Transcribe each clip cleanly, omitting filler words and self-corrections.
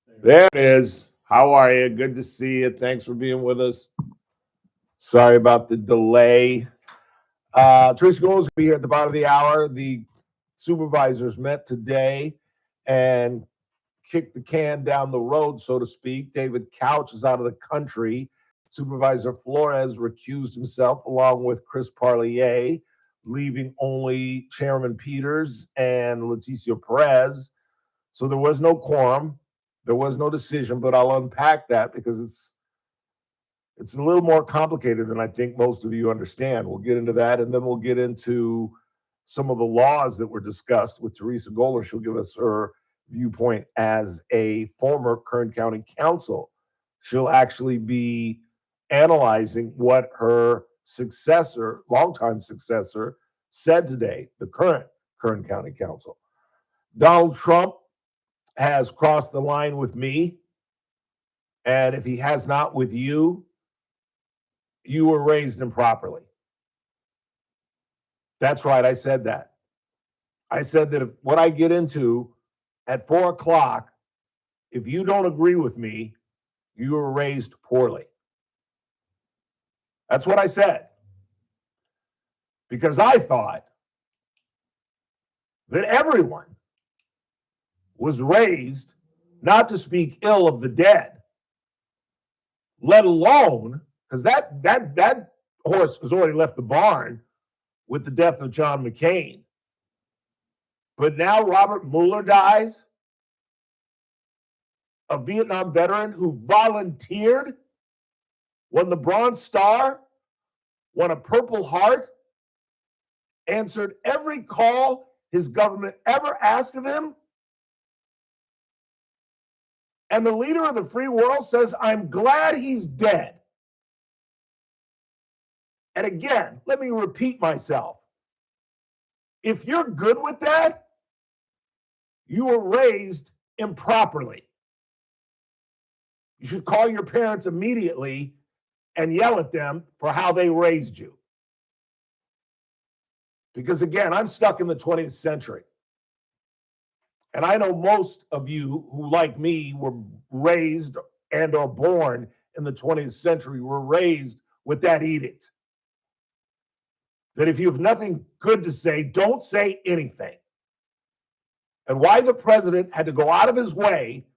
There it is. How are you? Good to see you. Thanks for being with us. Sorry about the delay. Teresa Goldner will be here at the bottom of the hour. The supervisors met today and kicked the can down the road, so to speak. David Couch is out of the country. Supervisor Flores recused himself along with Chris Parlier, leaving only Chairman Peters and Leticia Perez. So there was no quorum. There was no decision, but I'll unpack that because it's a little more complicated than I think most of you understand. We'll get into that, and then we'll get into some of the laws that were discussed with Teresa Goldner. She'll give us her viewpoint as a former Kern County council. She'll actually be analyzing what her successor, longtime successor, said today, the current Kern County council. Donald Trump has crossed the line with me, and if he has not with you, you were raised improperly. That's right, I said that. I said that if what I get into at 4 o'clock, if you don't agree with me, you were raised poorly. That's what I said. Because I thought that everyone was raised not to speak ill of the dead, let alone, because that horse has already left the barn with the death of John McCain. But now Robert Mueller dies, a Vietnam veteran who volunteered, won the Bronze Star, won a Purple Heart, answered every call his government ever asked of him. And the leader of the free world says, I'm glad he's dead. And again, let me repeat myself. If you're good with that, you were raised improperly. You should call your parents immediately and yell at them for how they raised you. Because again, I'm stuck in the 20th century. And I know most of you who, like me, were raised and or born in the 20th century were raised with that edict. That if you have nothing good to say, don't say anything. And why the president had to go out of his way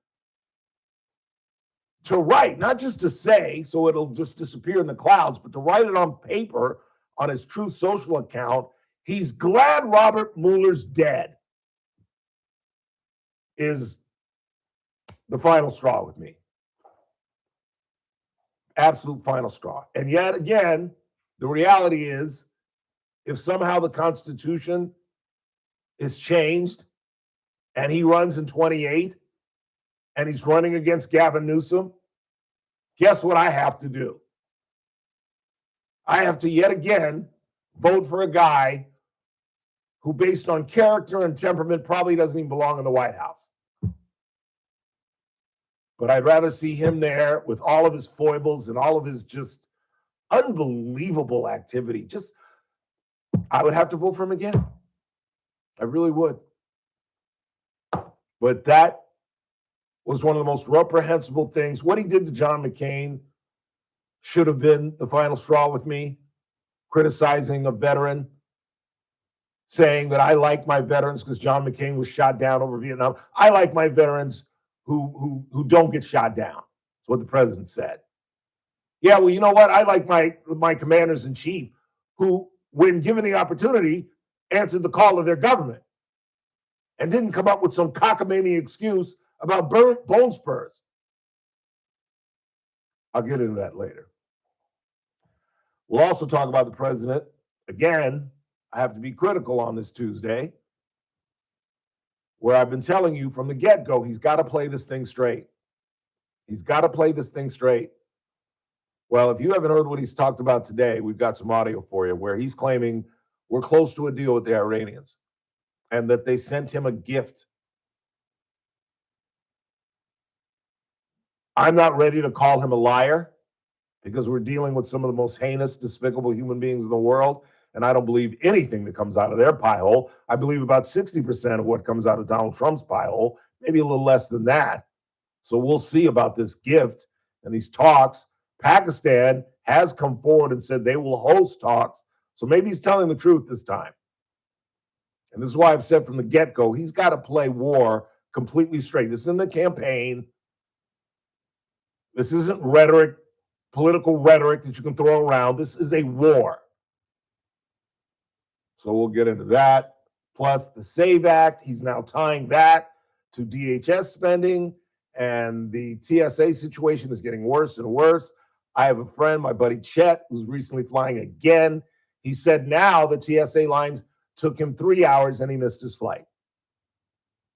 to write, not just to say, so it'll just disappear in the clouds, but to write it on paper on his Truth Social account, he's glad Robert Mueller's dead, is the final straw with me. Absolute final straw. And yet again, the reality is, if somehow the Constitution is changed and he runs in 28 and he's running against Gavin Newsom, guess what I have to do? I have to yet again vote for a guy who, based on character and temperament, probably doesn't even belong in the White House. But I'd rather see him there with all of his foibles and all of his just unbelievable activity. Just, I would have to vote for him again. I really would. But that was one of the most reprehensible things. What he did to John McCain should have been the final straw with me, criticizing a veteran, saying that I like my veterans because John McCain was shot down over Vietnam. I like my veterans who don't get shot down. That's what the president said. Yeah, well, you know what? I like my commanders in chief who, when given the opportunity, answered the call of their government and didn't come up with some cockamamie excuse about bone spurs. I'll get into that later. We'll also talk about the president. Again, I have to be critical on this Tuesday, where I've been telling you from the get-go, he's got to play this thing straight. He's got to play this thing straight. Well, if you haven't heard what he's talked about today, we've got some audio for you where he's claiming we're close to a deal with the Iranians and that they sent him a gift. I'm not ready to call him a liar because we're dealing with some of the most heinous, despicable human beings in the world. And I don't believe anything that comes out of their pie hole. I believe about 60% of what comes out of Donald Trump's pie hole, maybe a little less than that. So we'll see about this gift and these talks. Pakistan has come forward and said they will host talks. So maybe he's telling the truth this time. And this is why I've said from the get-go, he's got to play war completely straight. This isn't a campaign. This isn't rhetoric, political rhetoric that you can throw around. This is a war. So we'll get into that. Plus the SAVE Act, he's now tying that to DHS spending, and the TSA situation is getting worse and worse. I have a friend, my buddy Chet, who's recently flying again. He said now the TSA lines took him 3 hours and he missed his flight.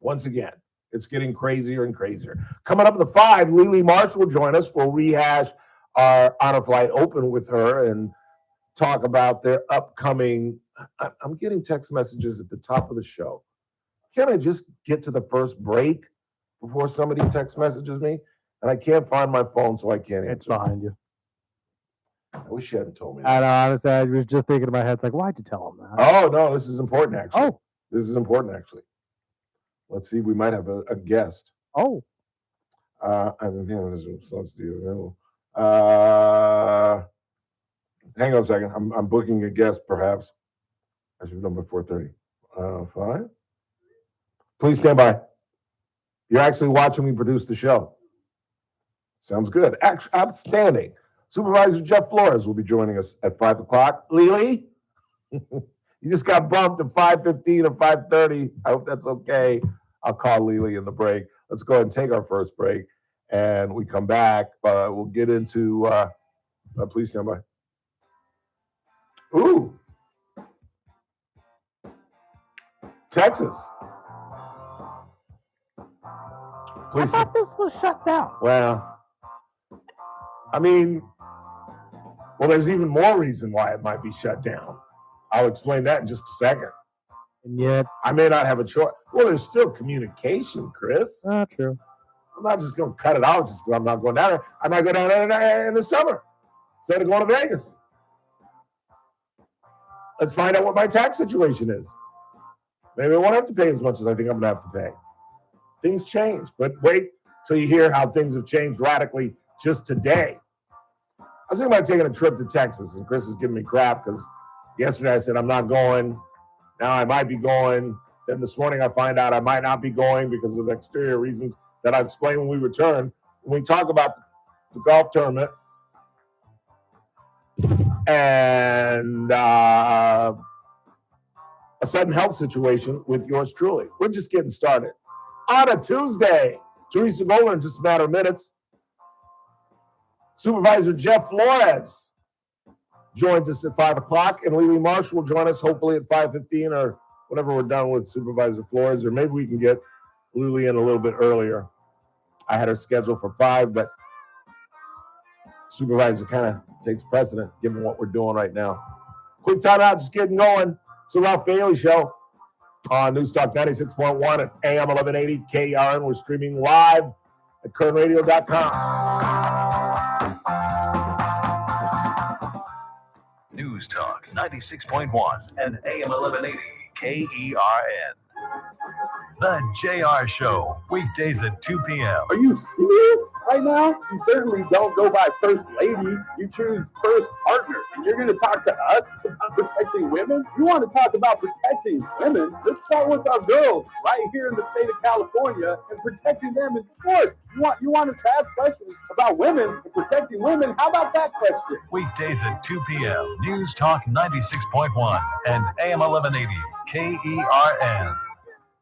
Once again, it's getting crazier and crazier. Coming up at the 5, Lily Marsh will join us. We'll rehash our Honor Flight Open with her and talk about their upcoming. I'm getting text messages at the top of the show. Can I just get to the first break before somebody text messages me? And I can't find my phone, so I can't answer. It's behind you. I wish you hadn't told me I that. know, honestly, I was just thinking in my head, it's like, why'd you tell him that? Oh, no, this is important, actually. Oh. This is important, actually. Let's see, we might have a guest. Oh. Let's do hang on a second. I'm booking a guest, perhaps. I should have done by 4:30. 5. Please stand by. You're actually watching me produce the show. Sounds good. Outstanding. Supervisor Jeff Flores will be joining us at 5 o'clock. Lily, you just got bumped to 5:15 or 5:30. I hope that's okay. I'll call Lily in the break. Let's go ahead and take our first break. And we come back. We'll get into, please stand by. Ooh. Texas. Please. I thought this was shut down. Well, I mean, there's even more reason why it might be shut down. I'll explain that in just a second. And yet, I may not have a choice. Well, there's still communication, Chris. True. I'm not just going to cut it out just because I'm not going down there. I might go down there in the summer instead of going to Vegas. Let's find out what my tax situation is. Maybe I won't have to pay as much as I think I'm going to have to pay. Things change, but wait till you hear how things have changed radically just today. I was thinking about taking a trip to Texas, and Chris was giving me crap because yesterday I said I'm not going. Now I might be going. Then this morning I find out I might not be going because of exterior reasons that I'll explain when we return. When we talk about the golf tournament and a sudden health situation with yours truly. We're just getting started. On a Tuesday, Teresa Goldner in just a matter of minutes. Supervisor Jeff Flores joins us at 5 o'clock, and Lily Marsh will join us hopefully at 5:15 or whenever we're done with Supervisor Flores, or maybe we can get Lily in a little bit earlier. I had her scheduled for 5, but Supervisor kind of takes precedent given what we're doing right now. Quick timeout, just getting going. It's the Ralph Bailey Show on News Talk 96.1 at AM 1180 KRN. We're streaming live at KernRadio.com. News Talk 96.1 and AM 1180 KERN. The JR Show, weekdays at 2 p.m. Are you serious right now? You certainly don't go by First Lady. You choose First Partner. And you're going to talk to us about protecting women? You want to talk about protecting women? Let's start with our girls right here in the state of California and protecting them in sports. You want us to ask questions about women and protecting women? How about that question? Weekdays at 2 p.m. News Talk 96.1 and AM 1180 KERN.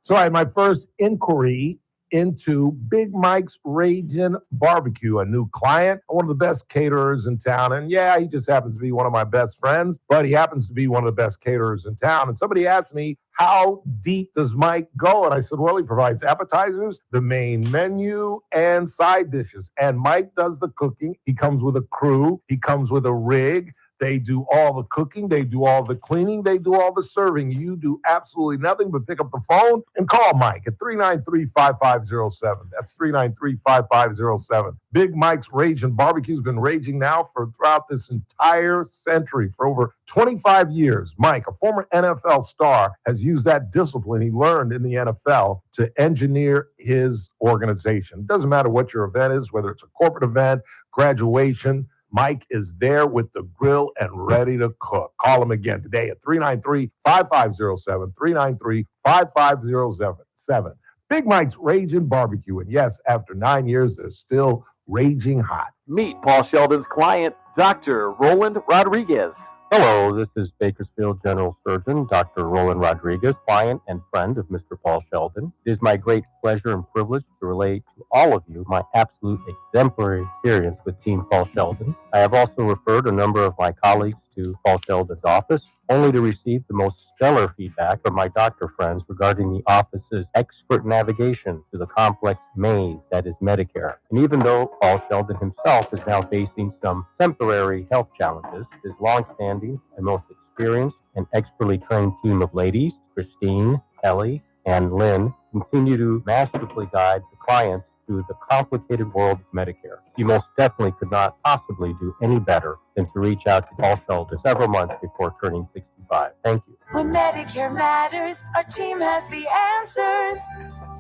So I had my first inquiry into Big Mike's Ragin' Barbecue, a new client, one of the best caterers in town. And yeah, he just happens to be one of my best friends, but he happens to be one of the best caterers in town. And somebody asked me, how deep does Mike go? And I said, well, he provides appetizers, the main menu, and side dishes. And Mike does the cooking. He comes with a crew. He comes with a rig. They do all the cooking. They do all the cleaning. They do all the serving. You do absolutely nothing but pick up the phone and call Mike at 393-5507. That's 393-5507. Big Mike's Raging Barbecue has been raging now throughout this entire century for over 25 years. Mike, a former NFL star, has used that discipline he learned in the NFL to engineer his organization. It doesn't matter what your event is, whether it's a corporate event, graduation, Mike is there with the grill and ready to cook. Call him again today at 393-5507, 393-5507. Big Mike's Raging Barbecue. And yes, after 9 years, they're still raging hot. Meet Paul Sheldon's client, Dr. Roland Rodriguez. Hello, this is Bakersfield General Surgeon Dr. Roland Rodriguez, client and friend of Mr. Paul Sheldon. It is my great pleasure and privilege to relate to all of you my absolute exemplary experience with Team Paul Sheldon. I have also referred a number of my colleagues to Paul Sheldon's office, only to receive the most stellar feedback from my doctor friends regarding the office's expert navigation through the complex maze that is Medicare. And even though Paul Sheldon himself is now facing some temporary health challenges, his longstanding and most experienced and expertly trained team of ladies, Christine, Ellie, and Lynn, continue to masterfully guide the clients through the complicated world of Medicare. You most definitely could not possibly do any better than to reach out to Paul Sheldon several months before turning 65. Thank you. When Medicare matters, our team has the answers.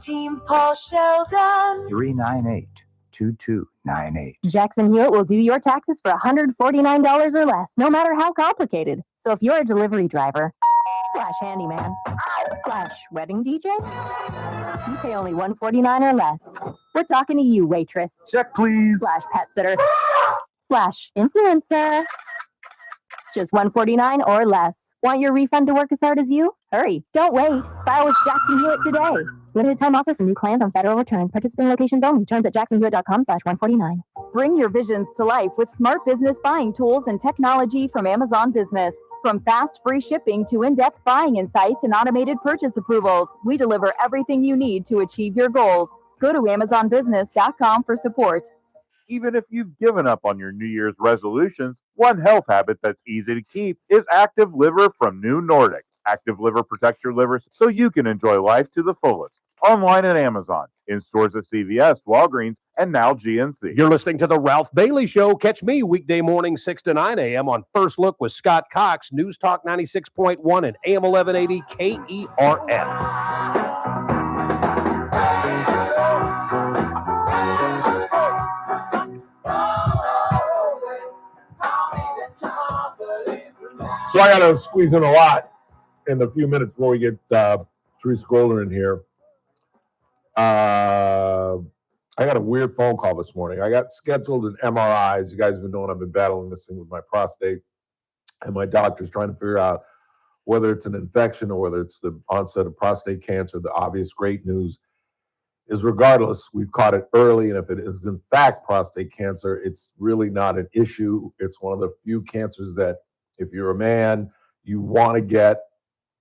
Team Paul Sheldon. 398-2298. Jackson Hewitt will do your taxes for $149 or less, no matter how complicated. So if you're a delivery driver, /handyman, /wedding DJ, you pay only $149 or less. We're talking to you, waitress. Check, please. /pet sitter, /influencer. Just $149 or less. Want your refund to work as hard as you? Hurry. Don't wait. File with Jackson Hewitt today. Limited time offer for new clients on federal returns. Participating locations only. Terms at jacksonhewitt.com/149. Bring your visions to life with smart business buying tools and technology from Amazon Business. From fast, free shipping to in-depth buying insights and automated purchase approvals, we deliver everything you need to achieve your goals. Go to amazonbusiness.com for support. Even if you've given up on your New Year's resolutions, one health habit that's easy to keep is Active Liver from New Nordic. Active Liver protects your liver so you can enjoy life to the fullest. Online at Amazon, in stores at CVS, Walgreens, and now GNC. You're listening to The Ralph Bailey Show. Catch me weekday morning 6 to 9 a.m. on First Look with Scott Cox, News Talk 96.1 and AM 1180 KERN. So I got to squeeze in a lot in the few minutes before we get Teresa Goldner in here. I got a weird phone call this morning. I got scheduled an MRI. As you guys have been knowing, I've been battling this thing with my prostate, and my doctor's trying to figure out whether it's an infection or whether it's the onset of prostate cancer. The obvious great news is regardless, we've caught it early, and if it is in fact prostate cancer, it's really not an issue. It's one of the few cancers that if you're a man, you want to get,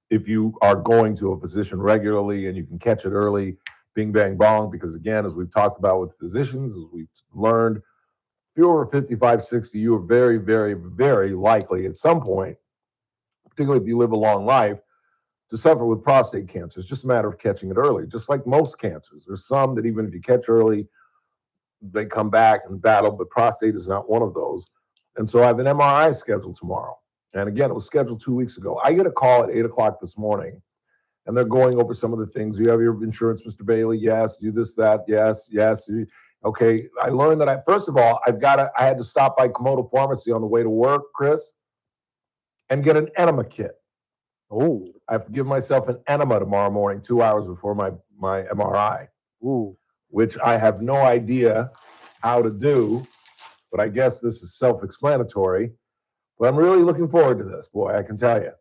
if you are going to a physician regularly and you can catch it early, bing, bang, bong, because again, as we've talked about with physicians, as we've learned, if you're over 55, 60, you are very, very, very likely at some point, particularly if you live a long life, to suffer with prostate cancer. It's just a matter of catching it early, just like most cancers. There's some that even if you catch early, they come back and battle, but prostate is not one of those. And so I have an MRI scheduled tomorrow. And again, it was scheduled 2 weeks ago. I get a call at 8 o'clock this morning, and they're going over some of the things. You have your insurance, Mr. Bailey? Yes. Do this, that? Yes, yes. Okay. I learned that first of all, I had to stop by Komodo Pharmacy on the way to work, Chris, and get an enema kit. Oh, I have to give myself an enema tomorrow morning, 2 hours before my MRI. Ooh. Which I have no idea how to do, but I guess this is self-explanatory. But I'm really looking forward to this, boy, I can tell you.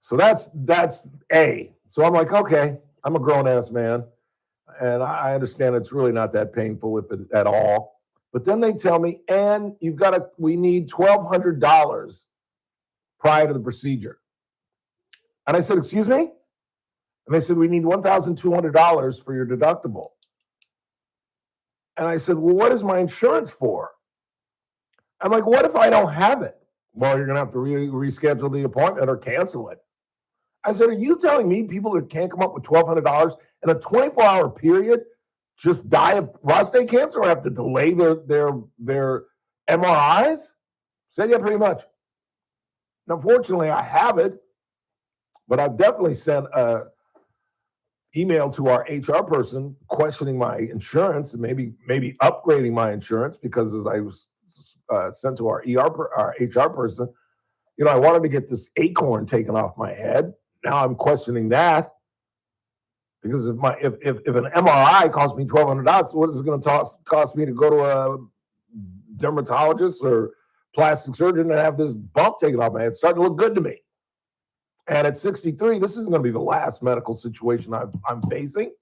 So that's A. So I'm like, okay, I'm a grown-ass man, and I understand it's really not that painful if it at all. But then they tell me, and we need $1,200 prior to the procedure. And I said, excuse me? And they said, we need $1,200 for your deductible. And I said, well, what is my insurance for? I'm like, what if I don't have it? Well, you're going to have to reschedule the appointment or cancel it. I said, are you telling me people that can't come up with $1,200 in a 24-hour period just die of prostate cancer or have to delay their MRIs? Said, yeah, pretty much. Now, fortunately, I have it, but I've definitely sent a email to our HR person questioning my insurance and maybe upgrading my insurance, because as I was sent to our HR person, I wanted to get this acorn taken off my head. Now I'm questioning that, because if an MRI costs me $1,200, what is it going to cost me to go to a dermatologist or plastic surgeon and have this bump taken off my head? It's starting to look good to me. And at 63, this isn't going to be the last medical situation I'm facing.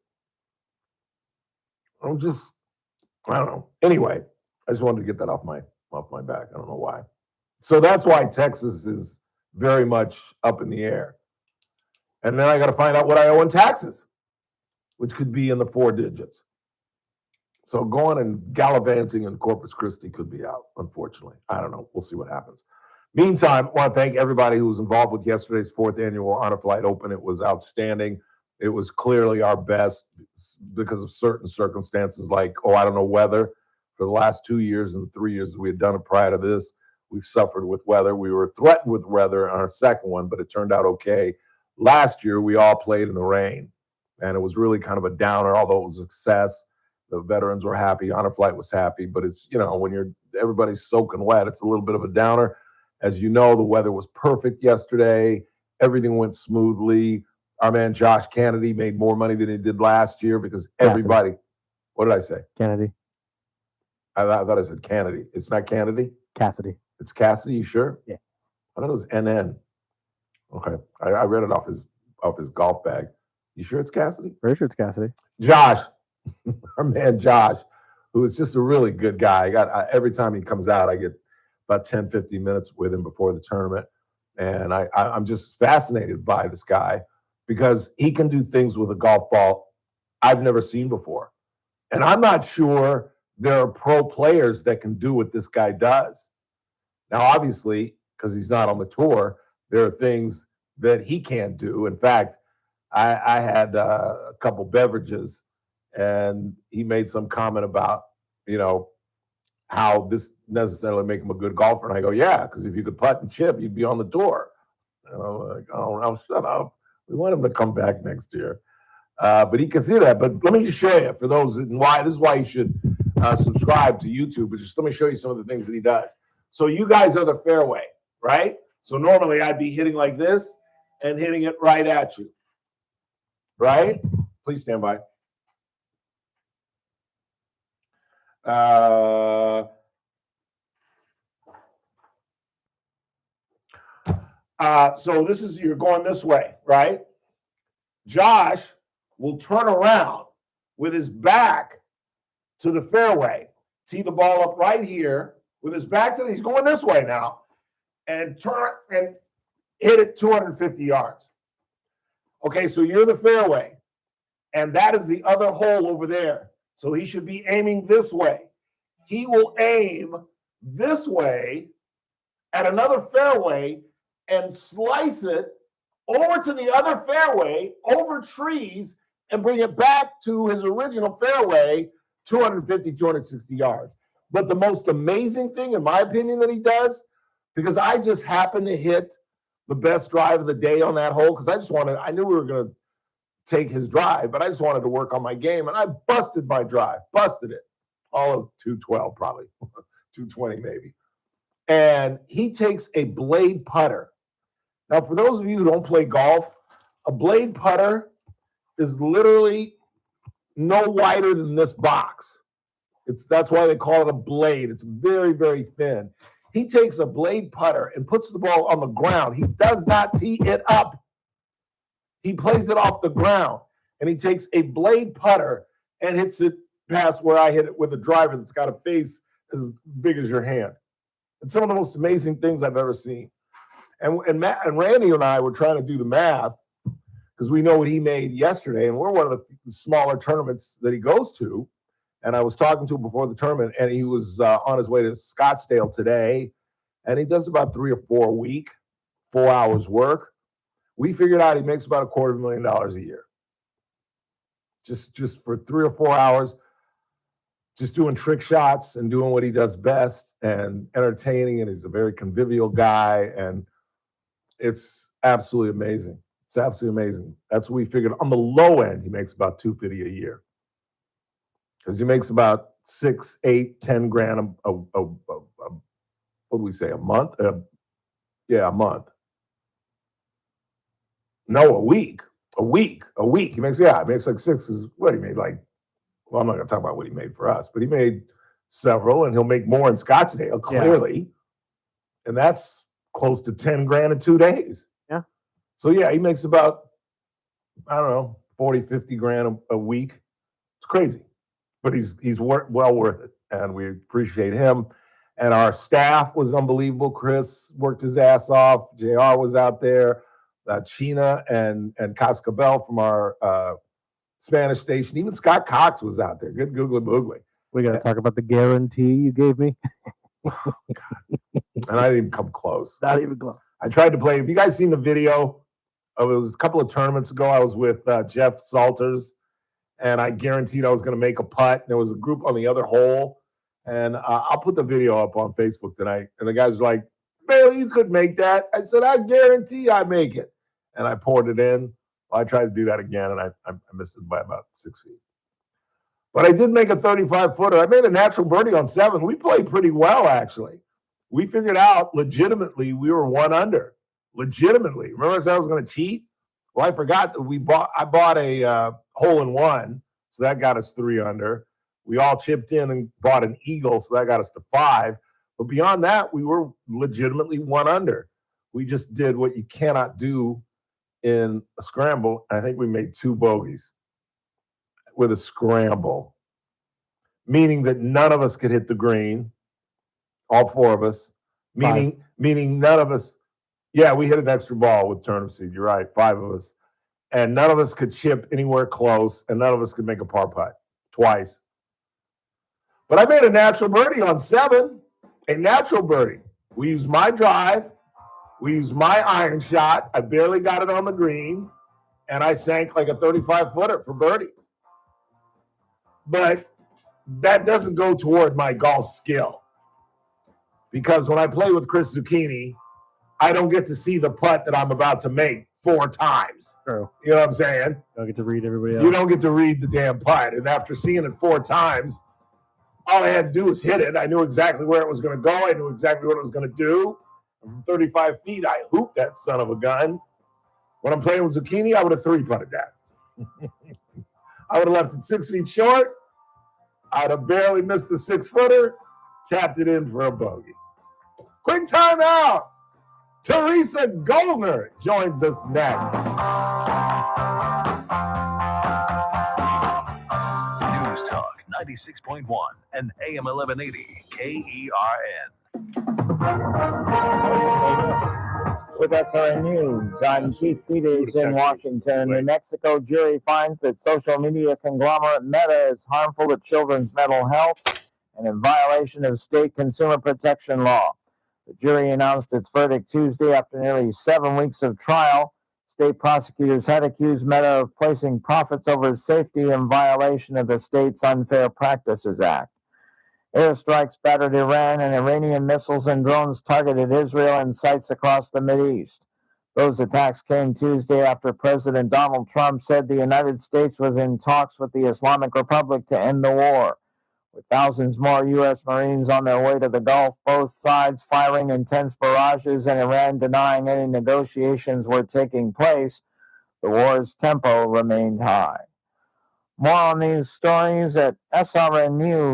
I don't know. Anyway, I just wanted to get that off my back. I don't know why. So that's why Texas is very much up in the air. And then I got to find out what I owe in taxes, which could be in the 4 digits. So going and gallivanting in Corpus Christi could be out, unfortunately. I don't know. We'll see what happens. Meantime, I want to thank everybody who was involved with yesterday's 4th annual Honor Flight Open. It was outstanding. It was clearly our best because of certain circumstances like, I don't know, weather. For the last 2 years and 3 years that we had done it prior to this, we've suffered with weather. We were threatened with weather on our second one, but it turned out okay. Last year, we all played in the rain, and it was really kind of a downer, although it was a success. The veterans were happy. Honor Flight was happy, but it's, when everybody's soaking wet, it's a little bit of a downer. As you know, the weather was perfect yesterday. Everything went smoothly. Our man Josh Kennedy made more money than he did last year because everybody. Cassidy. What did I say? Kennedy. I thought I said Kennedy. It's not Kennedy? Cassidy. It's Cassidy, you sure? Yeah. I thought it was NN. Okay. I read it off his golf bag. You sure it's Cassidy? Pretty sure it's Cassidy. Josh, our man Josh, who is just a really good guy. Every time he comes out, I get about 10, 15 minutes with him before the tournament. And I'm just fascinated by this guy because he can do things with a golf ball I've never seen before. And I'm not sure there are pro players that can do what this guy does. Now, obviously, because he's not on the tour, there are things that he can't do. In fact, I had a couple beverages, and he made some comment about, how this necessarily make him a good golfer. And I go, yeah, because if you could putt and chip, you'd be on the tour. And I'm like, oh, shut up. We want him to come back next year. But he can see that. But let me just show you for those, and this is why you should subscribe to YouTube. But just let me show you some of the things that he does. So you guys are the fairway, right? So normally I'd be hitting like this and hitting it right at you, right? Please stand by. So this is, you're going this way, right? Josh will turn around with his back to the fairway, tee the ball up right here with his back to he's going this way now, and turn and hit it 250 yards. Okay, so you're the fairway, and that is the other hole over there. So he should be aiming this way. He will aim this way at another fairway and slice it over to the other fairway, over trees, and bring it back to his original fairway, 250, 260 yards. But the most amazing thing, in my opinion, that he does, because I just happened to hit the best drive of the day on that hole, because I knew we were going to take his drive, but I just wanted to work on my game, and I busted my drive, busted it. All of 212, probably, 220 maybe. And he takes a blade putter. Now, for those of you who don't play golf, a blade putter is literally no wider than this box. That's why they call it a blade. It's very, very thin. He takes a blade putter and puts the ball on the ground. He does not tee it up. He plays it off the ground, and he takes a blade putter and hits it past where I hit it with a driver that's got a face as big as your hand. It's some of the most amazing things I've ever seen. And Matt and Randy and I were trying to do the math because we know what he made yesterday, and we're one of the smaller tournaments that he goes to. And I was talking to him before the tournament, and he was on his way to Scottsdale today, and he does about 3 or 4 a week, 4 hours work. We figured out he makes about $250,000 a year. Just for 3 or 4 hours, just doing trick shots and doing what he does best and entertaining, and he's a very convivial guy, and it's absolutely amazing. It's absolutely amazing. That's what we figured. On the low end, he makes about $250,000 a year. Because he makes about 6, 8, 10 grand what do we say, a month? Yeah, a month. No, a week. A week. He makes like 6 is what he made. Like, well, I'm not going to talk about what he made for us, but he made several, and he'll make more in Scottsdale, clearly. Yeah. And that's close to 10 grand in 2 days. Yeah. So, yeah, he makes about, I don't know, 40, 50 grand a week. It's crazy. But he's well worth it, and we appreciate him. And our staff was unbelievable. Chris worked his ass off. JR was out there. China and Cascabel from our Spanish station. Even Scott Cox was out there. Good googly boogly. We got to talk about the guarantee you gave me. Oh, God. And I didn't even come close. Not even close. I tried to play. Have you guys seen the video? It was a couple of tournaments ago. I was with Jeff Salters, and I guaranteed I was going to make a putt. There was a group on the other hole, and I'll put the video up on Facebook tonight. And the guy was like, Bailey, you could make that. I said, I guarantee I make it. And I poured it in. Well, I tried to do that again, and I missed it by about 6 feet. But I did make a 35-footer. I made a natural birdie on 7. We played pretty well, actually. We figured out legitimately we were 1 under. Legitimately. Remember I said I was going to cheat? Well, I forgot that I bought a hole-in-one, so that got us 3 under. We all chipped in and bought an eagle, so that got us to 5. But beyond that, we were legitimately 1 under. We just did what you cannot do in a scramble. I think we made 2 bogeys with a scramble, meaning that none of us could hit the green, all 4 of us, meaning none of us. Yeah, we hit an extra ball with turnip seed. You're right, 5 of us. And none of us could chip anywhere close, and none of us could make a par putt twice. But I made a natural birdie on 7, a natural birdie. We used my drive. We used my iron shot. I barely got it on the green, and I sank like a 35-footer for birdie. But that doesn't go toward my golf skill, because when I play with Chris Zucchini, I don't get to see the putt that I'm about to make 4 times. True. You know what I'm saying? You don't get to read everybody else. You don't get to read the damn putt. And after seeing it 4 times, all I had to do was hit it. I knew exactly where it was going to go. I knew exactly what it was going to do. And from 35 feet, I hooped that son of a gun. When I'm playing with Zucchini, I would have 3-putted that. I would have left it 6 feet short. I'd have barely missed the 6-footer, tapped it in for a bogey. Quick timeout. Teresa Goldner joins us next. News Talk 96.1 and AM 1180 KERN. With SRN News, I'm Chief Peters in Washington. New Mexico jury finds that social media conglomerate Meta is harmful to children's mental health and in violation of state consumer protection law. The jury announced its verdict Tuesday after nearly 7 weeks of trial. State prosecutors had accused Meta of placing profits over safety in violation of the state's Unfair Practices Act. Airstrikes battered Iran, and Iranian missiles and drones targeted Israel and sites across the Mideast. Those attacks came Tuesday after President Donald Trump said the United States was in talks with the Islamic Republic to end the war. With thousands more U.S. Marines on their way to the Gulf, both sides firing intense barrages and Iran denying any negotiations were taking place, the war's tempo remained high. More on these stories at srnnews.com.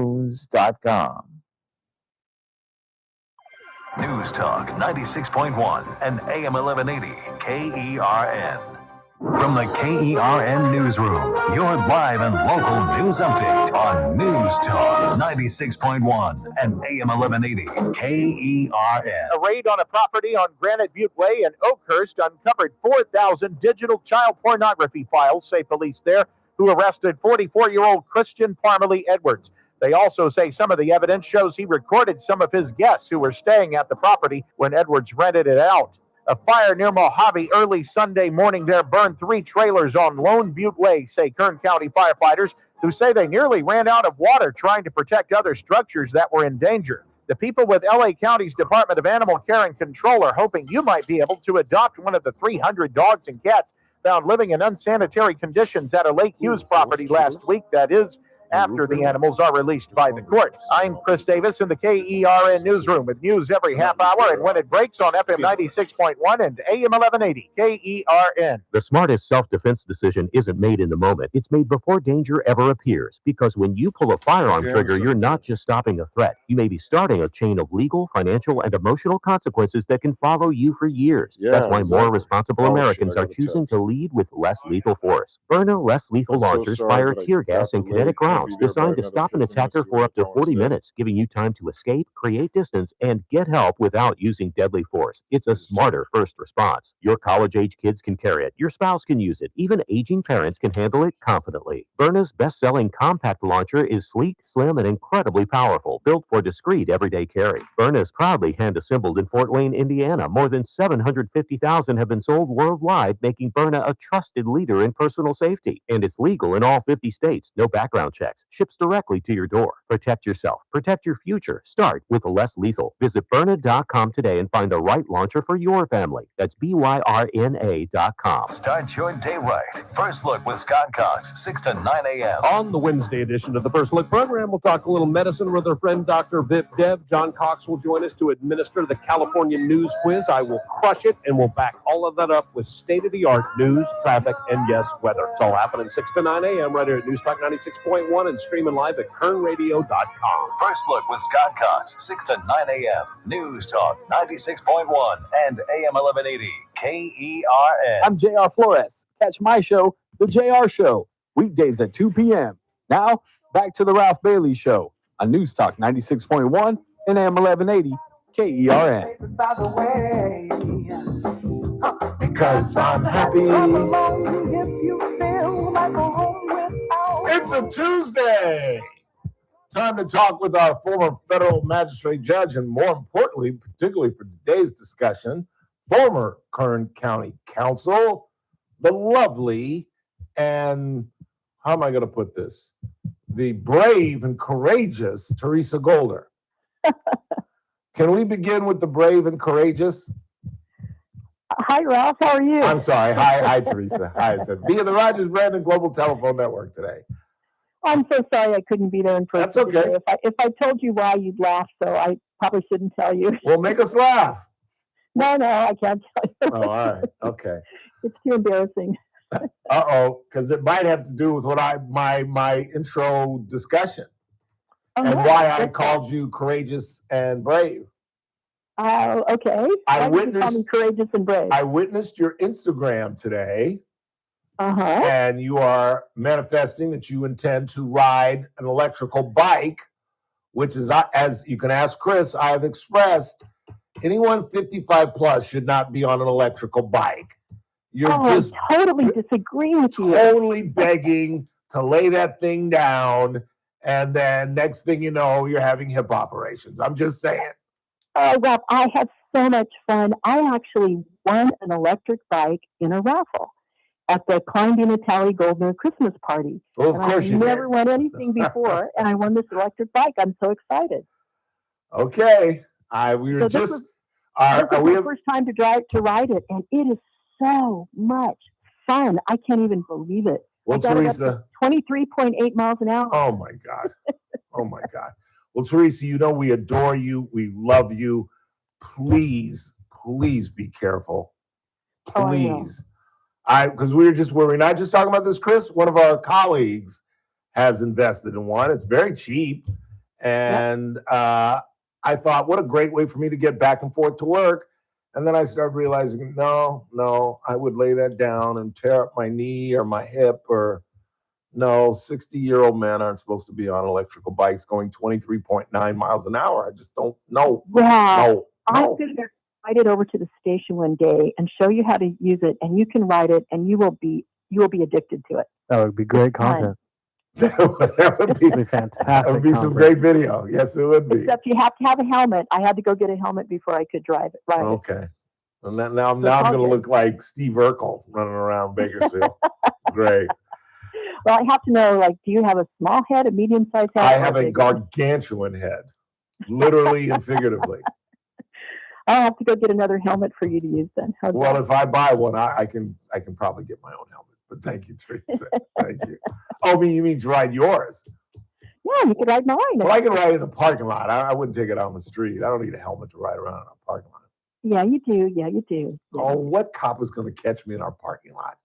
News Talk 96.1 and AM 1180 KERN. From the KERN Newsroom, your live and local news update on News Talk 96.1 and AM 1180 KERN. A raid on a property on Granite Butte Way in Oakhurst uncovered 4,000 digital child pornography files, say police there, who arrested 44-year-old Christian Parmalee Edwards. They also say some of the evidence shows he recorded some of his guests who were staying at the property when Edwards rented it out. A fire near Mojave early Sunday morning there burned 3 trailers on Lone Butte Way, say Kern County firefighters, who say they nearly ran out of water trying to protect other structures that were in danger. The people with LA County's Department of Animal Care and Control are hoping you might be able to adopt one of the 300 dogs and cats found living in unsanitary conditions at a Lake Hughes property last week. That is, after the animals are released by the court. I'm Chris Davis in the KERN newsroom with news every half hour and when it breaks on FM 96.1 and AM 1180 KERN. The smartest self-defense decision isn't made in the moment. It's made before danger ever appears. Because when you pull a firearm trigger, you're not just stopping a threat. You may be starting a chain of legal, financial, and emotional consequences that can follow you for years. That's why more responsible Americans are choosing to lead with less lethal force. Byrna less lethal launchers fire tear gas and kinetic rounds designed to stop an attacker for up to 40 minutes, giving you time to escape, create distance, and get help without using deadly force. It's a smarter first response. Your college-age kids can carry it. Your spouse can use it. Even aging parents can handle it confidently. Byrna's best-selling compact launcher is sleek, slim, and incredibly powerful, built for discreet everyday carry. Byrna is proudly hand-assembled in Fort Wayne, Indiana. More than 750,000 have been sold worldwide, making Byrna a trusted leader in personal safety. And it's legal in all 50 states. No background checks. Ships directly to your door. Protect yourself. Protect your future. Start with less lethal. Visit Byrna.com today and find the right launcher for your family. That's BYRNA.com. Start your day right. First Look with Scott Cox, 6 to 9 a.m. On the Wednesday edition of the First Look program, we'll talk a little medicine with our friend Dr. Vip Dev. John Cox will join us to administer the California News Quiz. I will crush it, and we'll back all of that up with state-of-the-art news, traffic, and yes, weather. It's all happening 6 to 9 a.m. right here at News Talk 96.1 and streaming live at kernradio.com. First Look with Scott Cox, 6 to 9 a.m. News Talk 96.1 and AM 1180 KERN. I'm JR Flores. Catch my show, The JR Show, weekdays at 2 p.m. Now, back to the Ralph Bailey Show on News Talk 96.1 and AM 1180 KERN. By the way, Because I'm happy. come along if you feel like a home without. It's a Tuesday. Time to talk with our former federal magistrate judge, and more importantly, particularly for today's discussion, former Kern County Council, the lovely and, how am I going to put this? The brave and courageous Teresa Goldner. Can we begin with the brave and courageous? Hi, Ralph. How are you? I'm sorry. Hi, Teresa. Hi, I said via the Rogers Brandon Global Telephone Network today. I'm so sorry I couldn't be there in person. That's okay. Today. If I told you why, you'd laugh, so I probably shouldn't tell you. Well, make us laugh. No, I can't tell you. Oh, all right. Okay. It's too embarrassing. Uh-oh, because it might have to do with what my intro discussion and why I called you courageous and brave. Okay. Why did you call me courageous and brave? I witnessed your Instagram today. Uh-huh. And you are manifesting that you intend to ride an electrical bike, which is, as you can ask Chris, I have expressed, anyone 55 plus should not be on an electrical bike. You're just I totally disagree with you. Totally begging to lay that thing down, and then next thing you know, you're having hip operations. I'm just saying. Oh, Ralph, I had so much fun. I actually won an electric bike in a raffle at the Klein Natali Goldner Christmas party. Well, of course you never won anything before, and I won this electric bike. I'm so excited. Okay. We were this was my first time to ride it, and it is so much fun. I can't even believe it. Well, Teresa, 23.8 miles an hour. Oh my God. Oh my God. Well, Teresa, you know we adore you. We love you. Please be careful. Please. Because we're not just talking about this, Chris. One of our colleagues has invested in one. It's very cheap. And I thought, what a great way for me to get back and forth to work. And then I started realizing, no, I would lay that down and tear up my knee or my hip or no, 60-year-old men aren't supposed to be on electrical bikes going 23.9 miles an hour. I just don't know. No. I'm going to ride it over to the station one day and show you how to use it, and you can ride it, and you will be addicted to it. That would be great content. That would be fantastic. That would be some content. great video. Yes, it would be. Except you have to have a helmet. I had to go get a helmet before I could drive it. Right. Okay. And then, now I'm So it's all going to good. look like Steve Urkel running around Bakersfield. Great. Well, I have to know, like, do you have a small head, a medium-sized head? I or have a big one? gargantuan head, literally and figuratively. I'll have to go get another helmet for you to use then. How's Well, that? if I buy one, I can probably get my own helmet. But thank you, Teresa. Thank you. Oh, you mean to ride yours? Yeah, you could ride mine. Well, I can ride in the parking lot. I wouldn't take it out on the street. I don't need a helmet to ride around in a parking lot. Yeah, you do. Yeah, you do. Oh, what cop is going to catch me in our parking lot?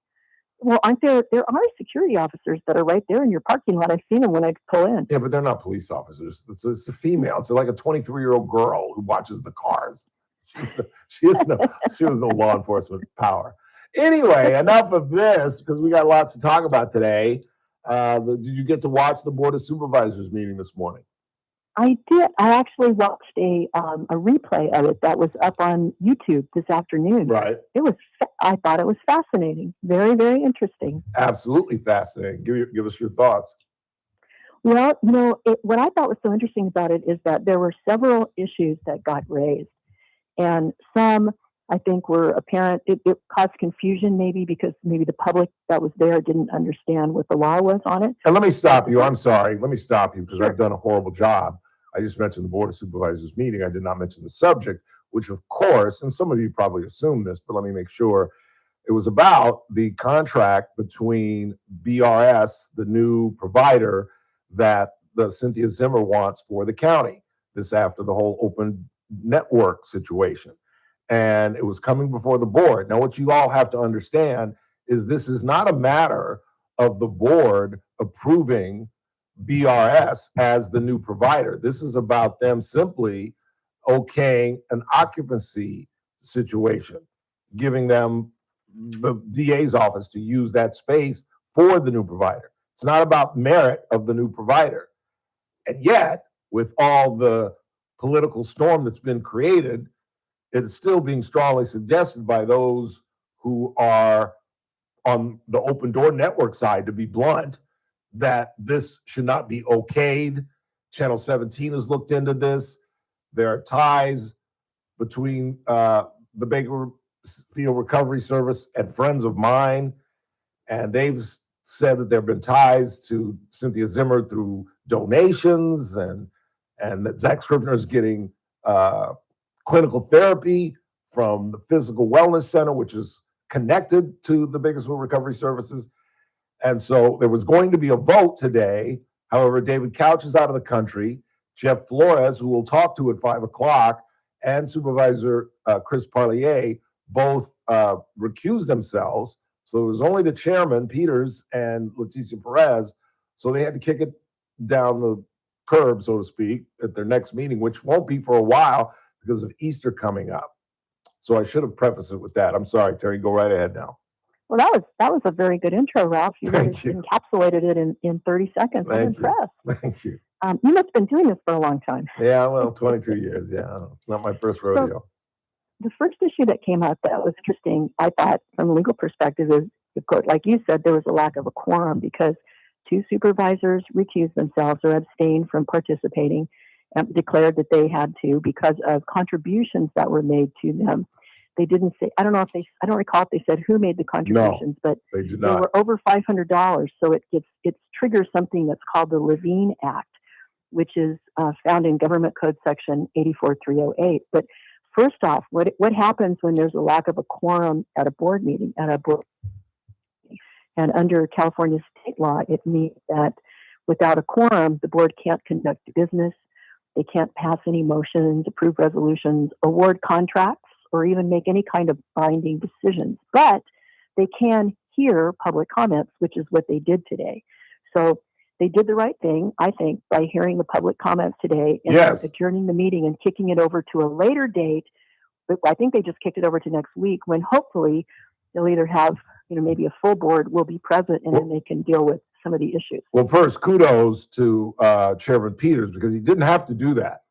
Well, aren't there are security officers that are right there in your parking lot. I've seen them when I pull in. Yeah, but they're not police officers. It's a female. It's like a 23-year-old girl who watches the cars. She has no law enforcement power. Anyway, enough of this because we got lots to talk about today. Did you get to watch the Board of Supervisors meeting this morning? I did. I actually watched a replay of it that was up on YouTube this afternoon. Right. I thought it was fascinating. Very, very interesting. Absolutely fascinating. Give us your thoughts. Well, what I thought was so interesting about it is that there were several issues that got raised. And some, I think, were apparent. It caused confusion maybe because maybe the public that was there didn't understand what the law was on it. And let me stop you. I'm sorry. Let me stop you because Sure. I've done a horrible job. I just mentioned the Board of Supervisors meeting. I did not mention the subject, which of course, and some of you probably assume this, but let me make sure. It was about the contract between BRS, the new provider that the Cynthia Zimmer wants for the county. This after the whole open network situation. And it was coming before the board. Now, what you all have to understand is this is not a matter of the board approving BRS as the new provider. This is about them simply okaying an occupancy situation, giving them the DA's office to use that space for the new provider. It's not about merit of the new provider. And yet, with all the political storm that's been created, it is still being strongly suggested by those who are on the open door network side, to be blunt, that this should not be okayed. Channel 17 has looked into this. There are ties between the Bakersfield Recovery Service and friends of mine, and they've said that there have been ties to Cynthia Zimmer through donations and that Zach Scrivener is getting clinical therapy from the Physical Wellness Center, which is connected to the Bakersfield Recovery Services. And so there was going to be a vote today. However, David Couch is out of the country. Jeff Flores, who we'll talk to at 5 o'clock, and Supervisor Chris Parlier both recused themselves. So it was only the chairman, Peters, and Leticia Perez. So they had to kick it down the curb, so to speak, at their next meeting, which won't be for a while because of Easter coming up. So I should have prefaced it with that. I'm sorry, Terry. Go right ahead now. Well, that was a very good intro, Ralph. You really encapsulated it in 30 seconds. I'm impressed. Thank you. You must have been doing this for a long time. Yeah, well, 22 years. Yeah, it's not my first rodeo. So, the first issue that came up that was interesting, I thought, from a legal perspective, is, of course, like you said, there was a lack of a quorum because 2 supervisors recused themselves or abstained from participating and declared that they had to because of contributions that were made to them. They didn't say, I don't recall if they said who made the contributions, but they did they not. were over $500. So it triggers something that's called the Levine Act, which is found in Government Code Section 84308. But first off, what happens when there's a lack of a quorum at a board meeting, and under California state law, it means that without a quorum, the board can't conduct business, they can't pass any motions, approve resolutions, award contracts, or even make any kind of binding decisions. But they can hear public comments, which is what they did today. So they did the right thing, I think, by hearing the public comments today and adjourning the meeting and kicking it over to a later date. But I think they just kicked it over to next week when hopefully they'll either have, maybe a full board will be present and then they can deal with some of the issues. Well, first, kudos to Chairman Peters because he didn't have to do that.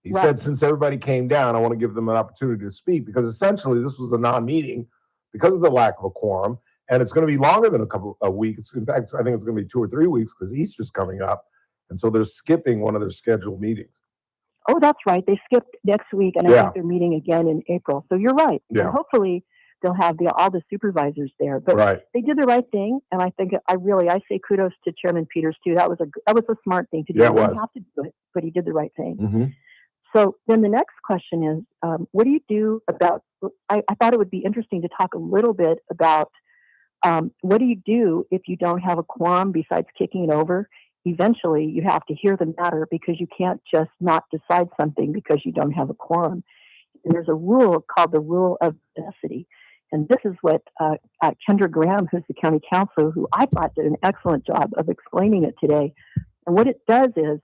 He said, since everybody came down, I want to give them an opportunity to speak because essentially this was a non-meeting because of the lack of a quorum. And it's going to be longer than a couple of weeks. In fact, I think it's going to be 2 or 3 weeks because Easter's coming up. And so they're skipping one of their scheduled meetings. Oh, that's right. They skipped next week, and I think they're meeting again in April. So you're right. Yeah. And hopefully they'll have all the supervisors there. But they did the right thing, and I think I say kudos to Chairman Peters too. That was a smart thing to do. Yeah, it He didn't was. have to do it, but he did the right thing. Mm-hmm. So then the next question is, what do you do about? I thought it would be interesting to talk a little bit about what do you do if you don't have a quorum besides kicking it over? Eventually, you have to hear the matter because you can't just not decide something because you don't have a quorum. And there's a rule called the rule of necessity. And this is what Kendra Graham, who's the county counsel, who I thought did an excellent job of explaining it today. And what it does is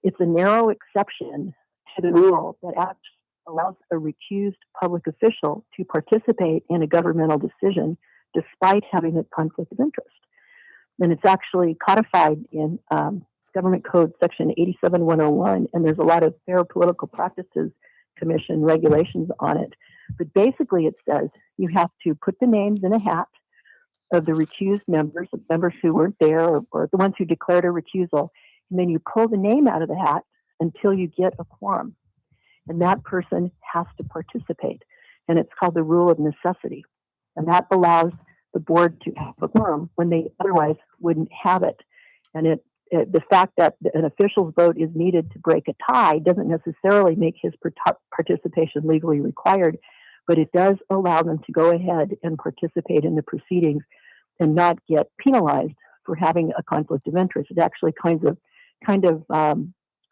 it's a narrow exception to the rule that actually allows a recused public official to participate in a governmental decision despite having a conflict of interest. And it's actually codified in Government Code Section 87101, and there's a lot of Fair Political Practices Commission regulations on it. But basically it says you have to put the names in a hat of the recused members, of members who weren't there or the ones who declared a recusal, and then you pull the name out of the hat until you get a quorum. And that person has to participate. And it's called the rule of necessity. And that allows the board to have a quorum when they otherwise wouldn't have it. And the fact that an official's vote is needed to break a tie doesn't necessarily make his participation legally required, but it does allow them to go ahead and participate in the proceedings and not get penalized for having a conflict of interest. It actually kind of, I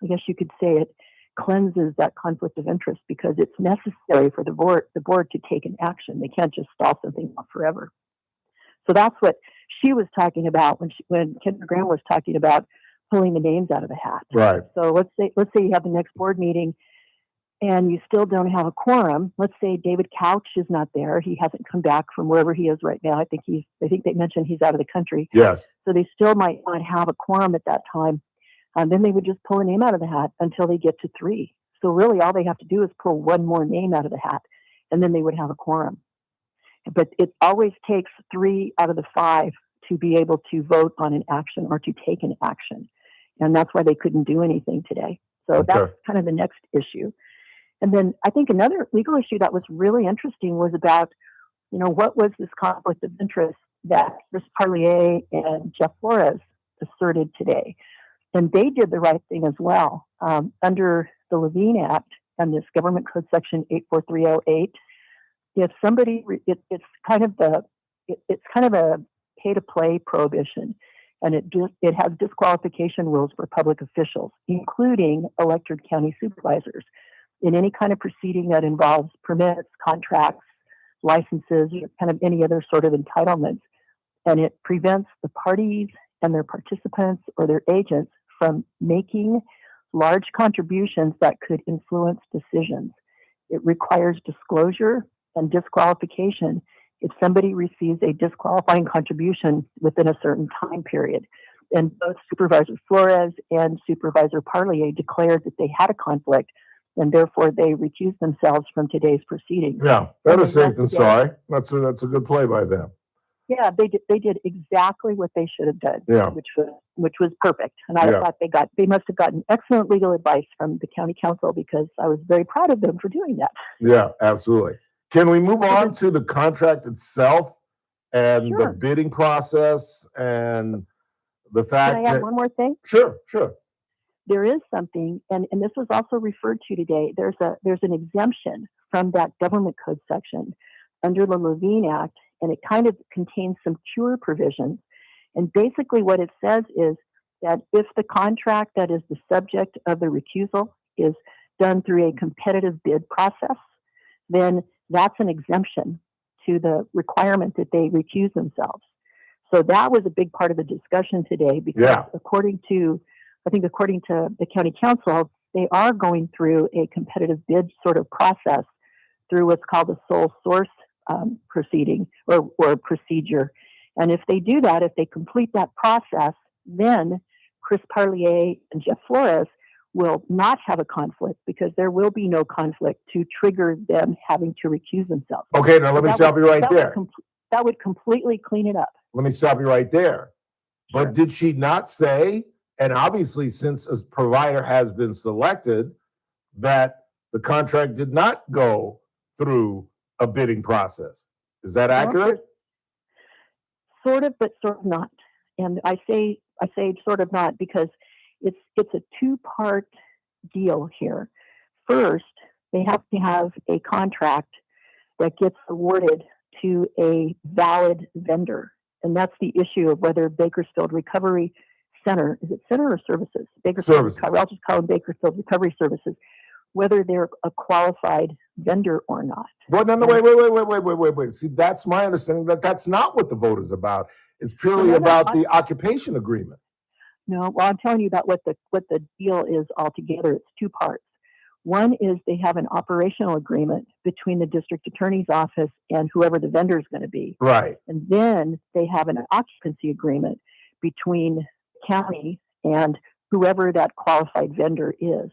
guess you could say it cleanses that conflict of interest because it's necessary for the board to take an action. They can't just stall something off forever. So that's what she was talking about when Kendra Graham was talking about pulling the names out of the hat. Right. So let's say you have the next board meeting and you still don't have a quorum. Let's say David Couch is not there. He hasn't come back from wherever he is right now. I think they mentioned he's out of the country. Yes. So they still might not have a quorum at that time. Then they would just pull a name out of the hat until they get to 3. So really all they have to do is pull one more name out of the hat and then they would have a quorum. But it always takes 3 out of the 5 to be able to vote on an action or to take an action. And that's why they couldn't do anything today. So that's kind of the next issue. And then I think another legal issue that was really interesting was about, what was this conflict of interest that Chris Parlier and Jeff Flores asserted today? And they did the right thing as well. Under the Levine Act and this Government Code Section 84308, if somebody, it's kind of a pay-to-play prohibition, and it has disqualification rules for public officials, including elected county supervisors, in any kind of proceeding that involves permits, contracts, licenses, or kind of any other sort of entitlements. And it prevents the parties and their participants or their agents from making large contributions that could influence decisions. It requires disclosure and disqualification if somebody receives a disqualifying contribution within a certain time period. And both Supervisor Flores and Supervisor Parlier declared that they had a conflict, and therefore they recused themselves from today's proceedings. Yeah, better safe than sorry. That's a good play by them. Yeah, they did exactly what they should have done, yeah. which was perfect. And I thought they must have gotten excellent legal advice from the county council because I was very proud of them for doing that. Yeah, absolutely. Can we move on to the contract itself and Sure. the bidding process and the fact Can I add one more thing? Sure. There is something, and this was also referred to today. There's an exemption from that government code section under the Levine Act, and it kind of contains some cure provisions. And basically what it says is that if the contract that is the subject of the recusal is done through a competitive bid process, then that's an exemption to the requirement that they recuse themselves. So that was a big part of the discussion today because according to the county council, they are going through a competitive bid sort of process through what's called a sole source proceeding or procedure. And if they do that, if they complete that process, then Chris Parlier and Jeff Flores will not have a conflict because there will be no conflict to trigger them having to recuse themselves. Okay, now let me stop you right there. That would completely clean it up. Let me stop you right there. Sure. But did she not say, and obviously since a provider has been selected, that the contract did not go through a bidding process? Is that accurate? Sort of, but sort of not. And I say sort of not because it's a two-part deal here. First, they have to have a contract that gets awarded to a valid vendor. And that's the issue of whether Bakersfield Recovery Center, is it center or services? Bakersfield Services. Recovery, I'll just call them Bakersfield Recovery Services, whether they're a qualified vendor or not. Well, no, wait. See, that's my understanding that that's not what the vote is about. It's purely about the occupation agreement. No, well, I'm telling you about what the deal is altogether. It's two parts. One is they have an operational agreement between the district attorney's office and whoever the vendor is going to be. Right. And then they have an occupancy agreement between the county and whoever that qualified vendor is.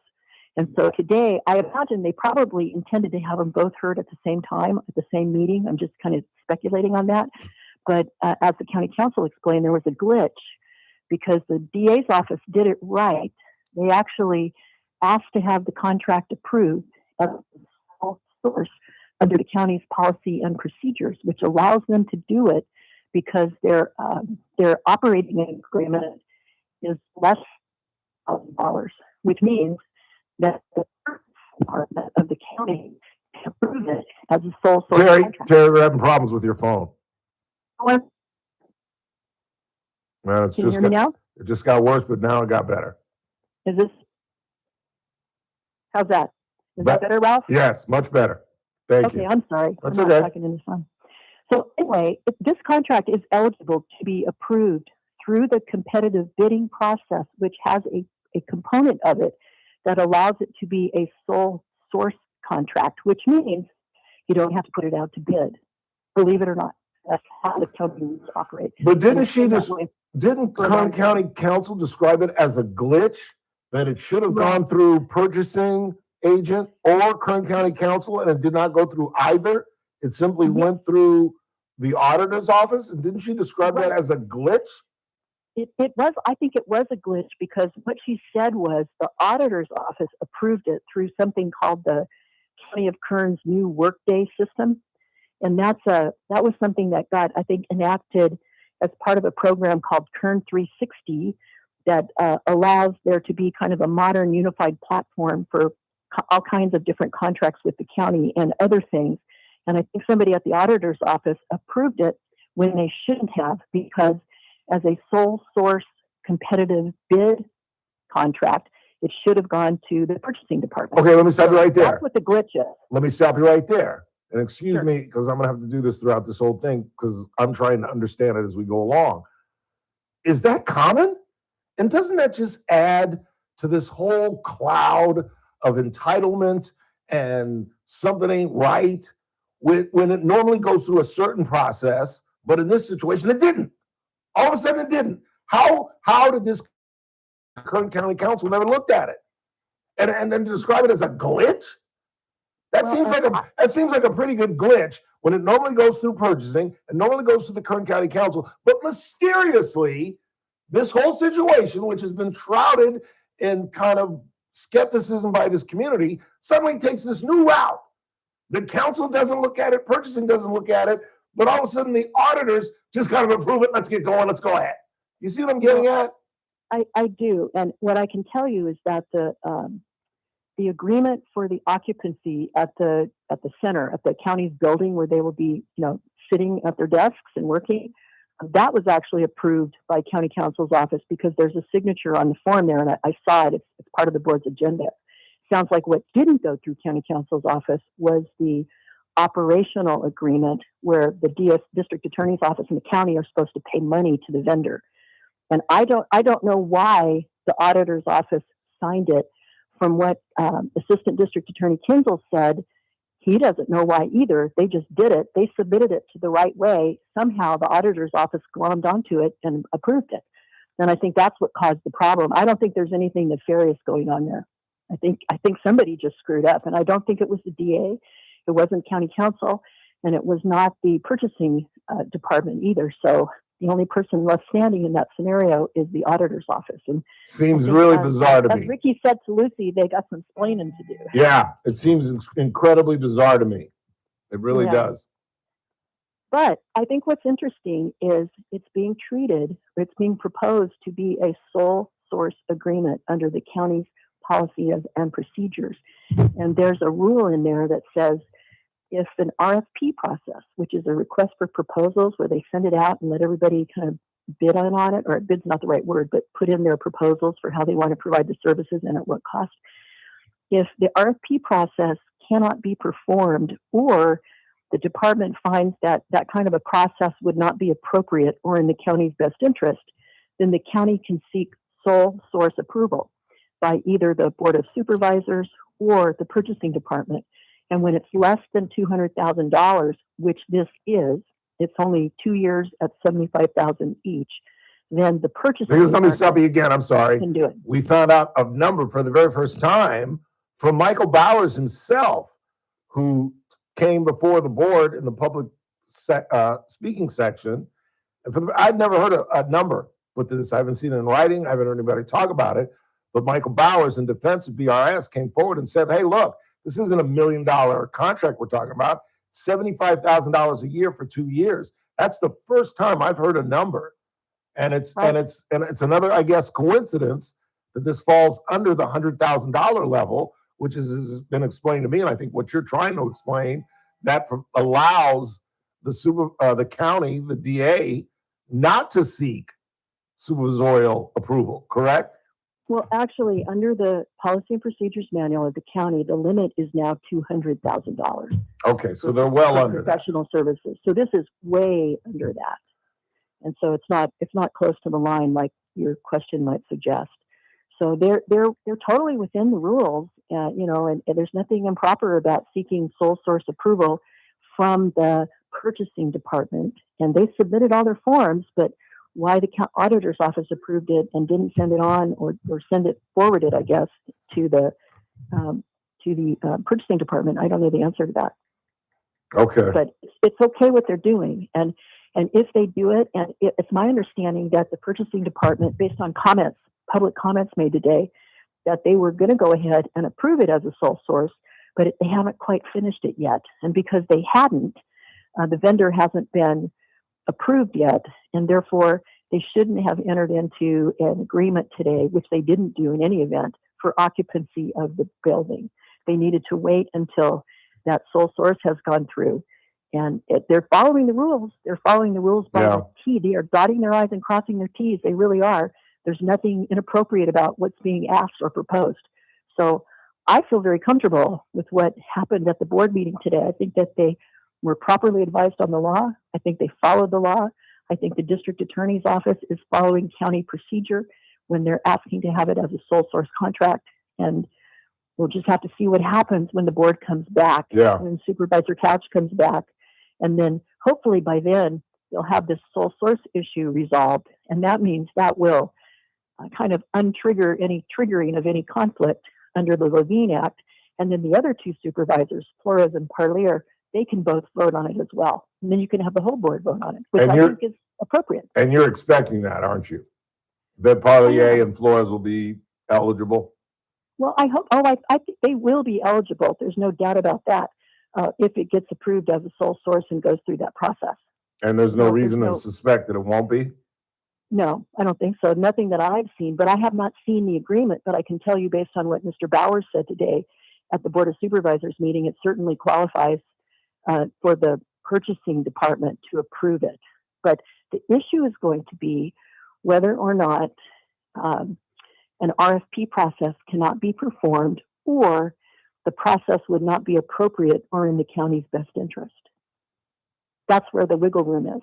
And so today, I imagine they probably intended to have them both heard at the same time, at the same meeting. I'm just kind of speculating on that. But as the county council explained, there was a glitch because the DA's office did it right. They actually asked to have the contract approved as a sole source under the county's policy and procedures, which allows them to do it because their operating agreement is less than $1,000, which means that the department of the county can approve it as a sole source contract. Terry, we're having problems with your phone. Can you hear me now? It just got worse, but now it got better. Is this? How's that? Is that better, Ralph? Yes, much better. Thank you. Okay, I'm sorry. That's I'm okay. not talking in the phone. So anyway, this contract is eligible to be approved through the competitive bidding process, which has a component of it that allows it to be a sole source contract, which means you don't have to put it out to bid. Believe it or not, that's how the county operates. But didn't Kern County Council describe it as a glitch, that it should have gone through purchasing agent or Kern County Council, and it did not go through either? It simply went through the auditor's office? And didn't she describe that as a glitch? It was, I think it was a glitch because what she said was the auditor's office approved it through something called the County of Kern's new Workday system. And that was something that got, I think, enacted as part of a program called Kern 360 that allows there to be kind of a modern unified platform for all kinds of different contracts with the county and other things. And I think somebody at the auditor's office approved it when they shouldn't have, because as a sole source competitive bid contract, it should have gone to the purchasing department. Okay, let me stop you right there. That's what the glitch is. Let me stop you right there. And excuse me, because I'm going to have to do this throughout this whole thing, because I'm trying to understand it as we go along. Is that common? And doesn't that just add to this whole cloud of entitlement and something ain't right when it normally goes through a certain process, but in this situation, it didn't. All of a sudden, it didn't. How did this Kern County Council never looked at it? And then describe it as a glitch? That seems like a pretty good glitch when it normally goes through purchasing and normally goes to the Kern County Council. But mysteriously, this whole situation, which has been shrouded in kind of skepticism by this community, suddenly takes this new route. The council doesn't look at it, purchasing doesn't look at it, but all of a sudden the auditors just kind of approve it. Let's get going. Let's go ahead. You see what I'm getting at? I do. And what I can tell you is that the agreement for the occupancy at the center, at the county's building where they will be, sitting at their desks and working, that was actually approved by county council's office because there's a signature on the form there, and I saw it. It's part of the board's agenda. Sounds like what didn't go through county council's office was the operational agreement where the district attorney's office and the county are supposed to pay money to the vendor. And I don't know why the auditor's office signed it. From what Assistant District Attorney Kinzel said, he doesn't know why either. They just did it. They submitted it to the right way. Somehow the auditor's office glommed onto it and approved it. And I think that's what caused the problem. I don't think there's anything nefarious going on there. I think somebody just screwed up, and I don't think it was the DA. It wasn't county council. and it was not the purchasing department either. So the only person left standing in that scenario is the auditor's office. And seems really bizarre to as me. Ricky said to Lucy, they got some explaining to do. Yeah, it seems incredibly bizarre to me. It really Yeah. does. But I think what's interesting is it's being proposed to be a sole source agreement under the county's policy and procedures. And there's a rule in there that says if an RFP process, which is a request for proposals where they send it out and let everybody kind of bid on it, or bid's not the right word, but put in their proposals for how they want to provide the services and at what cost. If the RFP process cannot be performed, or the department finds that that kind of a process would not be appropriate or in the county's best interest, then the county can seek sole source approval by either the Board of Supervisors or the purchasing department. And when it's less than $200,000, which this is, it's only 2 years at $75,000 each, then the purchasing Because let me department stop you again. I'm sorry. can do it. We found out a number for the very first time from Michael Bowers himself, who came before the board in the public speaking section. And I'd never heard a number put to this. I haven't seen it in writing. I haven't heard anybody talk about it. But Michael Bowers, in defense of BRS, came forward and said, hey, look, this isn't $1 million contract we're talking about. $75,000 a year for 2 years. That's the first time I've heard a number. And it's another, I guess, coincidence that this falls under the $100,000 level, which has been explained to me. And I think what you're trying to explain, that allows the county, the DA, not to seek supervisorial approval, correct? Well, actually, under the policy and procedures manual of the county, the limit is now $200,000. Okay, so they're well under that. Professional services. So this is way under that. And so it's not close to the line like your question might suggest. So they're totally within the rules, and there's nothing improper about seeking sole source approval from the purchasing department. And they submitted all their forms, but why the auditor's office approved it and didn't send it on or forward it, I guess, to the purchasing department, I don't know the answer to that. Okay. But it's okay what they're doing. And if they do it, and it's my understanding that the purchasing department, based on public comments made today, that they were going to go ahead and approve it as a sole source, but they haven't quite finished it yet. And because they hadn't, the vendor hasn't been approved yet, and therefore they shouldn't have entered into an agreement today, which they didn't do in any event, for occupancy of the building. They needed to wait until that sole source has gone through. And they're following the rules. They're following the rules by the T. They are dotting their I's and crossing their T's. They really are. There's nothing inappropriate about what's being asked or proposed. So I feel very comfortable with what happened at the board meeting today. I think that they were properly advised on the law. I think they followed the law. I think the district attorney's office is following county procedure when they're asking to have it as a sole source contract. And we'll just have to see what happens when the board comes back, when Supervisor Couch comes back. And then hopefully by then they'll have this sole source issue resolved. And that means that will kind of untrigger any triggering of any conflict under the Levine Act. And then the other two supervisors, Flores and Parlier, they can both vote on it as well. And then you can have the whole board vote on it, which I think is appropriate. And you're expecting that, aren't you? That Parlier and Flores will be eligible? Well, I hope. I think they will be eligible. There's no doubt about that. If it gets approved as a sole source and goes through that process. And there's no reason to suspect that it won't be? No, I don't think so. Nothing that I've seen, but I have not seen the agreement. But I can tell you based on what Mr. Bowers said today at the Board of Supervisors meeting, it certainly qualifies for the purchasing department to approve it. But the issue is going to be whether or not an RFP process cannot be performed, or the process would not be appropriate or in the county's best interest. That's where the wiggle room is.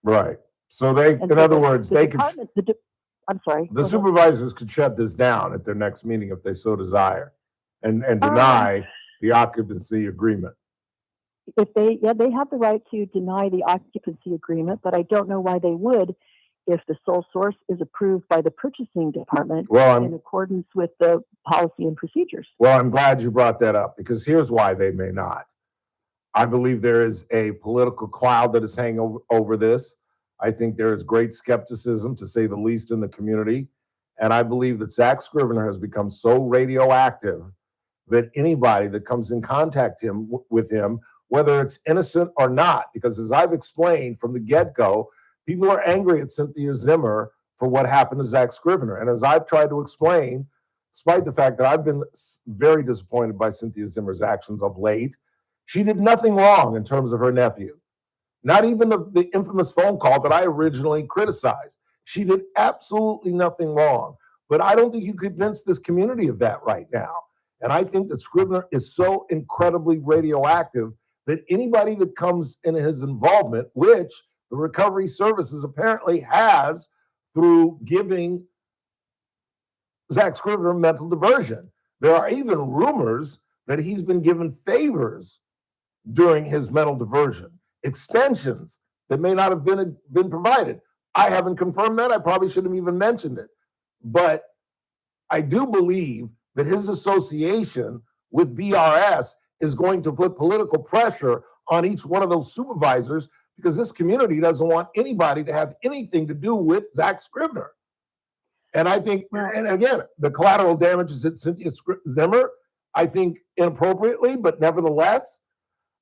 Right. So in other words, they could. I'm sorry. The supervisors could shut this down at their next meeting if they so desire, and deny the occupancy agreement. If they have the right to deny the occupancy agreement, but I don't know why they would if the sole source is approved by the purchasing department in accordance with the policy and procedures. Well, I'm glad you brought that up, because here's why they may not. I believe there is a political cloud that is hanging over this. I think there is great skepticism, to say the least, in the community. And I believe that Zach Scrivener has become so radioactive that anybody that comes in contact with him, whether it's innocent or not, because as I've explained from the get-go, people are angry at Cynthia Zimmer for what happened to Zach Scrivener. And as I've tried to explain, despite the fact that I've been very disappointed by Cynthia Zimmer's actions of late, she did nothing wrong in terms of her nephew. Not even the infamous phone call that I originally criticized. She did absolutely nothing wrong. But I don't think you convince this community of that right now. And I think that Scrivener is so incredibly radioactive that anybody that comes in his involvement, which the Recovery Services apparently has through giving Zach Scrivener mental diversion. There are even rumors that he's been given favors during his mental diversion, extensions that may not have been provided. I haven't confirmed that. I probably shouldn't have even mentioned it. But I do believe that his association with BRS is going to put political pressure on each one of those supervisors, because this community doesn't want anybody to have anything to do with Zach Scrivener. And I think, and again, the collateral damage is at Cynthia Zimmer, I think inappropriately, but nevertheless,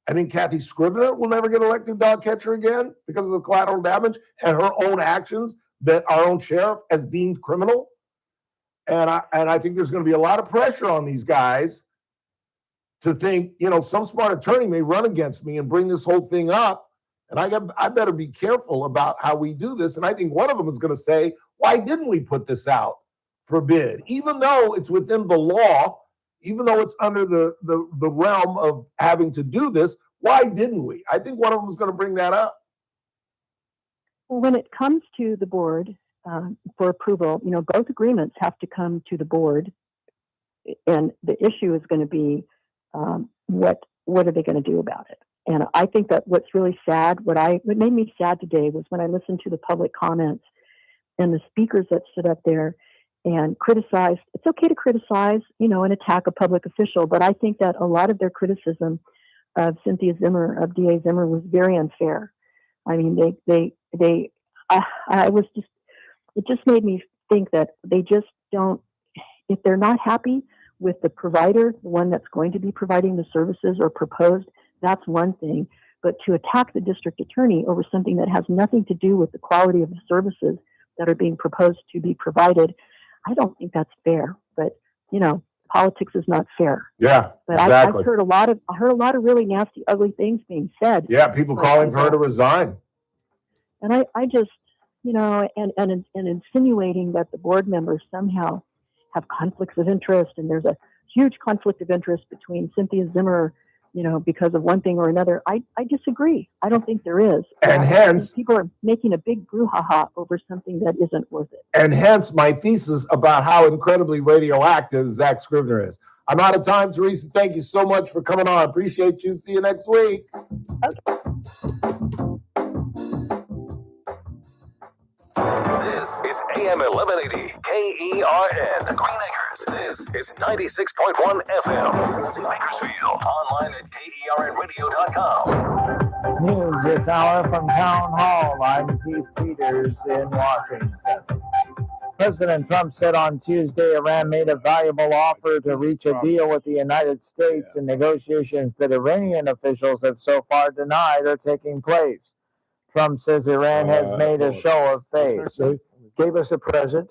I think Kathy Scrivener will never get elected dog catcher again because of the collateral damage and her own actions that our own sheriff has deemed criminal. And I think there's going to be a lot of pressure on these guys to think, some smart attorney may run against me and bring this whole thing up. And I better be careful about how we do this. And I think one of them is going to say, why didn't we put this out for bid? Even though it's within the law, even though it's under the realm of having to do this, why didn't we? I think one of them is going to bring that up. Well, when it comes to the board for approval, both agreements have to come to the board. And the issue is going to be what are they going to do about it? And I think that what's really sad, what made me sad today was when I listened to the public comments and the speakers that stood up there and criticized. It's okay to criticize, and attack a public official, but I think that a lot of their criticism of Cynthia Zimmer, of DA Zimmer, was very unfair. I mean, it just made me think that they just don't, if they're not happy with the provider, the one that's going to be providing the services or proposed, that's one thing. But to attack the district attorney over something that has nothing to do with the quality of the services that are being proposed to be provided, I don't think that's fair. But, politics is not fair. Yeah, but exactly. I've heard a lot of really nasty, ugly things being said. Yeah, people calling for her to resign. And I just, and insinuating that the board members somehow have conflicts of interest, and there's a huge conflict of interest between Cynthia Zimmer, because of one thing or another. I disagree. I don't think there is. And hence, people are making a big brouhaha over something that isn't worth it. And hence my thesis about how incredibly radioactive Zach Scrivener is. I'm out of time, Teresa. Thank you so much for coming on. Appreciate you. See you next week. Okay. This is AM 1180 KERN Green Acres. This is 96.1 FM Bakersfield. Online at KERNradio.com. News this hour from Town Hall. I'm Keith Peters in Washington. President Trump said on Tuesday Iran made a valuable offer to reach a deal with the United States in negotiations that Iranian officials have so far denied are taking place. Trump says Iran has made a show of faith. They gave us a present,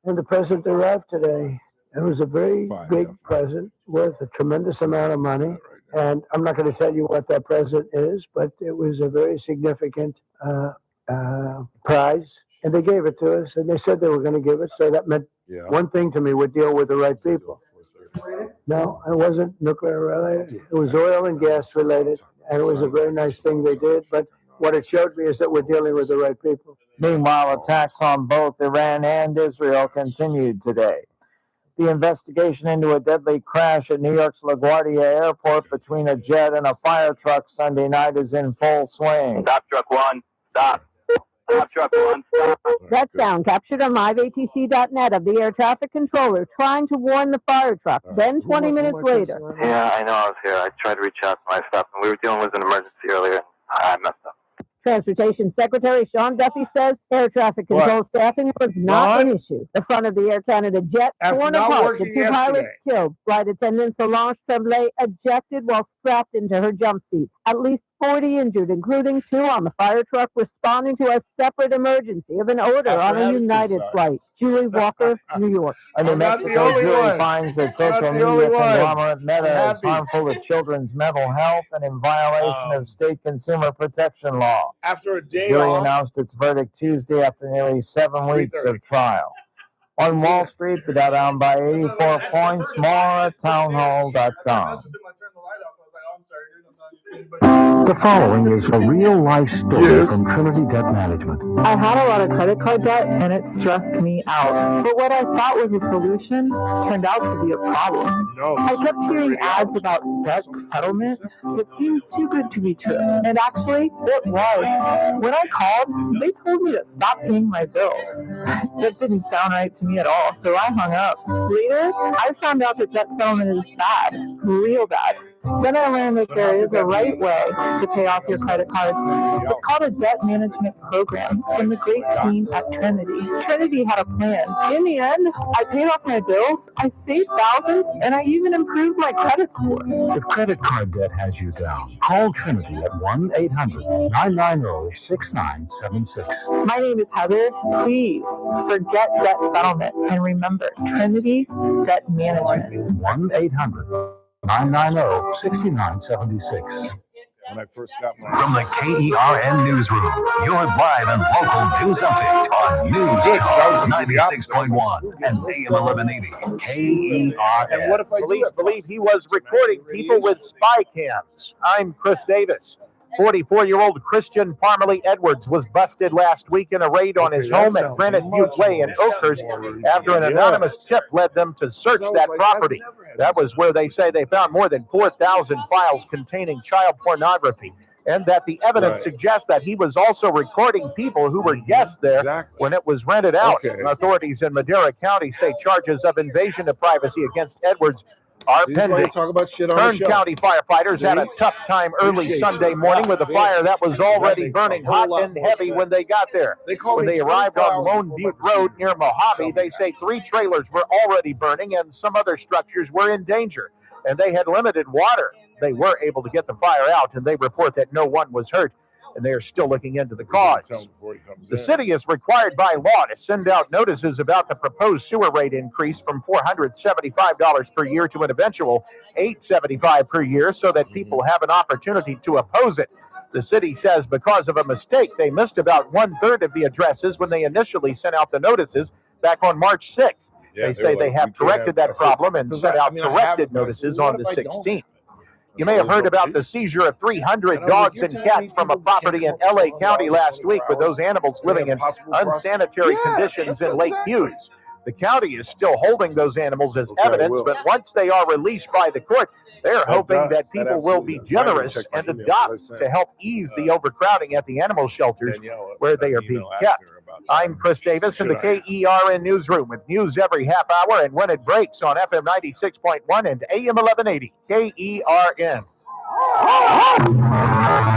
and the present arrived today. It was a very big present worth a tremendous amount of money. And I'm not going to tell you what that present is, but it was a very significant prize. And they gave it to us, and they said they were going to give it. So that meant one thing to me: would deal with the right people. No, it wasn't nuclear related. It was oil and gas related, and it was a very nice thing they did. But what it showed me is that we're dealing with the right people. Meanwhile, attacks on both Iran and Israel continued today. The investigation into a deadly crash at New York's LaGuardia Airport between a jet and a fire truck Sunday night is in full swing. Stop, truck one. Stop. That sound captured on liveatc.net of the air traffic controller trying to warn the fire truck. Then 20 minutes later. Yeah, I know I was here. I tried to reach out to my stuff, and we were dealing with an emergency earlier, and I messed up. Transportation Secretary Sean Duffy says air traffic control staffing was not an issue. The front of the Air Canada jet torn apart, the two pilots killed. Flight attendant Solange Tremblay ejected while strapped into her jump seat. At least 40 injured, including 2 on the fire truck responding to a separate emergency of an order on a United flight. Julie Walker, New York. A New Mexico jury finds that social media conglomerate Meta is harmful to children's mental health and in violation of state consumer protection law. After a day The jury off. announced its verdict Tuesday after nearly 7 weeks of trial. On Wall Street, the Dow down by 84 points. More at townhall.com. The following is a real-life story from Trinity Debt Management. I had a lot of credit card debt and it stressed me out. But what I thought was a solution turned out to be a problem. I kept hearing ads about debt settlement that seemed too good to be true. And actually, it was. When I called, they told me to stop paying my bills. That didn't sound right to me at all, so I hung up. Later, I found out that debt settlement is bad, real bad. Then I learned that there is a right way to pay off your credit cards. It's called a debt management program from the great team at Trinity. Trinity had a plan. In the end, I paid off my bills, I saved thousands, and I even improved my credit score. If credit card debt has you down, call Trinity at 1-800-990-6976. My name is Heather. Please forget debt settlement and remember Trinity Debt Management. 1-800-990-6976. When I first got my From the KERN Newsroom, your live and local news update on News Talk 96.1 and AM 1180 KERN. What if police believe he was recording people with spy cams? I'm Chris Davis. 44-year-old Christian Parmalee Edwards was busted last week in a raid on his home at Granite Butte Way in Oakhurst after an anonymous tip led them to search that property. That was where they say they found more than 4,000 files containing child pornography, and that the evidence suggests that he was also recording people who were guests there when it was rented out. Authorities in Madera County say charges of invasion of privacy against Edwards are pending. Talk about shit on Kern the show. County firefighters had a tough time early Sunday morning with a fire that was already burning hot and heavy when they got there. When they arrived on Lone Butte Road near Mojave, they say 3 trailers were already burning and some other structures were in danger, and they had limited water. They were able to get the fire out, and they report that no one was hurt, and they are still looking into the cause. The city is required by law to send out notices about the proposed sewer rate increase from $475 per year to an eventual $875 per year so that people have an opportunity to oppose it. The city says because of a mistake, they missed about 1/3 of the addresses when they initially sent out the notices back on March 6th. They say they have corrected that problem and sent out corrected notices on the 16th. You may have heard about the seizure of 300 dogs and cats from a property in LA County last week, with those animals living in unsanitary conditions in Lake Hughes. The county is still holding those animals as evidence, but once they are released by the court, they're hoping that people will be generous and adopt to help ease the overcrowding at the animal shelters where they are being kept. I'm Chris Davis in the KERN Newsroom with news every half hour and when it breaks on FM 96.1 and AM 1180 KERN.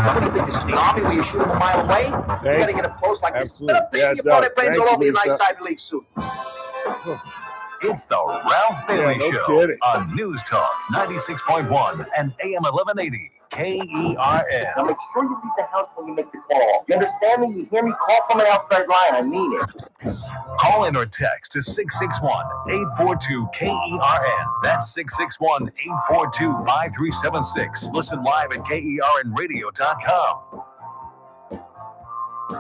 What do you think? This is the Army where you shoot them a mile away? You gotta get up close like this. Yeah, you blow their brains all over your nice Ivy League suit. It's the Ralph Bailey Show on News Talk 96.1 and AM 1180 KERN. Now make sure you leave the house when you make the call. You understand me? You hear me? Call from an outside line. I mean it. Call in or text to 661-842-KERN. That's 661-842-5376. Listen live at KERNradio.com.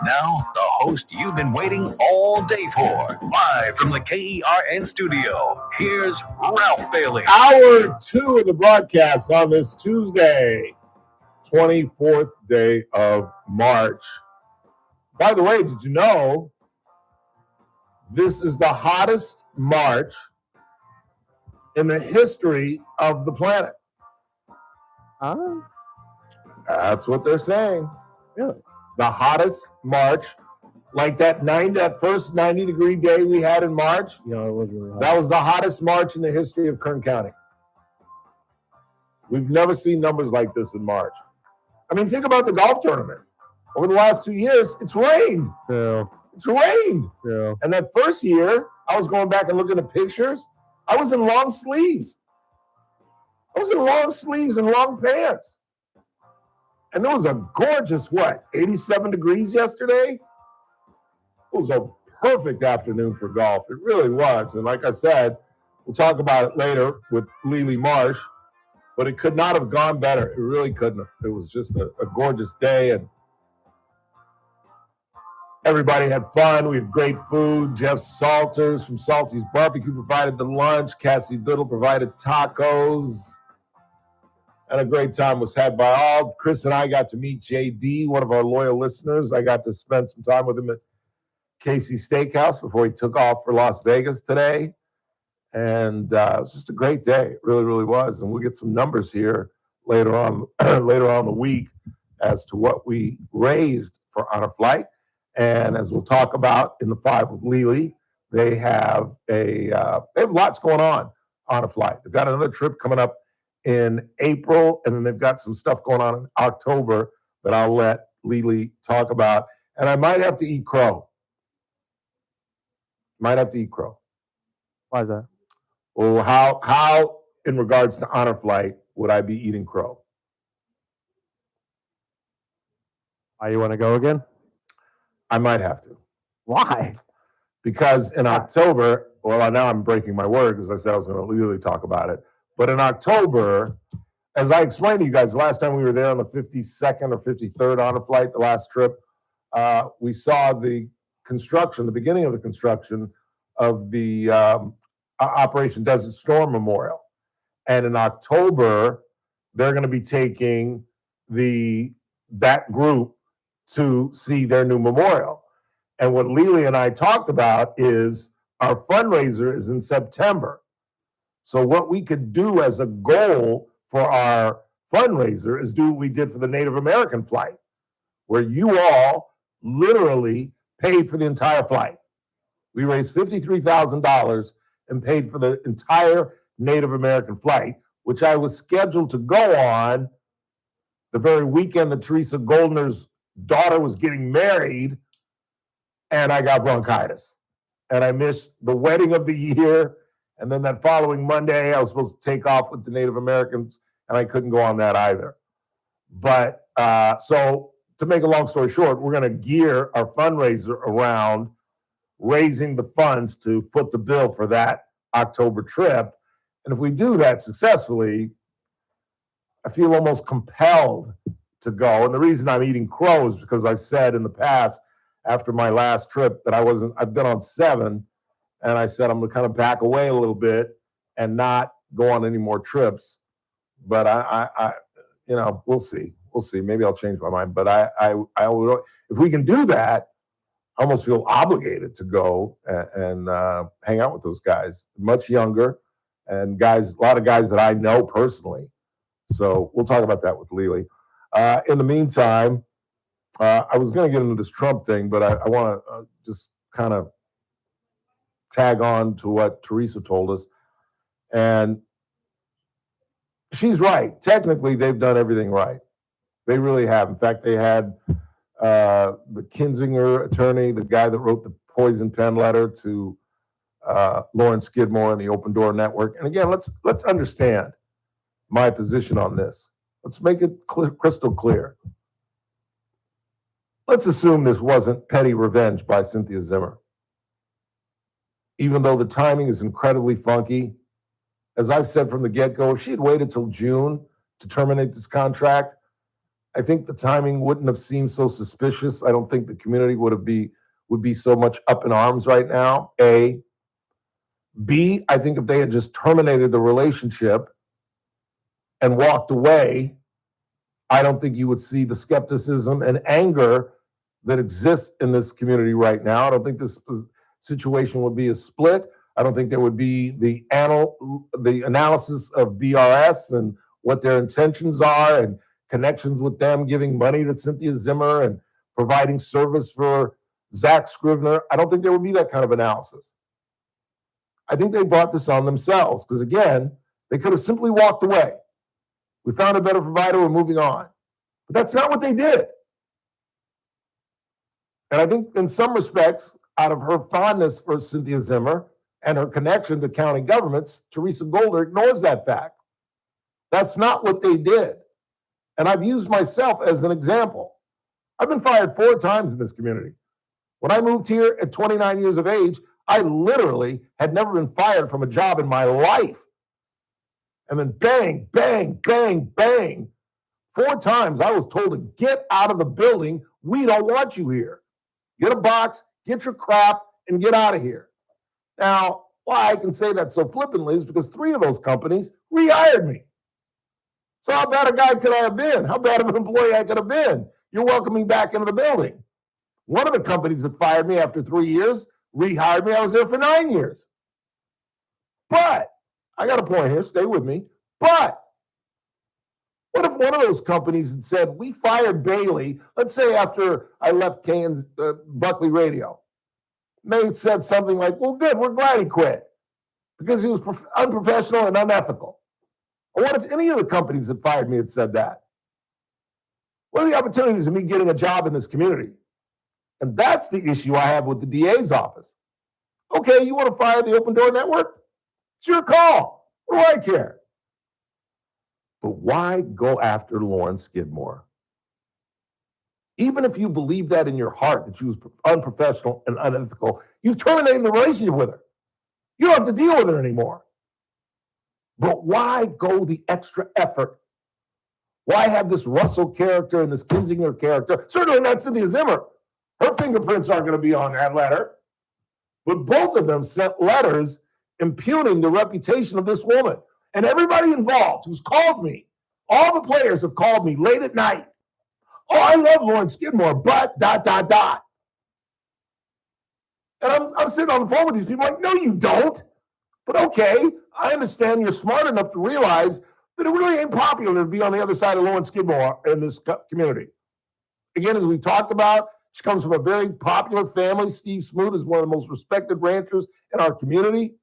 Now, the host you've been waiting all day for. Live from the KERN studio, here's Ralph Bailey. Hour 2 of the broadcast on this Tuesday, 24th day of March. By the way, did you know this is the hottest March in the history of the planet? That's what they're saying. Really? The hottest March Like that first 90-degree day we had in March. Yeah, it was really hot. That was the hottest March in the history of Kern County. We've never seen numbers like this in March. I mean, think about the golf tournament. Over the last 2 years, it's rained. Yeah. It's rained. Yeah. And that first year, I was going back and looking at pictures. I was in long sleeves. I was in long sleeves and long pants. And it was a gorgeous, 87 degrees yesterday? It was a perfect afternoon for golf. It really was. And like I said, we'll talk about it later with Lily Marsh, but it could not have gone better. It really couldn't have. It was just a gorgeous day, and everybody had fun. We had great food. Jeff Salters from Salty's Barbecue provided the lunch. Cassie Biddle provided tacos. And a great time was had by all. Chris and I got to meet JD, one of our loyal listeners. I got to spend some time with him at Casey's Steakhouse before he took off for Las Vegas today. And it was just a great day. It really, really was. And we'll get some numbers here later on in the week as to what we raised for Honor Flight. And as we'll talk about in the 5 with Lily, they have lots going on a flight. They've got another trip coming up in April, and then they've got some stuff going on in October that I'll let Lily talk about. And I might have to eat crow. Might have to eat crow. Why is that? Well, how in regards to Honor Flight would I be eating crow? Why, you want to go again? I might have to. Why? Because in October, well, now I'm breaking my word because I said I was going to really talk about it. But in October, as I explained to you guys last time we were there on the 52nd or 53rd Honor Flight, the last trip, we saw the beginning of the construction of the Operation Desert Storm Memorial. And in October, they're going to be taking that group to see their new memorial. And what Lily and I talked about is our fundraiser is in September. So what we could do as a goal for our fundraiser is do what we did for the Native American flight, where you all literally paid for the entire flight. We raised $53,000 and paid for the entire Native American flight, which I was scheduled to go on the very weekend that Teresa Goldner's daughter was getting married, and I got bronchitis. And I missed the wedding of the year. And then that following Monday, I was supposed to take off with the Native Americans, and I couldn't go on that either. But so to make a long story short, we're going to gear our fundraiser around raising the funds to foot the bill for that October trip. And if we do that successfully, I feel almost compelled to go. And the reason I'm eating crow is because I've said in the past, after my last trip, that I've been on 7, and I said I'm going to kind of back away a little bit and not go on any more trips. But I we'll see. We'll see. Maybe I'll change my mind. But I would, if we can do that, I almost feel obligated to go and hang out with those guys, much younger, and a lot of guys that I know personally. So we'll talk about that with Lily. In the meantime, I was going to get into this Trump thing, but I want to just kind of tag on to what Teresa told us. And she's right. Technically, they've done everything right. They really have. In fact, they had the Kinzinger attorney, the guy that wrote the poison pen letter to Lauren Skidmore and the Open Door Network. And again, let's understand my position on this. Let's make it crystal clear. Let's assume this wasn't petty revenge by Cynthia Zimmer. Even though the timing is incredibly funky, as I've said from the get-go, if she had waited till June to terminate this contract, I think the timing wouldn't have seemed so suspicious. I don't think the community would be so much up in arms right now, A. B, I think if they had just terminated the relationship and walked away, I don't think you would see the skepticism and anger that exists in this community right now. I don't think this situation would be a split. I don't think there would be the analysis of BRS and what their intentions are and connections with them, giving money to Cynthia Zimmer and providing service for Zach Scrivener, I don't think there would be that kind of analysis. I think they brought this on themselves because, again, they could have simply walked away. We found a better provider, we're moving on. But that's not what they did. And I think in some respects, out of her fondness for Cynthia Zimmer and her connection to county governments, Teresa Goldner ignores that fact. That's not what they did. And I've used myself as an example. I've been fired 4 times in this community. When I moved here at 29 years of age, I literally had never been fired from a job in my life. And then bang, bang, bang, bang. 4 times I was told to get out of the building. We don't want you here. Get a box, get your crap, and get out of here. Now, why I can say that so flippantly is because 3 of those companies rehired me. So how bad a guy could I have been? How bad of an employee I could have been? You're welcoming me back into the building. One of the companies that fired me after 3 years rehired me. I was there for 9 years. But, I got a point here, stay with me. But, what if one of those companies had said, we fired Bailey, let's say after I left Buckley Radio. And they said something like, well, good, we're glad he quit because he was unprofessional and unethical. Or what if any of the companies that fired me had said that? What are the opportunities of me getting a job in this community? And that's the issue I have with the DA's office. Okay, you want to fire the Open Door Network? It's your call. What do I care? But why go after Lauren Skidmore? Even if you believe that in your heart, that she was unprofessional and unethical, you've terminated the relationship with her. You don't have to deal with her anymore. But why go the extra effort? Why have this Russell character and this Kinzinger character? Certainly not Cynthia Zimmer. Her fingerprints aren't going to be on that letter. But both of them sent letters impugning the reputation of this woman. And everybody involved who's called me, all the players have called me late at night. Oh, I love Lauren Skidmore, but ... And I'm sitting on the phone with these people like, no, you don't. But okay, I understand you're smart enough to realize that it really ain't popular to be on the other side of Lauren Skidmore in this community. Again, as we talked about, she comes from a very popular family. Steve Smoot is one of the most respected ranchers in our community.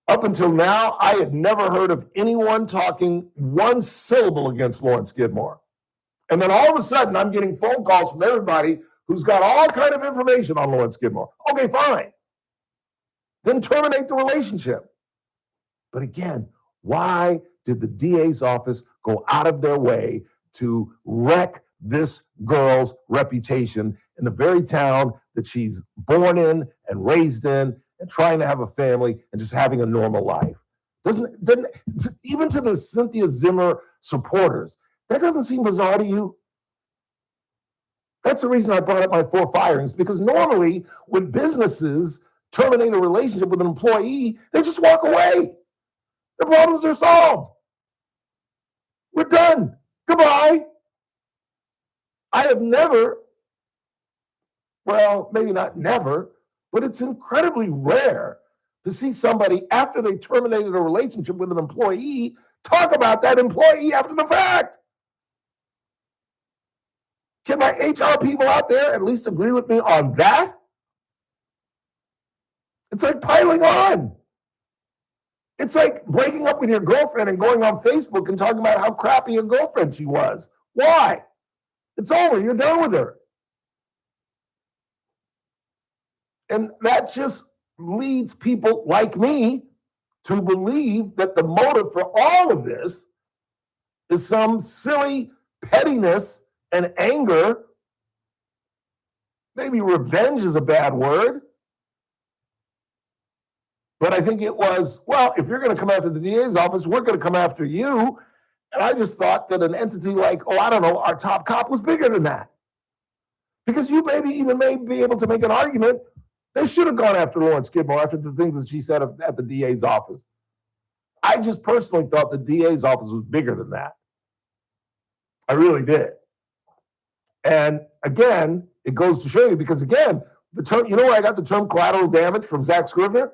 Up until now, I had never heard of anyone talking one syllable against Lauren Skidmore. And then all of a sudden, I'm getting phone calls from everybody who's got all kind of information on Lauren Skidmore. Okay, fine. Then terminate the relationship. But again, why did the DA's office go out of their way to wreck this girl's reputation in the very town that she's born in and raised in and trying to have a family and just having a normal life? Doesn't even to the Cynthia Zimmer supporters, that doesn't seem bizarre to you? That's the reason I brought up my 4 firings, because normally when businesses terminate a relationship with an employee, they just walk away. The problems are solved. We're done. Goodbye. I have never, well, maybe not never, but it's incredibly rare to see somebody, after they terminated a relationship with an employee, talk about that employee after the fact. Can my HR people out there at least agree with me on that? It's like piling on. It's like breaking up with your girlfriend and going on Facebook and talking about how crappy a girlfriend she was. Why? It's over. You're done with her. And that just leads people like me to believe that the motive for all of this is some silly pettiness and anger. Maybe revenge is a bad word. But I think it was, well, if you're going to come after the DA's office, we're going to come after you. And I just thought that an entity like, oh, I don't know, our top cop was bigger than that. Because you may be able to make an argument they should have gone after Lauren Skidmore after the things that she said at the DA's office. I just personally thought the DA's office was bigger than that. I really did. And again, it goes to show you, because again, the term, you know where I got the term collateral damage from Zach Scrivener?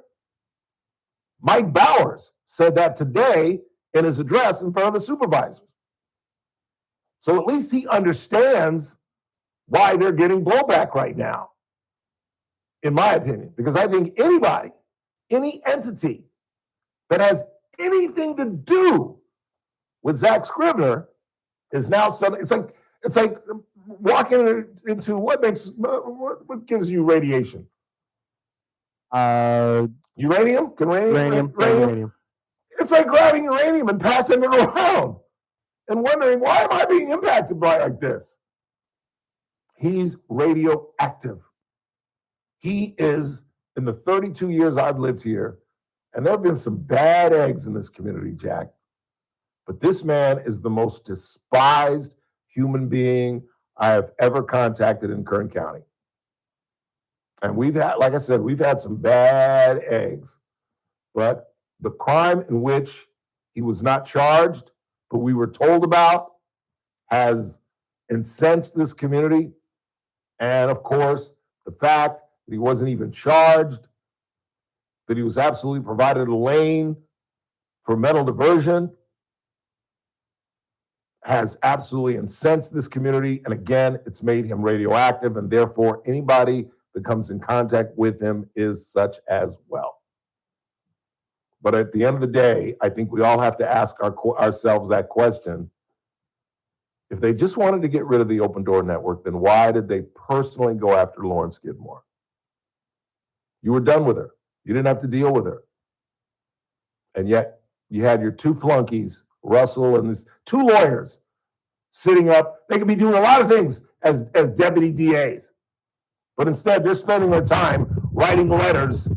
Mike Bowers said that today in his address in front of the supervisors. So at least he understands why they're getting blowback right now, in my opinion. Because I think anybody, any entity that has anything to do with Zach Scrivener is now suddenly, it's like walking into what gives you radiation? Uranium? Uranium. It's like grabbing uranium and passing it around and wondering, why am I being impacted by like this? He's radioactive. He is, in the 32 years I've lived here, and there have been some bad eggs in this community, Jack, but this man is the most despised human being I have ever contacted in Kern County. And we've had, like I said, we've had some bad eggs, but the crime in which he was not charged, but we were told about, has incensed this community. And of course, the fact that he wasn't even charged, that he was absolutely provided a lane for mental diversion, has absolutely incensed this community. And again, it's made him radioactive, and therefore anybody that comes in contact with him is such as well. But at the end of the day, I think we all have to ask ourselves that question. If they just wanted to get rid of the Open Door Network, then why did they personally go after Lauren Skidmore? You were done with her. You didn't have to deal with her. And yet you had your two flunkies, Russell and these two lawyers, sitting up. They could be doing a lot of things as deputy DAs. But instead, they're spending their time writing letters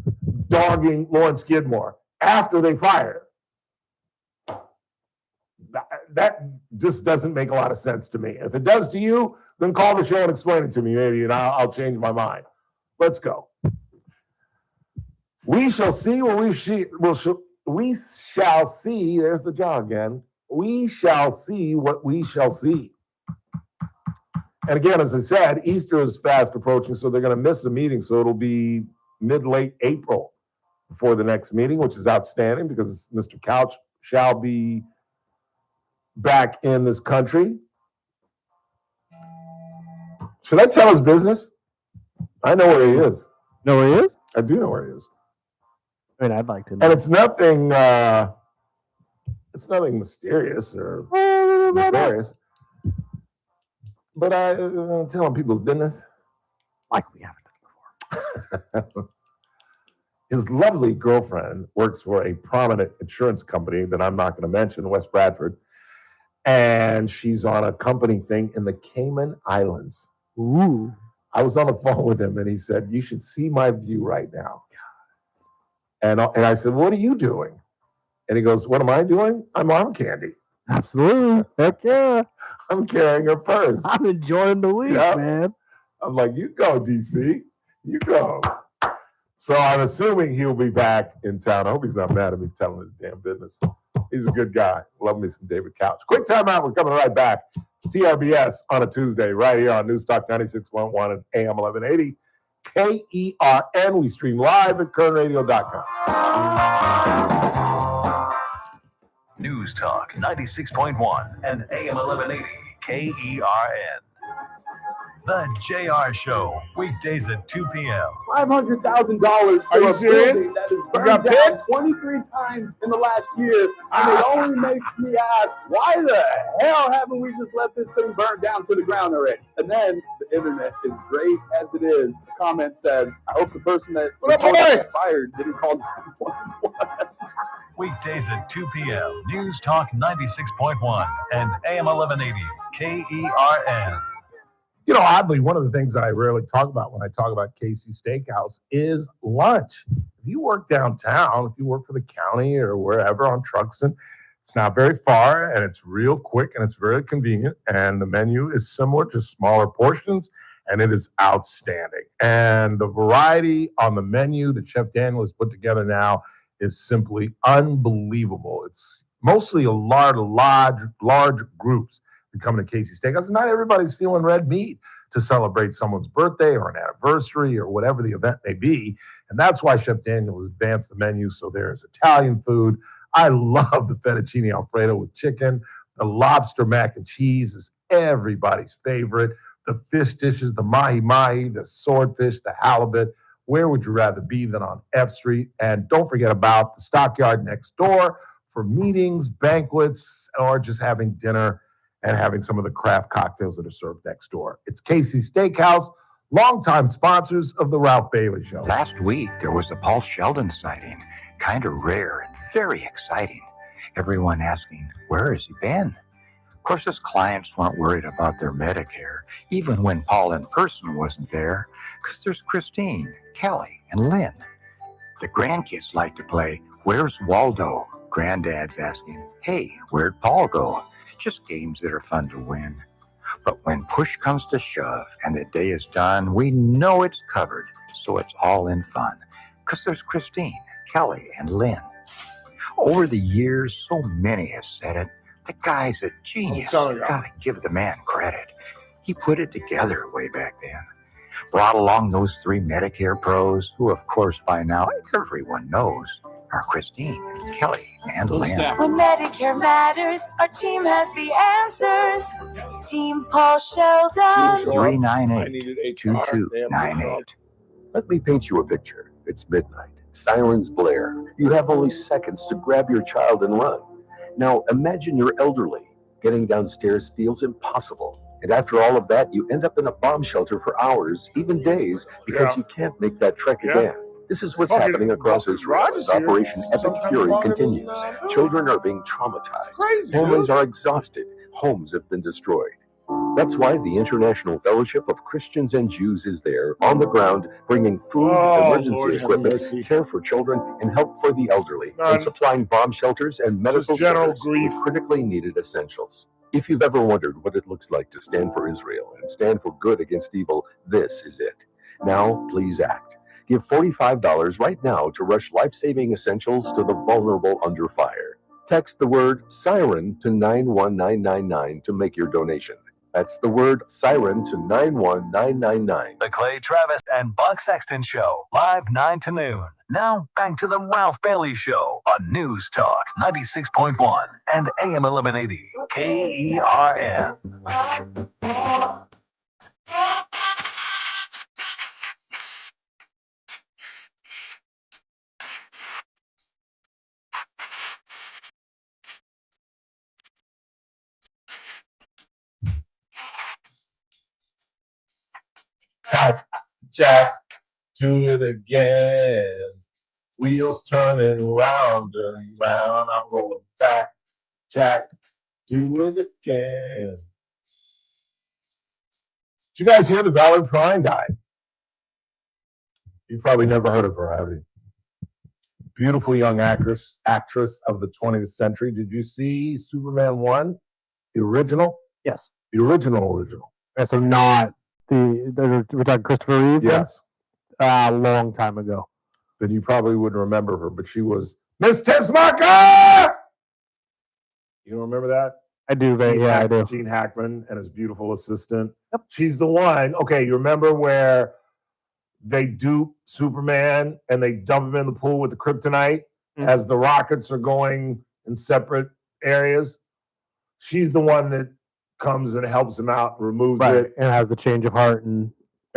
dogging Lauren Skidmore after they fired her. That just doesn't make a lot of sense to me. If it does to you, then call the show and explain it to me, maybe, and I'll change my mind. Let's go. We shall see what we shall see. There's the jaw again. We shall see what we shall see. And again, as I said, Easter is fast approaching, so they're going to miss a meeting. So it'll be mid-late April before the next meeting, which is outstanding because Mr. Couch shall be back in this country. Should I tell his business? I know where he is. Know where he is? I do know where he is. I mean, I'd like to know. And it's nothing mysterious or nefarious. But I'm telling people's business. Like we haven't done before. His lovely girlfriend works for a prominent insurance company that I'm not going to mention, West Bradford. And she's on a company thing in the Cayman Islands. Ooh. I was on the phone with him and he said, "You should see my view right now." And I said, "What are you doing?" And he goes, "What am I doing? I'm arm candy." Absolutely. Heck yeah. I'm carrying her purse. I'm enjoying the week, man. I'm like, you go, DC. You go. So I'm assuming he'll be back in town. I hope he's not mad at me telling his damn business. He's a good guy. Love me some David Couch. Quick time out. We're coming right back. It's TRBS on a Tuesday right here on News Talk 96.1 and AM 1180. KERN. We stream live at kernradio.com. News Talk 96.1 and AM 1180 KERN. The JR Show, weekdays at 2 p.m. $500,000 for a building that is burned down 23 times in the last year, and it only makes me ask, why the hell haven't we just let this thing burn down to the ground already? And then the internet, as great as it is, the comment says, I hope the person that was fired didn't call 911. Weekdays at 2 p.m. News Talk 96.1 and AM 1180 KERN. You know, oddly, one of the things that I rarely talk about when I talk about KC Steakhouse is lunch. If you work downtown, if you work for the county or wherever on Truxton, it's not very far and it's real quick and it's very convenient. And the menu is similar, just smaller portions, and it is outstanding. And the variety on the menu that Chef Daniel has put together now is simply unbelievable. It's mostly a large groups that come to Casey Steakhouse. Not everybody's feeling red meat to celebrate someone's birthday or an anniversary or whatever the event may be. And that's why Chef Daniel has advanced the menu. So there's Italian food. I love the fettuccine Alfredo with chicken. The lobster mac and cheese is everybody's favorite. the fish dishes, the mahi-mahi, the swordfish, the halibut. Where would you rather be than on F Street? And don't forget about the Stockyard next door for meetings, banquets, or just having dinner and having some of the craft cocktails that are served next door. It's Casey's Steakhouse, longtime sponsors of the Ralph Bailey Show. Last week, there was a Paul Sheldon sighting. Kind of rare and very exciting. Everyone asking, where has he been? Of course, his clients weren't worried about their Medicare, even when Paul in person wasn't there, because there's Christine, Kelly, and Lynn. The grandkids like to play, where's Waldo? Granddad's asking, hey, where'd Paul go? Just games that are fun to win. But when push comes to shove and the day is done, we know it's covered, so it's all in fun, because there's Christine, Kelly, and Lynn. Over the years, so many have said it. The guy's a genius. Gotta give the man credit. He put it together way back then. Brought along those 3 Medicare pros, who of course by now everyone knows are Christine, Kelly, and Lynn. When Medicare matters, our team has the answers. Team Paul Sheldon. 398-2298. Let me paint you a picture. It's midnight. Sirens blare. You have only seconds to grab your child and run. Now imagine you're elderly. Getting downstairs feels impossible. And after all of that, you end up in a bomb shelter for hours, even days, because you can't make that trek again. This is what's happening across Israel as Operation Epic Fury continues. Children are being traumatized. Families are exhausted. Homes have been destroyed. That's why the International Fellowship of Christians and Jews is there, on the ground, bringing food, emergency equipment, care for children, and help for the elderly, and supplying bomb shelters and medical centers with critically needed essentials. If you've ever wondered what it looks like to stand for Israel and stand for good against evil, this is it. Now, please act. Give $45 right now to rush life-saving essentials to the vulnerable under fire. Text the word SIREN to 91999 to make your donation. That's the word SIREN to 91999. The Clay Travis and Buck Sexton Show, live 9 to noon. Now, back to the Ralph Bailey Show on News Talk 96.1 and AM 1180 KERN. Jack, do it again. Wheels turning round and round. I'm going back. Jack, do it again. Did you guys hear the Valerie Prine died? You've probably never heard of her, have you? Beautiful young actress of the 20th century. Did you see Superman 1? The original? Yes. The original. Yeah, so not we're talking Christopher Reeve? Yes. A long time ago. Then you probably wouldn't remember her, but she was Miss Tessmacher! You don't remember that? I do, I do. Gene Hackman and his beautiful assistant. Yep. She's the one. Okay, you remember where they dupe Superman and they dump him in the pool with the kryptonite as the rockets are going in separate areas? She's the one that comes and helps him out, removes it. And has the change of heart. And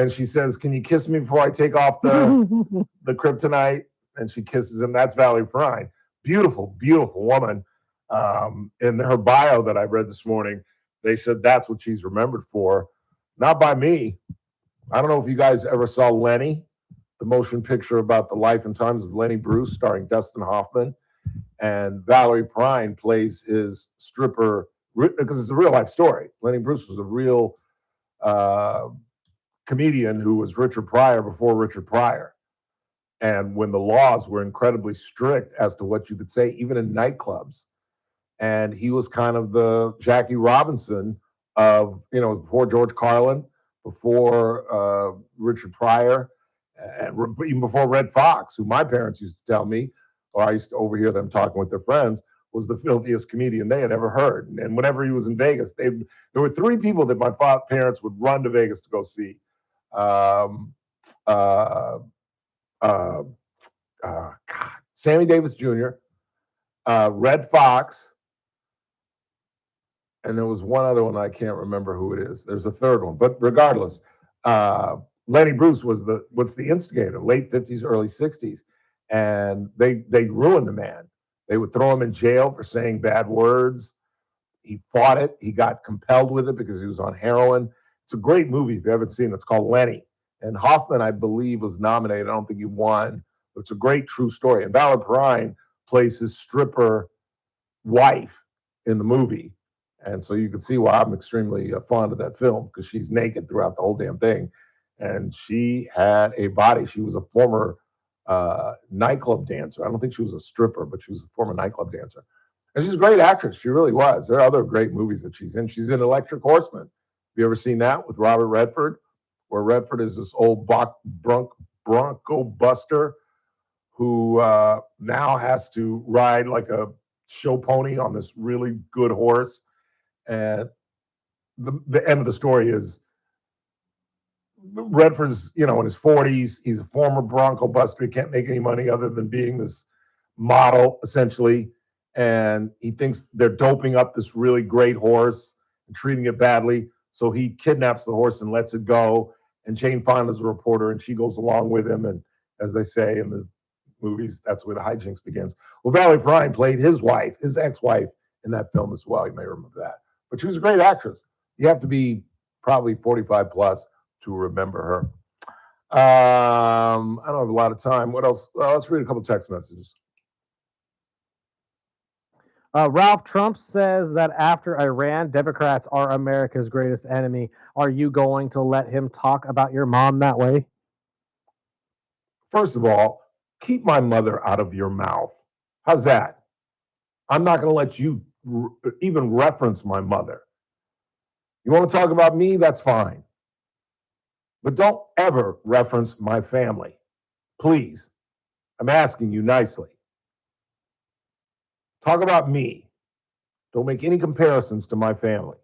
she says, can you kiss me before I take off the kryptonite? And she kisses him. That's Valerie Prine. Beautiful, beautiful woman. In her bio that I read this morning, they said that's what she's remembered for. Not by me. I don't know if you guys ever saw Lenny, the motion picture about the life and times of Lenny Bruce, starring Dustin Hoffman. And Valerie Prine plays his stripper, because it's a real life story. Lenny Bruce was a real comedian who was Richard Pryor before Richard Pryor. And when the laws were incredibly strict as to what you could say, even in nightclubs. And he was kind of the Jackie Robinson of, before George Carlin, before Richard Pryor, and even before Red Fox, who my parents used to tell me, or I used to overhear them talking with their friends, was the filthiest comedian they had ever heard. And whenever he was in Vegas, there were 3 people that my parents would run to Vegas to go see. Sammy Davis Jr., Red Fox, And there was one other one I can't remember who it is. There's a third one, but regardless, Lenny Bruce was the instigator, late 50s, early 60s, and they ruined the man. They would throw him in jail for saying bad words. He fought it. He got compelled with it because he was on heroin. It's a great movie if you haven't seen it. It's called Lenny. And Hoffman, I believe, was nominated. I don't think he won, but it's a great true story. And Valerie Perrine plays his stripper wife in the movie. And so you can see why I'm extremely fond of that film, because she's naked throughout the whole damn thing. And she had a body. She was a former nightclub dancer. I don't think she was a stripper, but she was a former nightclub dancer. And she's a great actress. She really was. There are other great movies that she's in. She's in Electric Horseman. Have you ever seen that with Robert Redford? Where Redford is this old Bronco buster who now has to ride like a show pony on this really good horse. And the end of the story is Redford's, in his 40s. He's a former Bronco buster. He can't make any money other than being this model, essentially. And he thinks they're doping up this really great horse and treating it badly. So he kidnaps the horse and lets it go. And Jane Fonda's a reporter, and she goes along with him. And as they say in the movies, that's where the hijinks begins. Well, Valerie Perrine played his wife, his ex-wife, in that film as well. You may remember that. But she was a great actress. You have to be probably 45 plus to remember her. I don't have a lot of time. What else? Let's read a couple text messages. Ralph Trump says that after Iran, Democrats are America's greatest enemy. Are you going to let him talk about your mom that way? First of all, keep my mother out of your mouth. How's that? I'm not going to let you even reference my mother. You want to talk about me? That's fine. But don't ever reference my family. Please. I'm asking you nicely. Talk about me. Don't make any comparisons to my family.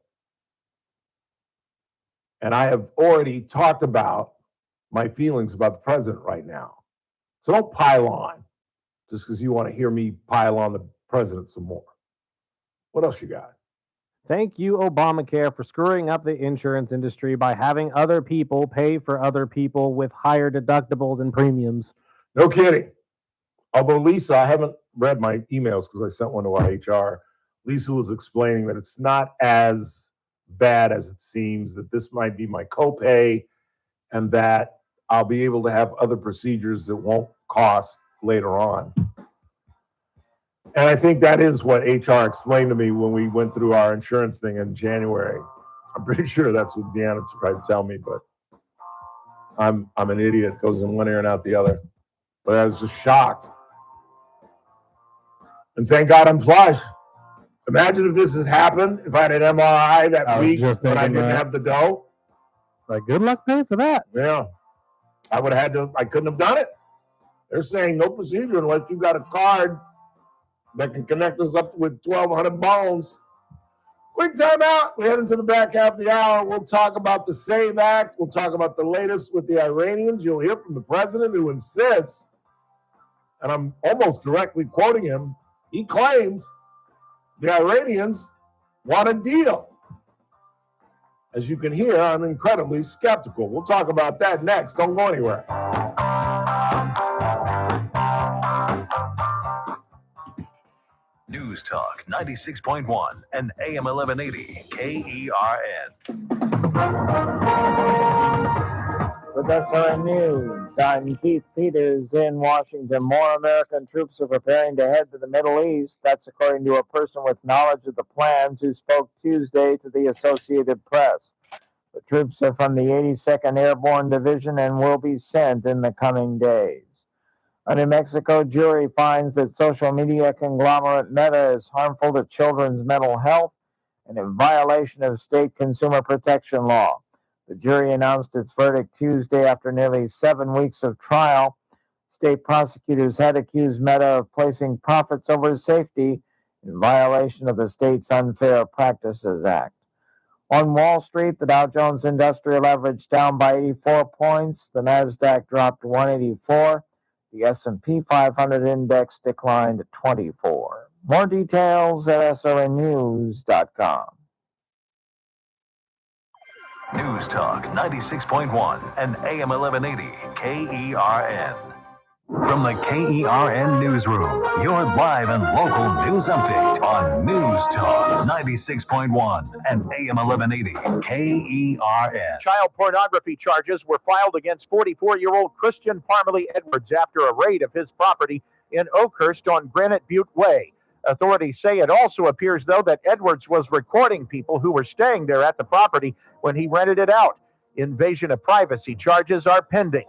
And I have already talked about my feelings about the president right now. So don't pile on just because you want to hear me pile on the president some more. What else you got? Thank you, Obamacare, for screwing up the insurance industry by having other people pay for other people with higher deductibles and premiums. No kidding. Although Lisa, I haven't read my emails because I sent one to our HR. Lisa was explaining that it's not as bad as it seems, that this might be my copay, and that I'll be able to have other procedures that won't cost later on. And I think that is what HR explained to me when we went through our insurance thing in January. I'm pretty sure that's what Deanna tried to tell me, but I'm an idiot. It goes in one ear and out the other. But I was just shocked. And thank God I'm flush. Imagine if this had happened, if I had an MRI that week when I didn't have the dough. Like, good luck paying for that. Yeah. I would have had to, I couldn't have done it. They're saying no procedure unless you got a card that can connect us up with 1,200 bones. Quick time out. We head into the back half of the hour. We'll talk about the SAVE Act. We'll talk about the latest with the Iranians. You'll hear from the president who insists, and I'm almost directly quoting him, he claims the Iranians want a deal. As you can hear, I'm incredibly skeptical. We'll talk about that next. Don't go anywhere. News Talk 96.1 and AM 1180 KERN. With SRN News, I'm Keith Peters in Washington. More American troops are preparing to head to the Middle East. That's according to a person with knowledge of the plans who spoke Tuesday to the Associated Press. The troops are from the 82nd Airborne Division and will be sent in the coming days. A New Mexico jury finds that social media conglomerate Meta is harmful to children's mental health and in violation of state consumer protection law. The jury announced its verdict Tuesday after nearly 7 weeks of trial. State prosecutors had accused Meta of placing profits over safety in violation of the state's Unfair Practices Act. On Wall Street, the Dow Jones Industrial Average down by 84 points. The Nasdaq dropped 184. The S&P 500 index declined 24. More details at srnnews.com. News Talk 96.1 and AM 1180 KERN. From the KERN Newsroom, your live and local news update on News Talk 96.1 and AM 1180 KERN. Child pornography charges were filed against 44-year-old Christian Parmalee Edwards after a raid of his property in Oakhurst on Granite Butte Way. Authorities say it also appears, though, that Edwards was recording people who were staying there at the property when he rented it out. Invasion of privacy charges are pending.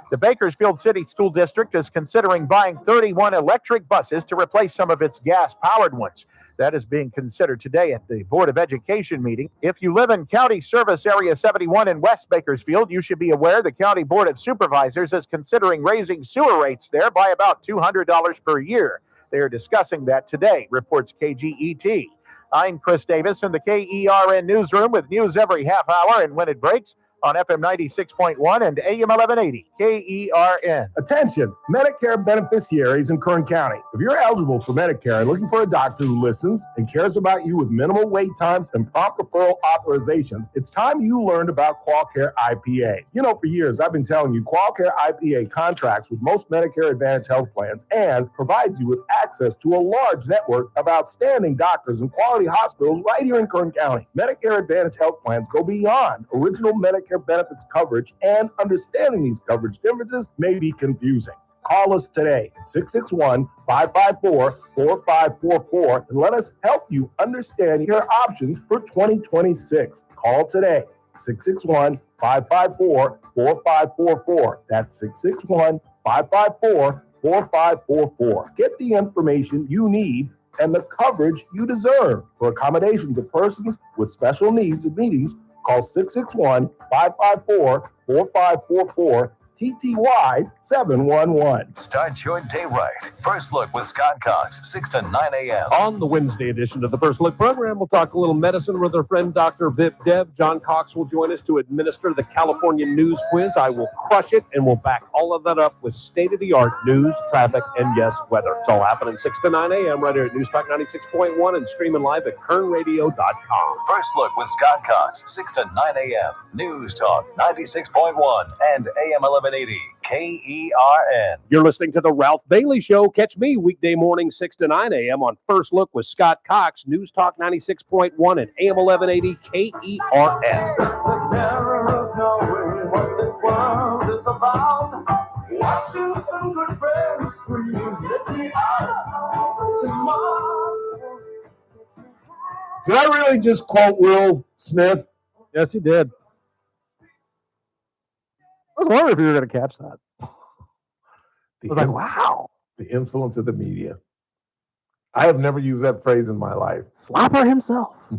The Bakersfield City School District is considering buying 31 electric buses to replace some of its gas-powered ones. That is being considered today at the Board of Education meeting. If you live in County Service Area 71 in West Bakersfield, you should be aware the County Board of Supervisors is considering raising sewer rates there by about $200 per year. They are discussing that today, reports KGET. I'm Chris Davis in the KERN newsroom with news every half hour and when it breaks on FM 96.1 and AM 1180 KERN. Attention, Medicare beneficiaries in Kern County. If you're eligible for Medicare and looking for a doctor who listens and cares about you with minimal wait times and prompt referral authorizations, it's time you learned about QualCare IPA. You know, for years, I've been telling you QualCare IPA contracts with most Medicare Advantage health plans and provides you with access to a large network of outstanding doctors and quality hospitals right here in Kern County. Medicare Advantage health plans go beyond original Medicare benefits coverage, and understanding these coverage differences may be confusing. Call us today at 661-554-4544 and let us help you understand your options for 2026. Call today, 661-554-4544. That's 661-554-4544. Get the information you need and the coverage you deserve. For accommodations of persons with special needs and meetings, call 661-554-4544, TTY 711. Start your day right. First Look with Scott Cox, 6 to 9 a.m. On the Wednesday edition of the First Look program, we'll talk a little medicine with our friend Dr. Vip Dev. John Cox will join us to administer the California News Quiz. I will crush it, and we'll back all of that up with state-of-the-art news, traffic, and yes, weather. It's all happening 6 to 9 a.m. right here at News Talk 96.1 and streaming live at kernradio.com. First Look with Scott Cox, 6 to 9 a.m. News Talk 96.1 and AM 1180 KERN. You're listening to The Ralph Bailey Show. Catch me weekday morning 6 to 9 a.m. on First Look with Scott Cox, News Talk 96.1 and AM 1180 KERN. The terror of knowing what this world is about. Watching some good friends scream, let me out tomorrow. Did I really just quote Will Smith? Yes, you did. I was wondering if you were going to catch that. I was like, wow. The influence of the media. I have never used that phrase in my life. Slapper himself.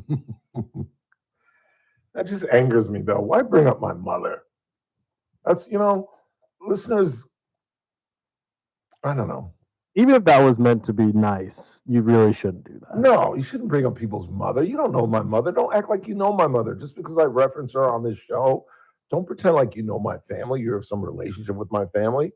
That just angers me, though. Why bring up my mother? That's, listeners, I don't know. Even if that was meant to be nice, you really shouldn't do that. No, you shouldn't bring up people's mother. You don't know my mother. Don't act like you know my mother. Just because I reference her on this show, don't pretend like you know my family. You have some relationship with my family.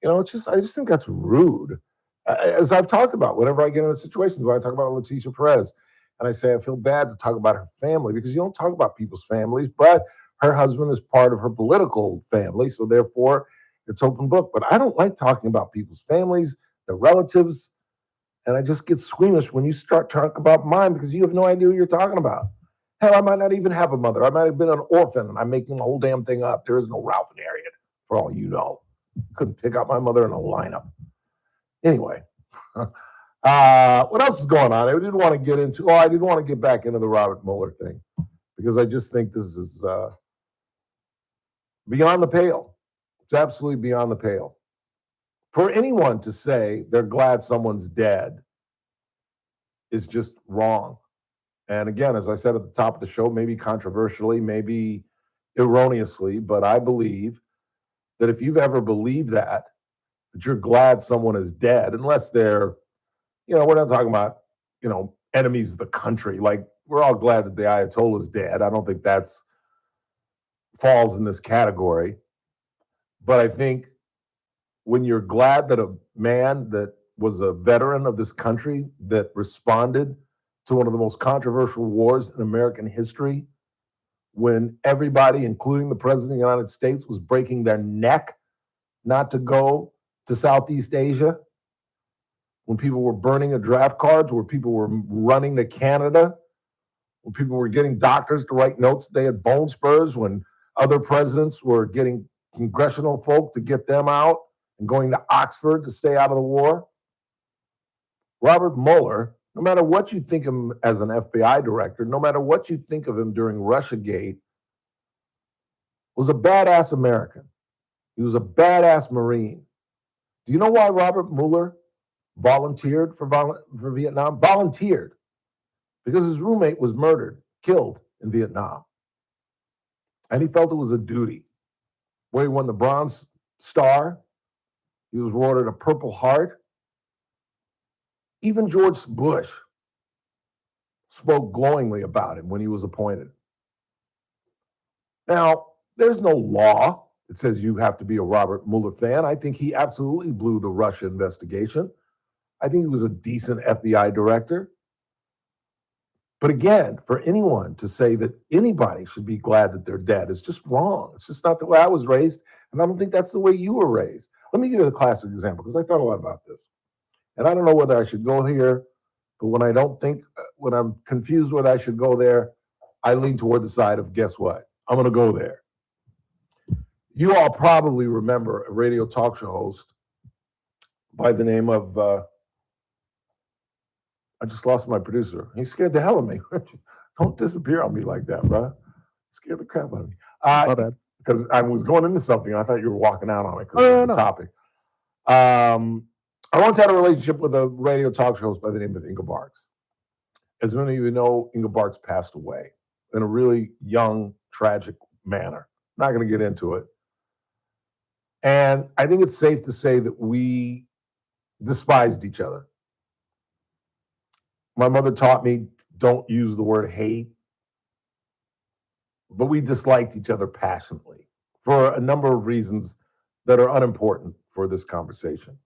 I just think that's rude. As I've talked about, whenever I get in a situation where I talk about Leticia Perez, and I say I feel bad to talk about her family because you don't talk about people's families, but her husband is part of her political family, so therefore it's open book. But I don't like talking about people's families, their relatives, and I just get squeamish when you start talking about mine because you have no idea what you're talking about. Hell, I might not even have a mother. I might have been an orphan, and I'm making the whole damn thing up. There is no Ralph and Harriet, for all you know. Couldn't pick out my mother in a lineup. Anyway, what else is going on? I didn't want to get back into the Robert Mueller thing because I just think this is beyond the pale. It's absolutely beyond the pale. For anyone to say they're glad someone's dead is just wrong. And again, as I said at the top of the show, maybe controversially, maybe erroneously, but I believe that if you've ever believed that you're glad someone is dead, unless they're, we're not talking about, enemies of the country. Like, we're all glad that the Ayatollah is dead. I don't think that's falls in this category. But I think when you're glad that a man that was a veteran of this country that responded to one of the most controversial wars in American history when everybody, including the President of the United States, was breaking their neck not to go to Southeast Asia, when people were burning of draft cards, where people were running to Canada, when people were getting doctors to write notes, they had bone spurs, when other presidents were getting congressional folk to get them out and going to Oxford to stay out of the war. Robert Mueller, no matter what you think of him as an FBI director, no matter what you think of him during Russiagate, was a badass American. He was a badass Marine. Do you know why Robert Mueller volunteered for Vietnam? Volunteered because his roommate was murdered, killed in Vietnam. And he felt it was a duty. Where he won the Bronze Star, he was awarded a Purple Heart. Even George Bush spoke glowingly about him when he was appointed. Now, there's no law that says you have to be a Robert Mueller fan. I think he absolutely blew the Russia investigation. I think he was a decent FBI director. But again, for anyone to say that anybody should be glad that they're dead is just wrong. It's just not the way I was raised, and I don't think that's the way you were raised. Let me give you a classic example, because I thought a lot about this. And I don't know whether I should go here, but when I'm confused whether I should go there, I lean toward the side of, guess what? I'm going to go there. You all probably remember a radio talk show host by the name of, I just lost my producer. He scared the hell of me. Don't disappear on me like that, bro. Scared the crap out of me. My bad. Because I was going into something. I thought you were walking out on it because of the topic. I once had a relationship with a radio talk show host by the name of Inga Barks. As many of you know, Inga Barks passed away in a really young, tragic manner. Not going to get into it. And I think it's safe to say that we despised each other. My mother taught me, don't use the word hate, but we disliked each other passionately for a number of reasons that are unimportant for this conversation.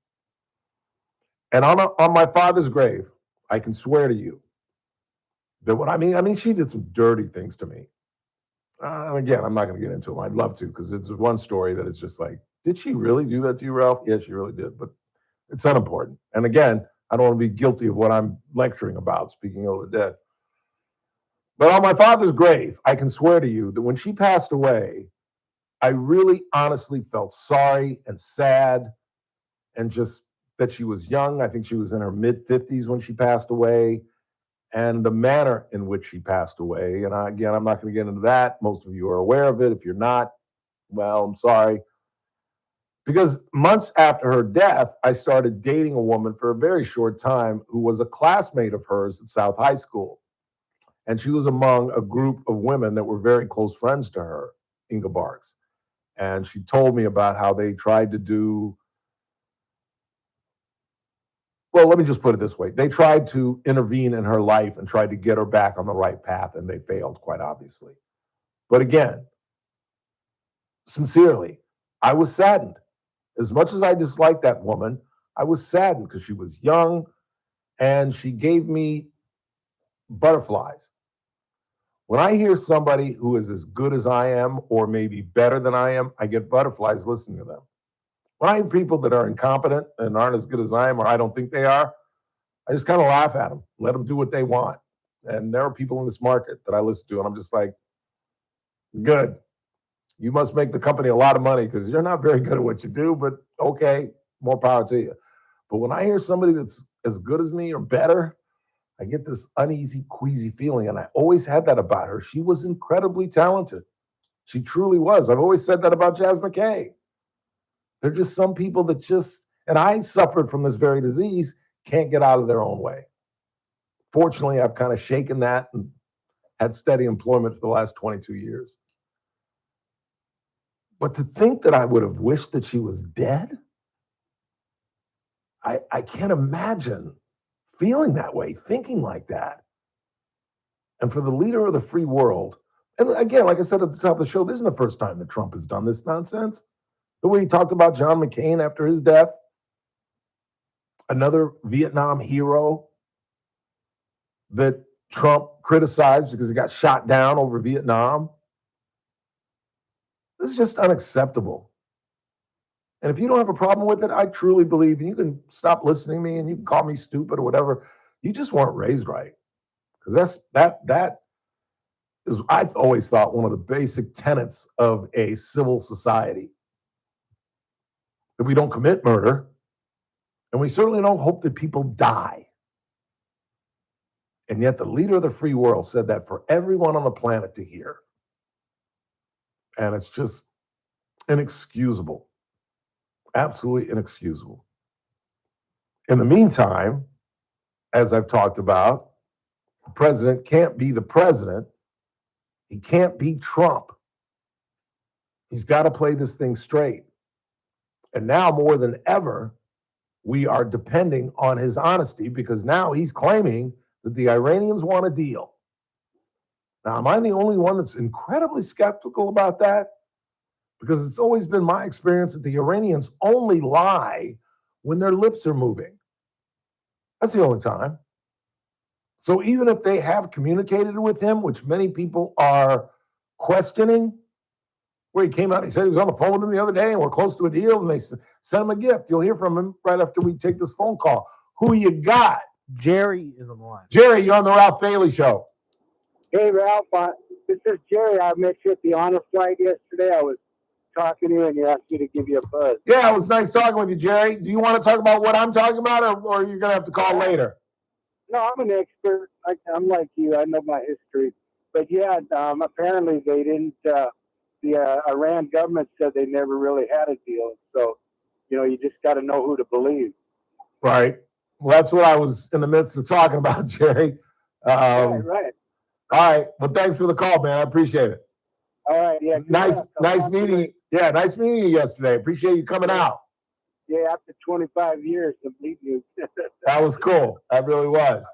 And on my father's grave, I can swear to you that what I mean, she did some dirty things to me. Again, I'm not going to get into them. I'd love to, because it's one story that is just like, did she really do that to you, Ralph? Yeah, she really did, but it's unimportant. And again, I don't want to be guilty of what I'm lecturing about, speaking of the dead. But on my father's grave, I can swear to you that when she passed away, I really honestly felt sorry and sad, and just that she was young. I think she was in her mid-50s when she passed away, and the manner in which she passed away. And again, I'm not going to get into that. Most of you are aware of it. If you're not, well, I'm sorry. Because months after her death, I started dating a woman for a very short time who was a classmate of hers at South High School. And she was among a group of women that were very close friends to her, Inga Barks. And she told me about how they tried to do, well, let me just put it this way. They tried to intervene in her life and tried to get her back on the right path, and they failed, quite obviously. But again, sincerely, I was saddened. As much as I disliked that woman, I was saddened because she was young and she gave me butterflies. When I hear somebody who is as good as I am, or maybe better than I am, I get butterflies listening to them. When I hear people that are incompetent and aren't as good as I am, or I don't think they are, I just kind of laugh at them, let them do what they want. And there are people in this market that I listen to, and I'm just like, good. You must make the company a lot of money because you're not very good at what you do, but okay, more power to you. But when I hear somebody that's as good as me or better, I get this uneasy, queasy feeling. And I always had that about her. She was incredibly talented. She truly was. I've always said that about Jazz McKay. There are just some people that just, and I suffered from this very disease, can't get out of their own way. Fortunately, I've kind of shaken that and had steady employment for the last 22 years. But to think that I would have wished that she was dead, I can't imagine feeling that way, thinking like that. And for the leader of the free world, and again, like I said at the top of the show, this isn't the first time that Trump has done this nonsense. The way he talked about John McCain after his death, another Vietnam hero that Trump criticized because he got shot down over Vietnam. This is just unacceptable. And if you don't have a problem with it, I truly believe, and you can stop listening to me and you can call me stupid or whatever, you just weren't raised right. Because that is, I've always thought, one of the basic tenets of a civil society. That we don't commit murder, and we certainly don't hope that people die. And yet the leader of the free world said that for everyone on the planet to hear. And it's just inexcusable. Absolutely inexcusable. In the meantime, as I've talked about, the president can't be the president. He can't be Trump. He's got to play this thing straight. And now more than ever, we are depending on his honesty because now he's claiming that the Iranians want a deal. Now, am I the only one that's incredibly skeptical about that? Because it's always been my experience that the Iranians only lie when their lips are moving. That's the only time. So even if they have communicated with him, which many people are questioning, where he came out, he said he was on the phone with them the other day and we're close to a deal, and they sent him a gift. You'll hear from him right after we take this phone call. Who you got? Jerry is on the line. Jerry, you're on the Ralph Bailey Show. Hey, Ralph. This is Jerry. I met you at the honor flight yesterday. I was talking to you, and you asked me to give you a buzz. Yeah, it was nice talking with you, Jerry. Do you want to talk about what I'm talking about, or you're going to have to call later? No, I'm an expert. I'm like you. I know my history. But, yeah, apparently they didn't the Iran government said they never really had a deal. So, you just got to know who to believe. Right. Well, that's what I was in the midst of talking about, Jerry. Right. All right. Well, thanks for the call, man. I appreciate it. All right. Yeah. Nice meeting you. Yeah, nice meeting you yesterday. Appreciate you coming out. Yeah, after 25 years of meeting you. That was cool. That really was.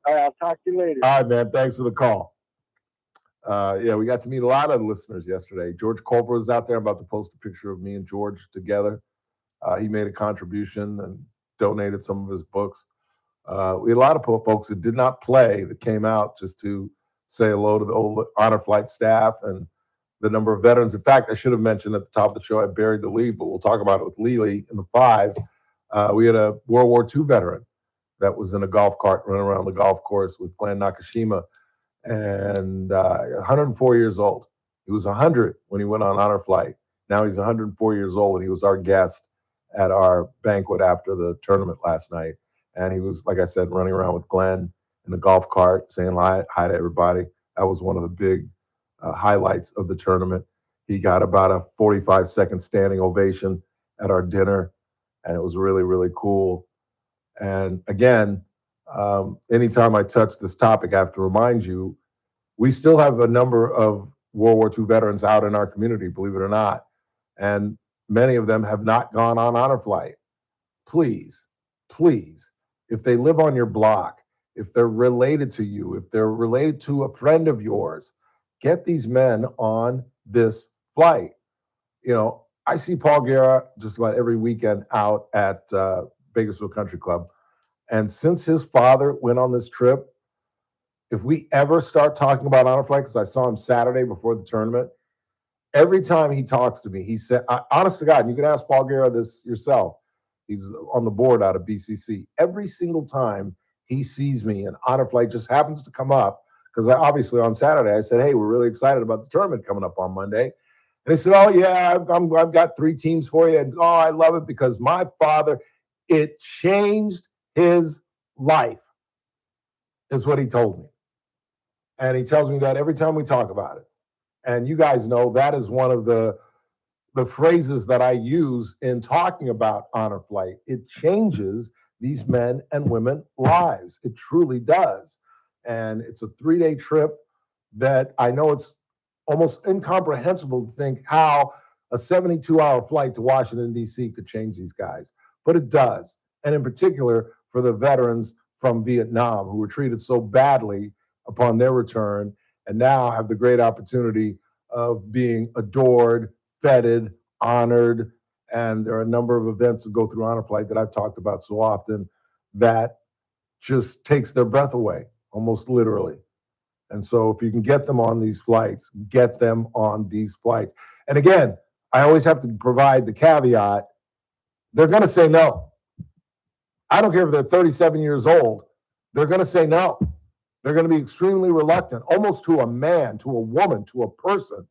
All right. I'll talk to you later. All right, man. Thanks for the call. Yeah, we got to meet a lot of listeners yesterday. George Culver was out there. I'm about to post a picture of me and George together. He made a contribution and donated some of his books. We had a lot of folks that did not play that came out just to say hello to the old honor flight staff and the number of veterans. In fact, I should have mentioned at the top of the show I buried the lead, but we'll talk about it with Lily in the 5. We had a World War II veteran that was in a golf cart running around the golf course with Glenn Nakashima, and 104 years old. He was 100 when he went on honor flight. Now he's 104 years old, and he was our guest at our banquet after the tournament last night. And he was, like I said, running around with Glenn in the golf cart saying hi to everybody. That was one of the big highlights of the tournament. He got about a 45-second standing ovation at our dinner, and it was really, really cool. And again, anytime I touch this topic, I have to remind you, we still have a number of World War II veterans out in our community, believe it or not. And many of them have not gone on honor flight. Please, please, if they live on your block, if they're related to you, if they're related to a friend of yours, get these men on this flight. I see Paul Guerra just about every weekend out at Bakersfield Country Club. And since his father went on this trip, if we ever start talking about honor flight, because I saw him Saturday before the tournament, every time he talks to me, he said, honest to God, you can ask Paul Guerra this yourself. He's on the board out of BCC. Every single time he sees me and honor flight just happens to come up, because obviously on Saturday I said, hey, we're really excited about the tournament coming up on Monday. And he said, oh, yeah, I've got 3 teams for you. And, oh, I love it because my father, it changed his life, is what he told me. And he tells me that every time we talk about it. And you guys know that is one of the phrases that I use in talking about honor flight. It changes these men and women lives. It truly does. And it's a 3-day trip that I know it's almost incomprehensible to think how a 72-hour flight to Washington, D.C. could change these guys. But it does. And in particular, for the veterans from Vietnam who were treated so badly upon their return and now have the great opportunity of being adored, feted, honored. And there are a number of events that go through honor flight that I've talked about so often that just takes their breath away, almost literally. And so if you can get them on these flights, get them on these flights. And again, I always have to provide the caveat. They're going to say no. I don't care if they're 37 years old. They're going to say no. They're going to be extremely reluctant, almost to a man, to a woman, to a person.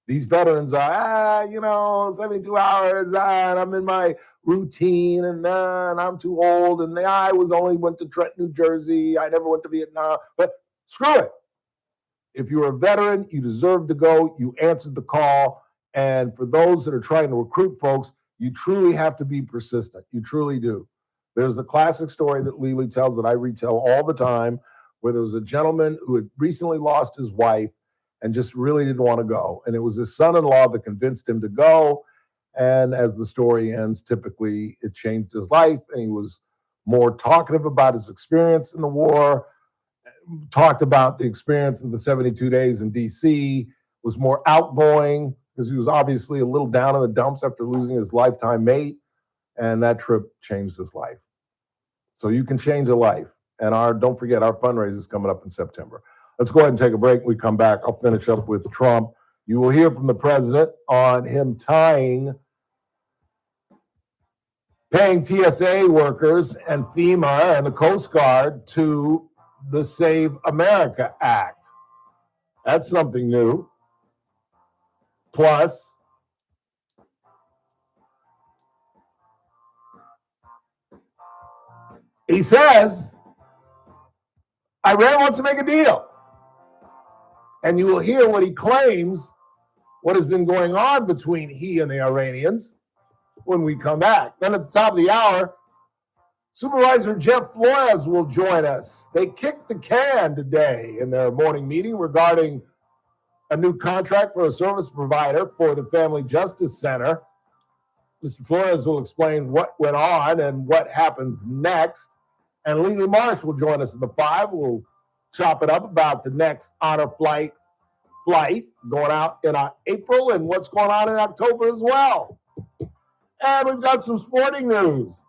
These veterans are, 72 hours, and I'm in my routine, and I'm too old, and I went to Trenton, New Jersey. I never went to Vietnam. But screw it. If you're a veteran, you deserve to go. You answered the call. And for those that are trying to recruit folks, you truly have to be persistent. You truly do. There's a classic story that Lily tells that I retell all the time, where there was a gentleman who had recently lost his wife and just really didn't want to go. And it was his son-in-law that convinced him to go. And as the story ends, typically it changed his life. And he was more talkative about his experience in the war, talked about the experience of the 72 days in D.C., was more outgoing because he was obviously a little down in the dumps after losing his lifetime mate. And that trip changed his life. So you can change a life. And don't forget, our fundraiser is coming up in September. Let's go ahead and take a break. When we come back, I'll finish up with Trump. You will hear from the president on him paying TSA workers and FEMA and the Coast Guard to the Save America Act. That's something new. Plus, he says Iran wants to make a deal. And you will hear what he claims, what has been going on between he and the Iranians when we come back. Then at the top of the hour, Supervisor Jeff Flores will join us. They kicked the can today in their morning meeting regarding a new contract for a service provider for the Family Justice Center. Mr. Flores will explain what went on and what happens next. And Lily Marsh will join us in the 5. We'll chop it up about the next honor flight going out in April and what's going on in October as well. And we've got some sporting news.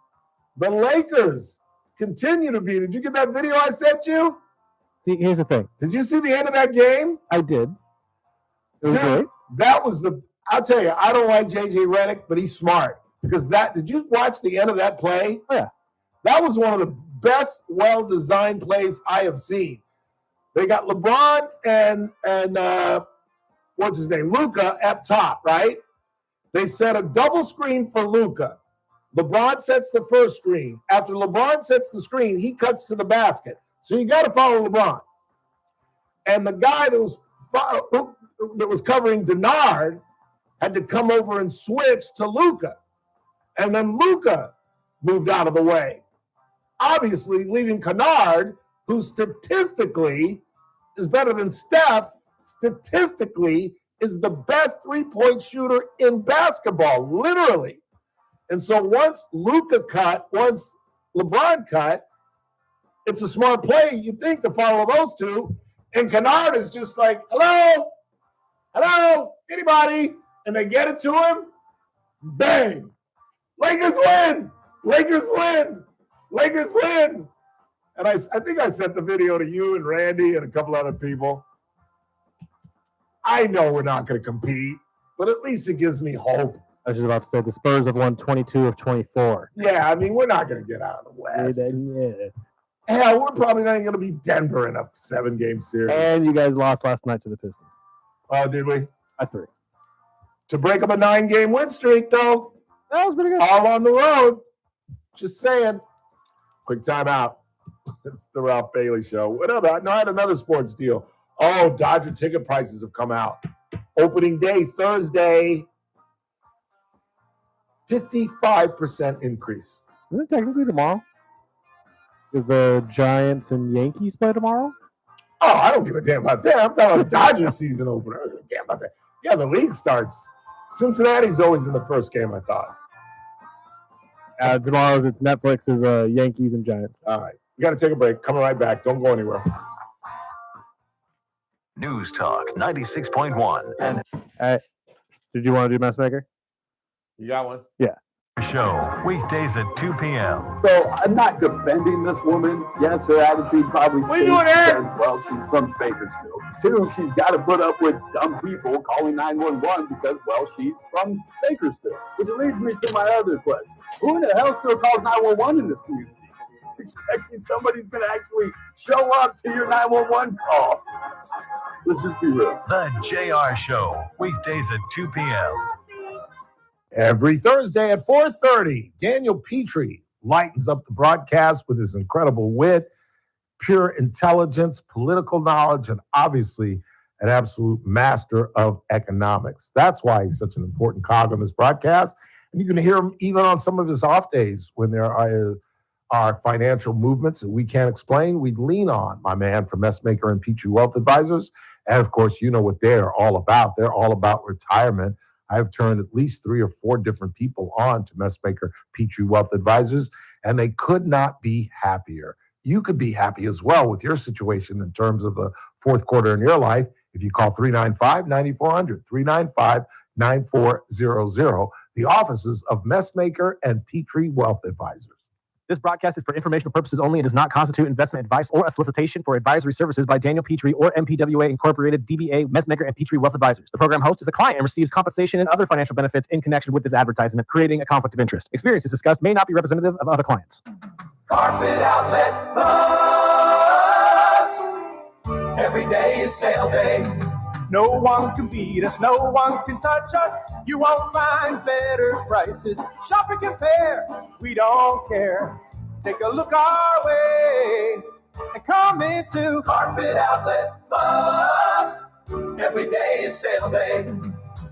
The Lakers continue to be. Did you get that video I sent you? See, here's the thing. Did you see the end of that game? I did. It was great. That was I'll tell you, I don't like JJ Redick, but he's smart. Because did you watch the end of that play? Oh, yeah. That was one of the best, well-designed plays I have seen. They got LeBron and what's his name? Luka up top, right? They set a double screen for Luka. LeBron sets the first screen. After LeBron sets the screen, he cuts to the basket. So you got to follow LeBron. And the guy that was covering Denard had to come over and switch to Luka. And then Luka moved out of the way. Obviously, leaving Kennard, who statistically is better than Steph, statistically is the best three-point shooter in basketball, literally. And so once Luka cut, once LeBron cut, it's a smart play, you think, to follow those two. And Kennard is just like, hello, anybody? And they get it to him. Bang. Lakers win. And I think I sent the video to you and Randy and a couple other people. I know we're not going to compete, but at least it gives me hope. I was just about to say the Spurs have won 22 of 24. Yeah, I mean, we're not going to get out of the West. Yeah. Hell, we're probably not even going to be Denver in a 7-game series. And you guys lost last night to the Pistons. Oh, did we? By 3. To break up a 9-game win streak, though. That was pretty good. All on the road. Just saying. Quick timeout. It's the Ralph Bailey Show. Whatever. No, I had another sports deal. Oh, Dodger ticket prices have come out. Opening day, Thursday. 55% increase. Isn't it technically tomorrow? Is the Giants and Yankees play tomorrow? Oh, I don't give a damn about that. I'm talking about Dodger season opener. I don't give a damn about that. Yeah, the league starts. Cincinnati's always in the first game, I thought. Tomorrow's it's Netflix's Yankees and Giants. All right. We got to take a break. Coming right back. Don't go anywhere. News Talk 96.1. And did you want to do Messmaker? You got one? Yeah. Show, weekdays at 2 p.m. So I'm not defending this woman. Yes, her attitude probably What are you doing, states Eric? that, well, she's from Bakersfield. Two, she's got to put up with dumb people calling 911 because, well, she's from Bakersfield. Which leads me to my other question. Who in the hell still calls 911 in this community? Expecting somebody's going to actually show up to your 911 call. Let's just be real. The JR Show, weekdays at 2 p.m. Every Thursday at 4:30, Daniel Petrie lightens up the broadcast with his incredible wit, pure intelligence, political knowledge, and obviously an absolute master of economics. That's why he's such an important cog on this broadcast. And you can hear him even on some of his off days when there are financial movements that we can't explain. We lean on my man from Messmaker and Petrie Wealth Advisors. And of course, you know what they're all about. They're all about retirement. I've turned at least 3 or 4 different people on to Messmaker Petrie Wealth Advisors, and they could not be happier. You could be happy as well with your situation in terms of the fourth quarter in your life if you call 395-9400, 395-9400, the offices of Messmaker and Petrie Wealth Advisors. This broadcast is for informational purposes only and does not constitute investment advice or a solicitation for advisory services by Daniel Petrie or MPWA Incorporated, DBA, Messmaker, and Petrie Wealth Advisors. The program host is a client and receives compensation and other financial benefits in connection with this advertisement, creating a conflict of interest. Experiences discussed may not be representative of other clients. Carpet Outlet Plus. Every day is sale day. No one can beat us, no one can touch us. You won't find better prices. Shop and compare, we don't care. Take a look our way and come into Carpet Outlet Plus. Every day is sale day.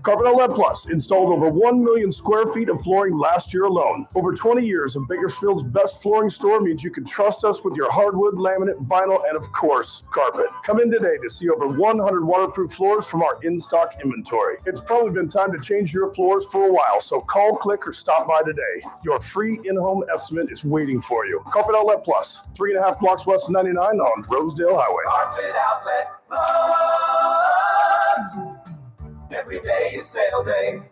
Carpet Outlet Plus installed over 1 million square feet of flooring last year alone. Over 20 years of Bakersfield's best flooring store means you can trust us with your hardwood, laminate, vinyl, and of course, carpet. Come in today to see over 100 waterproof floors from our in-stock inventory. It's probably been time to change your floors for a while, so call, click, or stop by today. Your free in-home estimate is waiting for you. Carpet Outlet Plus, 3.5 blocks west of 99 on Rosedale Highway. Carpet Outlet Plus. Every day is sale day.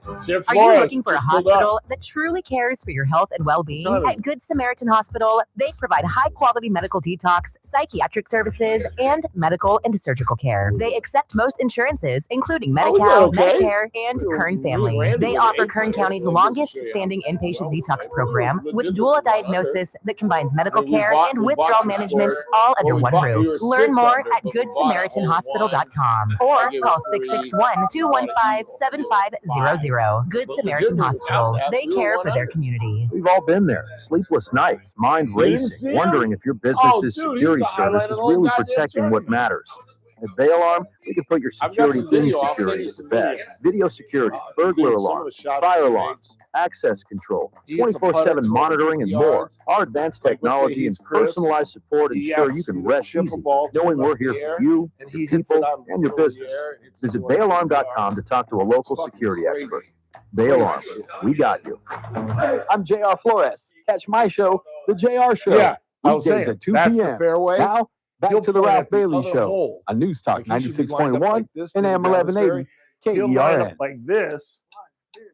Are you looking for a hospital that truly cares for your health and well-being? At Good Samaritan Hospital, they provide high-quality medical detox, psychiatric services, and medical and surgical care. They accept most insurances, including Medi-Cal, Medicare, and Kern Family. They offer Kern County's longest-standing inpatient detox program with dual diagnosis that combines medical care and withdrawal management all under one roof. Learn more at GoodSamaritanHospital.com or call 661-215-7500. Good Samaritan Hospital. They care for their community. We've all been there. Sleepless nights, mind racing, wondering if your business's security service is really protecting what matters. At Bay Alarm, we can put your security insecurities to bed. Video security, burglar alarms, fire alarms, access control, 24/7 monitoring, and more. Our advanced technology and personalized support ensure you can rest easy, knowing we're here for you, your people, and your business. Visit BayAlarm.com to talk to a local security expert. Bay Alarm, we got you. I'm JR Flores. Catch my show, The JR Show. Yeah, I was weekdays saying, at 2 that's the p.m. fair way. Now, back He'll to the point Ralph at the Bailey other Show hole. on News Talk Like, he should be lined up 96.1 like this and to AM the 1180 He'll line KERN. up like this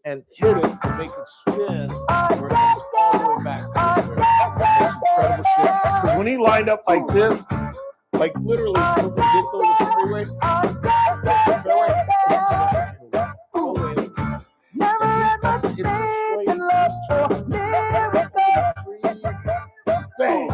and hit it and make it spin where it comes all the way back. That's incredible shit. Because when he lined up like this, like literally perpendicular to the freeway, it's a straight bang.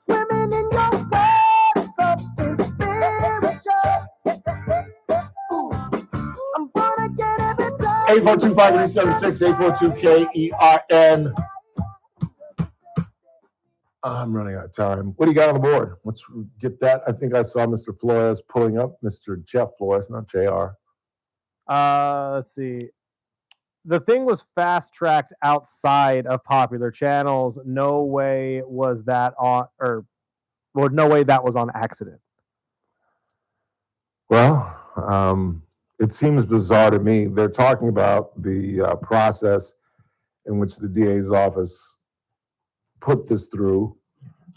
Swimming in your world, something spiritual. I'm gonna get every time. 842-5376, 842-KERN. I'm running out of time. What do you got on the board? Let's get that. I think I saw Mr. Flores pulling up. Mr. Jeff Flores, not JR. Let's see. The thing was fast-tracked outside of popular channels. No way was that on, no way that was on accident. Well, it seems bizarre to me. They're talking about the process in which the DA's office put this through.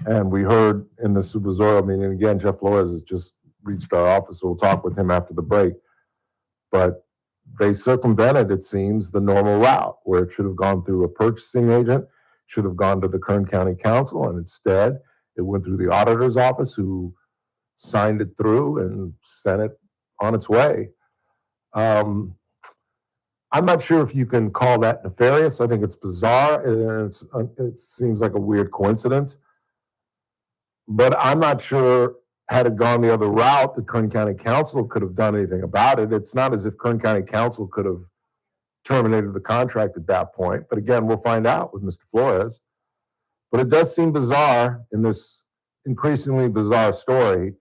And we heard in the supervisorial meeting, again, Jeff Flores is just reached our office. We'll talk with him after the break. But they circumvented, it seems, the normal route where it should have gone through a purchasing agent, should have gone to the Kern County Council, and instead it went through the auditor's office, who signed it through and sent it on its way. I'm not sure if you can call that nefarious. I think it's bizarre. It seems like a weird coincidence. But I'm not sure, had it gone the other route, the Kern County Council could have done anything about it. It's not as if Kern County Council could have terminated the contract at that point. But again, we'll find out with Mr. Flores. But it does seem bizarre in this increasingly bizarre story.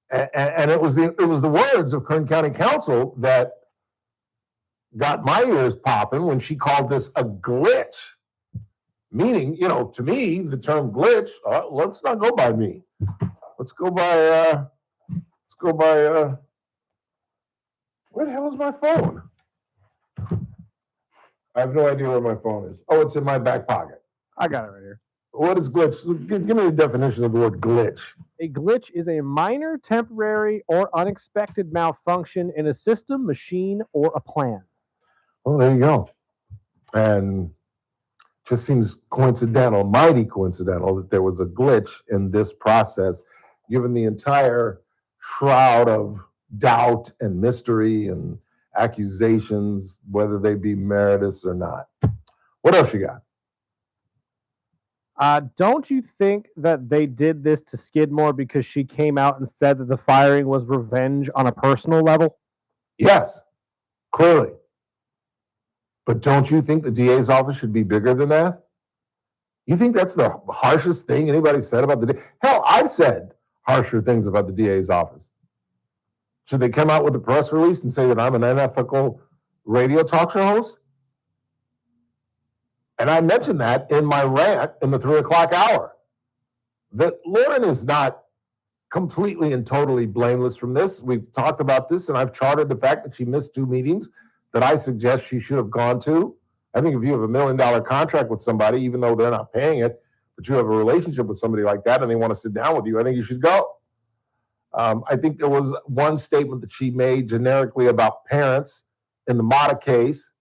And it was the words of Kern County Council that got my ears popping when she called this a glitch. Meaning, to me, the term glitch, let's not go by me. Let's go by, where the hell is my phone? I have no idea where my phone is. Oh, it's in my back pocket. I got it right here. What is glitch? Give me the definition of the word glitch. A glitch is a minor, temporary, or unexpected malfunction in a system, machine, or a plan. Well, there you go. And just seems coincidental, mighty coincidental, that there was a glitch in this process, given the entire shroud of doubt and mystery and accusations, whether they be meritorious or not. What else you got? Don't you think that they did this to Skidmore because she came out and said that the firing was revenge on a personal level? Yes, clearly. But don't you think the DA's office should be bigger than that? You think that's the harshest thing anybody said about the DA? Hell, I've said harsher things about the DA's office. Should they come out with a press release and say that I'm an unethical radio talk show host? And I mentioned that in my rant in the 3 o'clock hour. That Lauren is not completely and totally blameless from this. We've talked about this, and I've charted the fact that she missed 2 meetings that I suggest she should have gone to. I think if you have $1 million contract with somebody, even though they're not paying it, but you have a relationship with somebody like that and they want to sit down with you, I think you should go. I think there was one statement that she made generically about parents in the Mata case.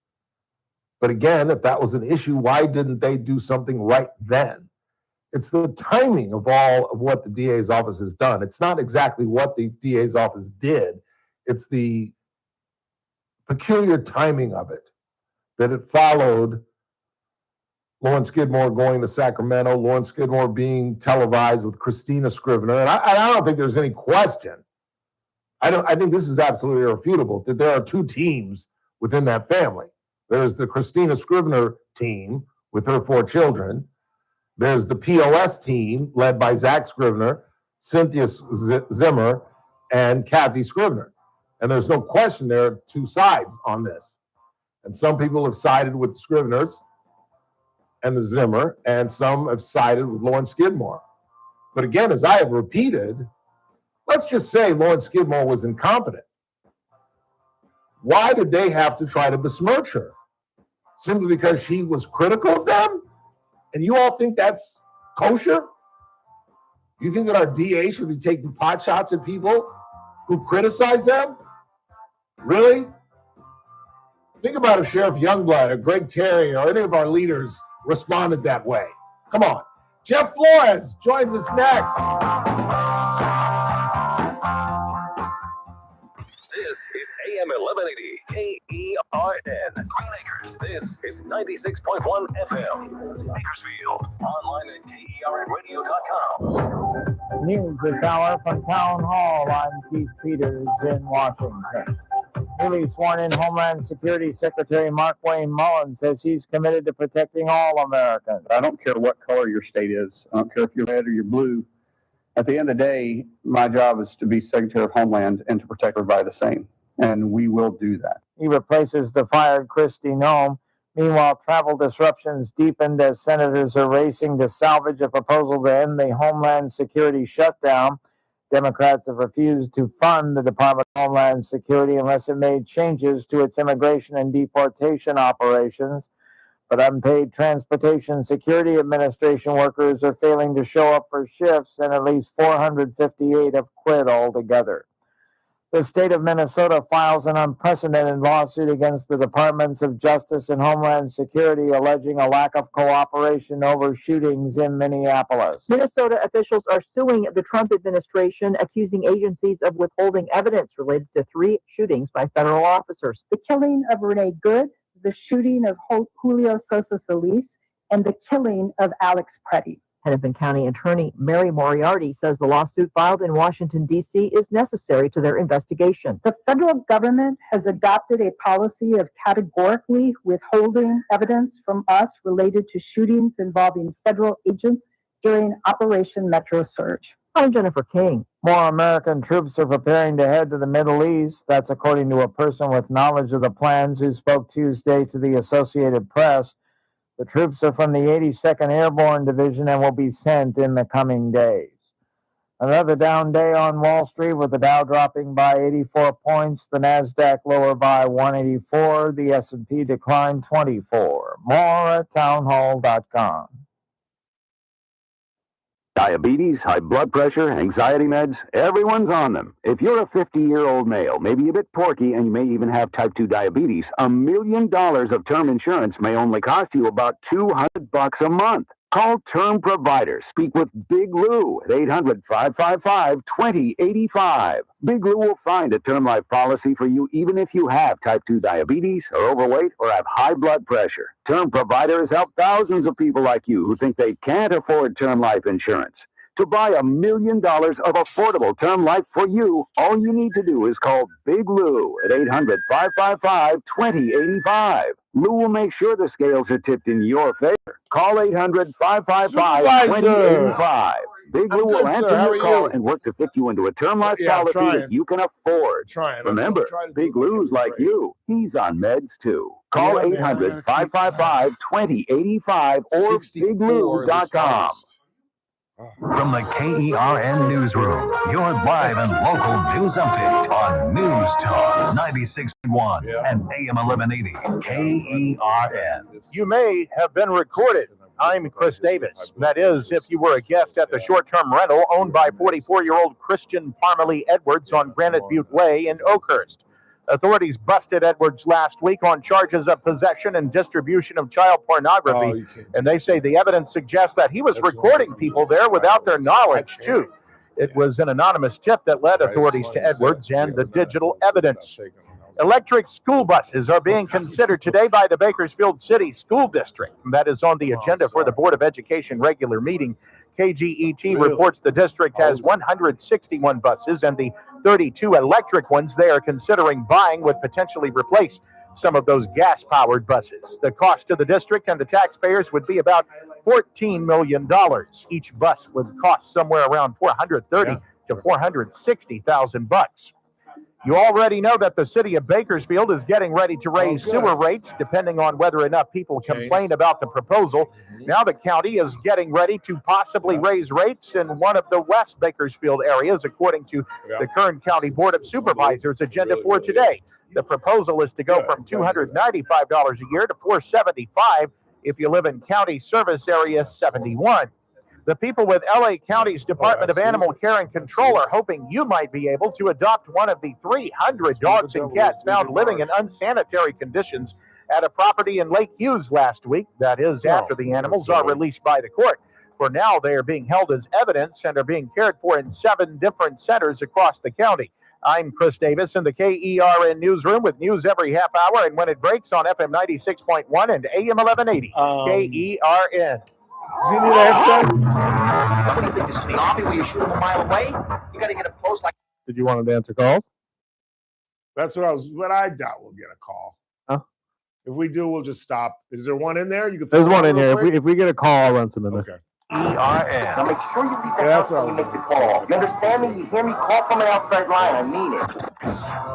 But again, if that was an issue, why didn't they do something right then? It's the timing of all of what the DA's office has done. It's not exactly what the DA's office did. It's the peculiar timing of it, that it followed Lauren Skidmore going to Sacramento, Lauren Skidmore being televised with Christina Scrivener. And I don't think there's any question. I think this is absolutely irrefutable that there are 2 teams within that family. There's the Christina Scrivener team with her 4 children. There's the POS team led by Zach Scrivener, Cynthia Zimmer, and Kathy Scrivener. And there's no question there are 2 sides on this. And some people have sided with the Scriveners and the Zimmer, and some have sided with Lauren Skidmore. But again, as I have repeated, let's just say Lauren Skidmore was incompetent. Why did they have to try to besmirch her? Simply because she was critical of them? And you all think that's kosher? You think that our DA should be taking pot shots at people who criticize them? Really? Think about if Sheriff Youngblood or Greg Terry or any of our leaders responded that way. Come on. Jeff Flores joins us next. This is AM 1180 KERN. Green Acres. This is 96.1 FM. Bakersfield. Online at KERNradio.com. News this hour from Town Hall. I'm Keith Peters in Washington. Newly sworn-in Homeland Security Secretary Mark Wayne Mullen says he's committed to protecting all Americans. I don't care what color your state is. I don't care if you're red or you're blue. At the end of the day, my job is to be Secretary of Homeland and to protect everybody the same. And we will do that. He replaces the fired Kristi Noem. Meanwhile, travel disruptions deepened as senators are racing to salvage a proposal to end the Homeland Security shutdown. Democrats have refused to fund the Department of Homeland Security unless it made changes to its immigration and deportation operations. But unpaid Transportation Security Administration workers are failing to show up for shifts, and at least 458 have quit altogether. The state of Minnesota files an unprecedented lawsuit against the Departments of Justice and Homeland Security, alleging a lack of cooperation over shootings in Minneapolis. Minnesota officials are suing the Trump administration, accusing agencies of withholding evidence related to 3 shootings by federal officers. The killing of Renee Good, the shooting of Julio Sosa Solis, and the killing of Alex Preddy. Hennepin County Attorney Mary Moriarty says the lawsuit filed in Washington, D.C. is necessary to their investigation. The federal government has adopted a policy of categorically withholding evidence from us related to shootings involving federal agents during Operation Metro Surge. I'm Jennifer King. More American troops are preparing to head to the Middle East. That's according to a person with knowledge of the plans who spoke Tuesday to the Associated Press. The troops are from the 82nd Airborne Division and will be sent in the coming days. Another down day on Wall Street, with the Dow dropping by 84 points, the Nasdaq lower by 184, the S&P declined 24. More at townhall.com. Diabetes, high blood pressure, anxiety meds, everyone's on them. If you're a 50-year-old male, maybe a bit porky, and you may even have type 2 diabetes, $1 million of term insurance may only cost you about $200 a month. Call Term Provider. Speak with Big Lou at 800-555-2085. Big Lou will find a term life policy for you even if you have type 2 diabetes, are overweight, or have high blood pressure. Term Provider has helped thousands of people like you who think they can't afford term life insurance. To buy $1 million of affordable term life for you, all you need to do is call Big Lou at 800-555-2085. Lou will make sure the scales are tipped in your favor. Call 800-555-2085. Big Lou will answer your call and work to fit you into a term life policy that you can afford. Remember, Big Lou's like you. He's on meds too. Call 800-555-2085 or biglou.com. From the KERN Newsroom, your live and local news update on News Talk 96.1 and AM 1180 KERN. You may have been recorded. I'm Chris Davis. That is, if you were a guest at the short-term rental owned by 44-year-old Christian Parmalee Edwards on Granite Butte Way in Oakhurst. Authorities busted Edwards last week on charges of possession and distribution of child pornography, and they say the evidence suggests that he was recording people there without their knowledge, too. It was an anonymous tip that led authorities to Edwards and the digital evidence. Electric school buses are being considered today by the Bakersfield City School District. That is on the agenda for the Board of Education regular meeting. KGET reports the district has 161 buses, and the 32 electric ones they are considering buying would potentially replace some of those gas-powered buses. The cost to the district and the taxpayers would be about $14 million. Each bus would cost somewhere around $430,000 to $460,000. You already know that the city of Bakersfield is getting ready to raise sewer rates, depending on whether enough people complain about the proposal. Now the county is getting ready to possibly raise rates in one of the West Bakersfield areas, according to the Kern County Board of Supervisors agenda for today. The proposal is to go from $295 a year to $475 if you live in County Service Area 71. The people with LA County's Department of Animal Care and Control are hoping you might be able to adopt one of the 300 dogs and cats found living in unsanitary conditions at a property in Lake Hughes last week. That is, after the animals are released by the court. For now, they are being held as evidence and are being cared for in 7 different centers across the county. I'm Chris Davis in the KERN Newsroom with news every half hour and when it breaks on FM 96.1 and AM 1180 KERN. Does he need a headset? What do you think? This is the Army where you shoot them a mile away? You got to get up close like. Did you want him to answer calls? That's what I doubt we'll get a call. Huh? If we do, we'll just stop. Is there one in there? You can. There's one in here. If we get a call, I'll run some in there. Okay. Now make sure you leave the house when you make the call. You understand me? You hear me? Call from an outside line. I mean it.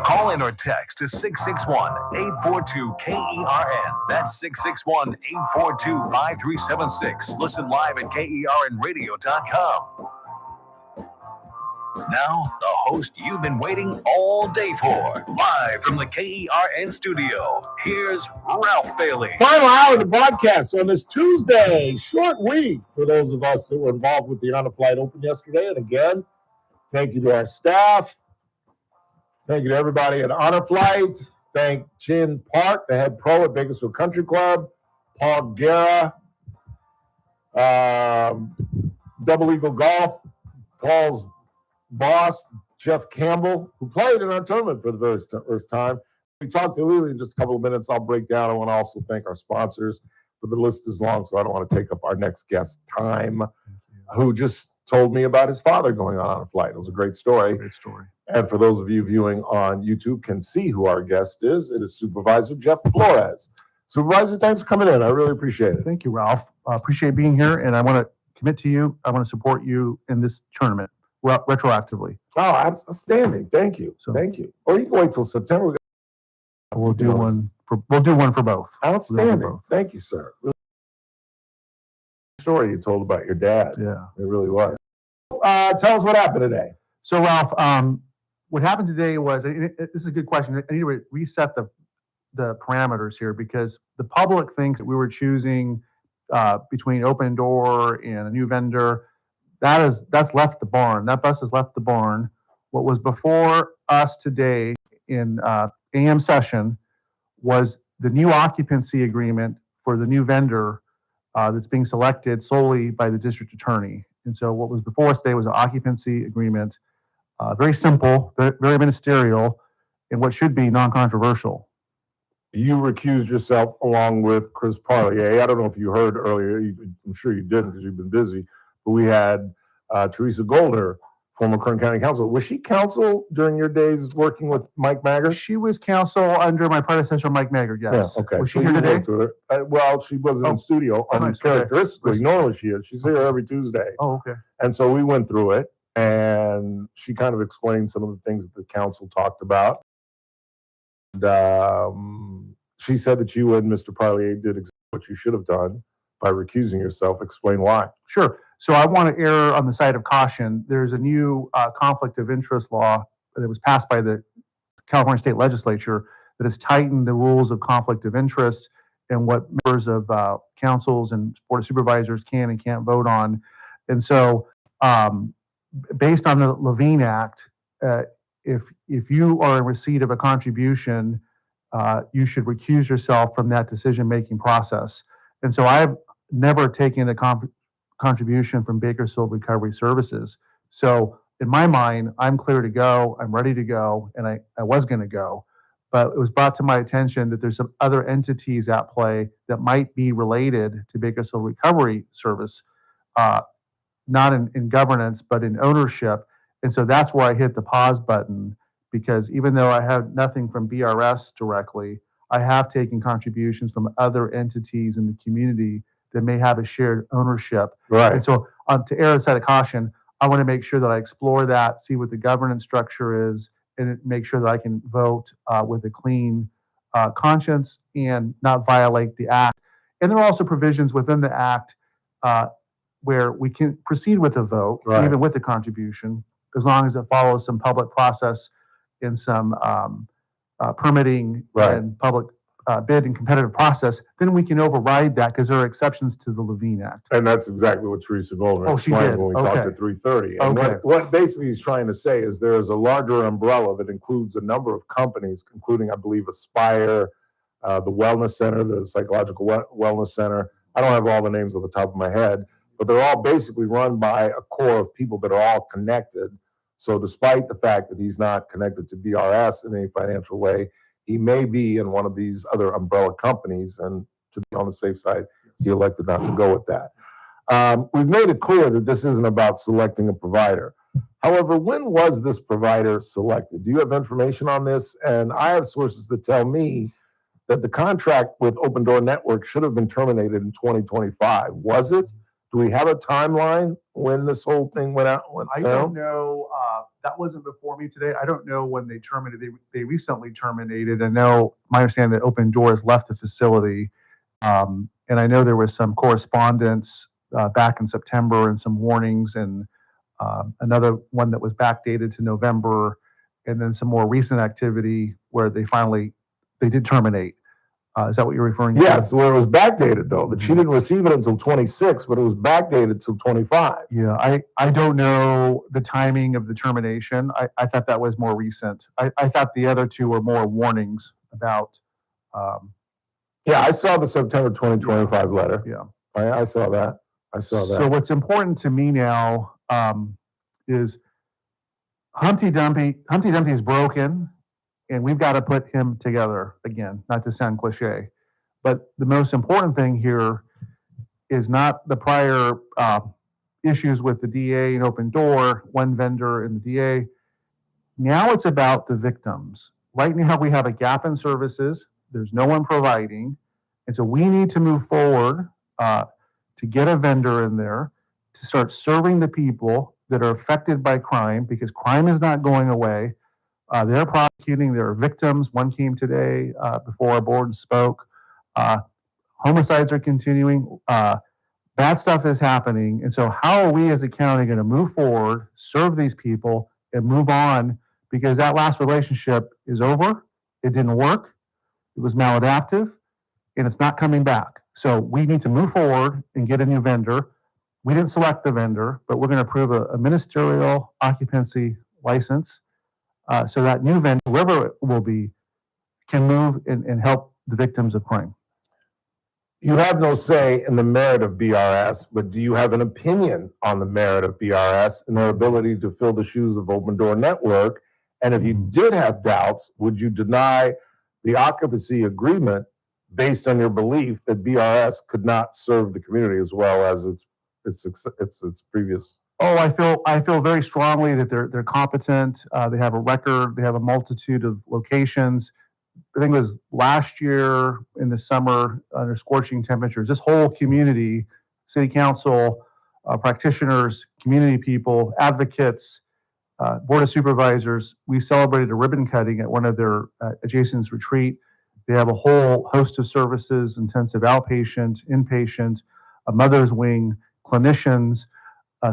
Call in or text to 661-842-KERN. That's 661-842-5376. Listen live at KERNradio.com. Now, the host you've been waiting all day for. Live from the KERN studio, here's Ralph Bailey. Final hour of the broadcast on this Tuesday. Short week for those of us that were involved with the Honor Flight Open yesterday. And again, thank you to our staff. Thank you to everybody at Honor Flight. Thank Chin Park, the head pro at Bakersfield Country Club. Paul Guerra, Double Eagle Golf. Paul's boss, Jeff Campbell, who played in our tournament for the very first time. We talked to Lily in just a couple of minutes. I'll break down. I want to also thank our sponsors, but the list is long, so I don't want to take up our next guest time, who just told me about his father going on a flight. It was a great story. Great story. And for those of you viewing on YouTube can see who our guest is. It is Supervisor Jeff Flores. Supervisor, thanks for coming in. I really appreciate it. Thank you, Ralph. Appreciate being here, and I want to commit to you. I want to support you in this tournament retroactively. Oh, outstanding. Thank you. Thank you. Or you can wait till September. We'll do one for both. Outstanding. Thank you, sir. Really story you told about your dad. Yeah, it really was. Tell us what happened today. So, Ralph, what happened today was this is a good question. I need to reset the parameters here because the public thinks that we were choosing between Open Door and a new vendor. That's left the barn. That bus has left the barn. What was before us today in AM session was the new occupancy agreement for the new vendor that's being selected solely by the district attorney. And so what was before us today was an occupancy agreement, very simple, very ministerial, and what should be non-controversial. You recused yourself along with Chris Parlier. I don't know if you heard earlier. I'm sure you didn't because you've been busy. But we had Teresa Goldner, former Kern County Council. Was she counsel during your days working with Mike Maggard? She was counsel under my predecessor, Mike Maggard, yes. Yeah, okay. Was she here today? Well, she wasn't in studio. Uncharacteristically, normally she is. She's here every Tuesday. Oh, okay. And so we went through it, and she kind of explained some of the things that the council talked about. And she said that you and Mr. Parlier did exactly what you should have done by recusing yourself. Explain why. Sure. So I want to err on the side of caution. There's a new conflict of interest law that was passed by the California State Legislature that has tightened the rules of conflict of interest and what members of councils and board of supervisors can and can't vote on. And so based on the Levine Act, if you are in receipt of a contribution, you should recuse yourself from that decision-making process. And so I've never taken a contribution from Bakersfield Recovery Services. So in my mind, I'm clear to go, I'm ready to go, and I was going to go. But it was brought to my attention that there's some other entities at play that might be related to Bakersfield Recovery Service, not in governance, but in ownership. And so that's where I hit the pause button, because even though I have nothing from BRS directly, I have taken contributions from other entities in the community that may have a shared ownership. Right. And so to err on the side of caution, I want to make sure that I explore that, see what the governance structure is, and make sure that I can vote with a clean conscience and not violate the act. And there are also provisions within the act where we can proceed with a vote, Right. even with the contribution, as long as it follows some public process and some permitting Right. and public bid and competitive process, then we can override that because there are exceptions to the Levine Act. And that's exactly what Teresa Goldner Oh, she explained did. when we Okay. talked at 3:30. And Okay. what basically he's trying to say is there is a larger umbrella that includes a number of companies, including, I believe, Aspire, the Wellness Center, the Psychological Wellness Center. I don't have all the names off the top of my head, but they're all basically run by a core of people that are all connected. So despite the fact that he's not connected to BRS in any financial way, he may be in one of these other umbrella companies, and to be on the safe side, he elected not to go with that. We've made it clear that this isn't about selecting a provider. However, when was this provider selected? Do you have information on this? And I have sources that tell me that the contract with Open Door Network should have been terminated in 2025. Was it? Do we have a timeline when this whole thing went out? I don't know. That wasn't before me today. I don't know when they terminated. They recently terminated. I know my understanding that Open Door has left the facility. And I know there was some correspondence back in September and some warnings. And Another one that was backdated to November, and then some more recent activity where they did terminate. Is that what you're referring to? Yes, where it was backdated though, that she didn't receive it until 26, but it was backdated till 25. Yeah, I don't know the timing of the termination. I thought that was more recent. I thought the other two were more warnings about. Yeah, I saw the September 2025 letter. Yeah. I saw that. So what's important to me now is Humpty Dumpty is broken, and we've got to put him together again, not to sound cliche. But the most important thing here is not the prior issues with the DA and Open Door, one vendor and the DA. Now it's about the victims. Right now we have a gap in services. There's no one providing. And so we need to move forward to get a vendor in there to start serving the people that are affected by crime, because crime is not going away. They're prosecuting, there are victims. One came today before our board spoke. Homicides are continuing. Bad stuff is happening. And so how are we as a county going to move forward, serve these people, and move on? Because that last relationship is over. It didn't work. It was maladaptive, and it's not coming back. So we need to move forward and get a new vendor. We didn't select the vendor, but we're going to approve a ministerial occupancy license so that new vendor, whoever it will be, can move and help the victims of crime. You have no say in the merit of BRS, but do you have an opinion on the merit of BRS and their ability to fill the shoes of Open Door Network? And if you did have doubts, would you deny the occupancy agreement based on your belief that BRS could not serve the community as well as its previous? Oh, I feel very strongly that they're competent. They have a record. They have a multitude of locations. I think it was last year in the summer under scorching temperatures. This whole community, city council, practitioners, community people, advocates, board of supervisors, we celebrated a ribbon cutting at one of their adjacent retreat. They have a whole host of services: intensive outpatient, inpatient, a mother's wing, clinicians,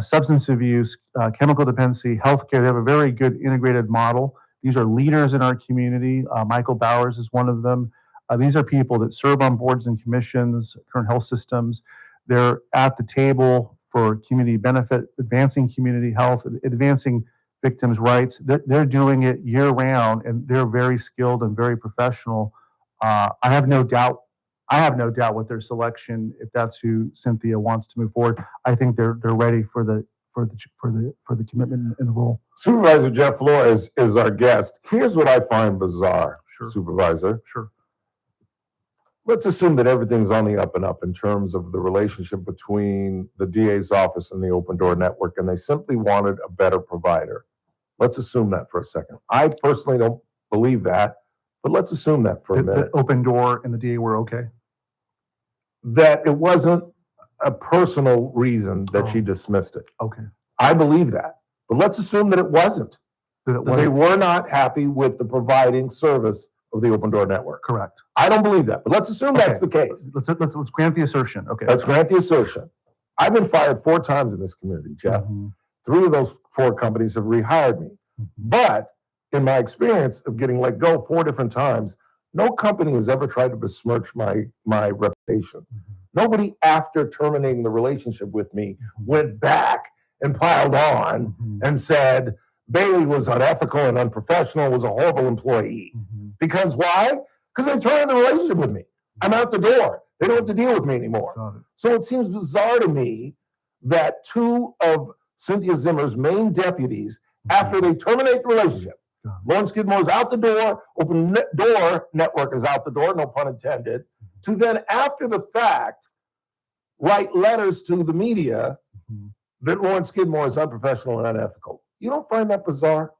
substance abuse, chemical dependency, healthcare. They have a very good integrated model. These are leaders in our community. Michael Bowers is one of them. These are people that serve on boards and commissions, current health systems. They're at the table for community benefit, advancing community health, advancing victims' rights. They're doing it year round, and they're very skilled and very professional. I have no doubt with their selection, if that's who Cynthia wants to move forward. I think they're ready for the commitment in the role. Supervisor Jeff Flores is our guest. Here's what I find bizarre, Supervisor. Sure. Let's assume that everything's on the up and up in terms of the relationship between the DA's office and the Open Door Network, and they simply wanted a better provider. Let's assume that for a second. I personally don't believe that, but let's assume that for a minute. The Open Door and the DA were okay? That it wasn't a personal reason that she dismissed it. Okay. I believe that. But let's assume that it wasn't. That they were not happy with the providing service of the Open Door Network. Correct. I don't believe that, but let's assume that's the case. Let's grant the assertion. Okay. Let's grant the assertion. I've been fired 4 times in this community, Jeff. 3 of those 4 companies have rehired me. But in my experience of getting let go 4 different times, no company has ever tried to besmirch my reputation. Nobody, after terminating the relationship with me, went back and piled on and said Bailey was unethical and unprofessional, was a horrible employee. Because why? Because they terminated the relationship with me. I'm out the door. They don't have to deal with me anymore. So it seems bizarre to me that 2 of Cynthia Zimmer's main deputies, after they terminate the relationship, Lauren Skidmore is out the door, Open Door Network is out the door, no pun intended, to then after the fact write letters to the media that Lauren Skidmore is unprofessional and unethical. You don't find that bizarre?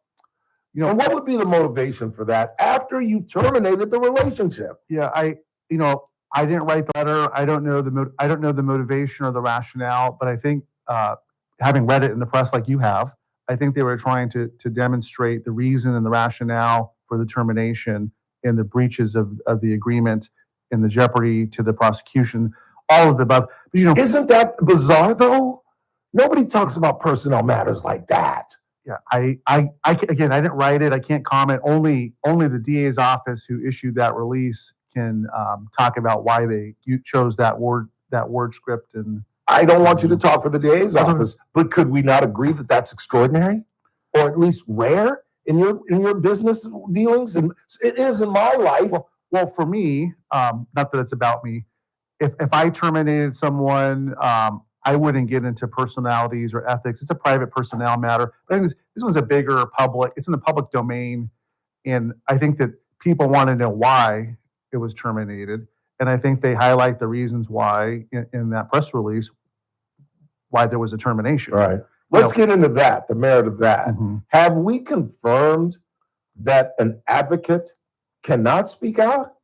And what would be the motivation for that after you've terminated the relationship? Yeah, I didn't write the letter. I don't know the motivation or the rationale, but I think having read it in the press like you have, I think they were trying to demonstrate the reason and the rationale for the termination and the breaches of the agreement and the jeopardy to the prosecution, all of the above. But, isn't that bizarre though? Nobody talks about personnel matters like that. Yeah, again, I didn't write it. I can't comment. Only the DA's office who issued that release can talk about why you chose that word script. And I don't want you to talk for the DA's office, but could we not agree that that's extraordinary, or at least rare in your business dealings? And it is in my life. Well, for me, not that it's about me. If I terminated someone, I wouldn't get into personalities or ethics. It's a private personnel matter. I think this one's a bigger public. It's in the public domain, and I think that people want to know why it was terminated, and I think they highlight the reasons why in that press release why there was a termination. Right. Let's get into that. The merit of that. Have we confirmed that an advocate cannot speak out?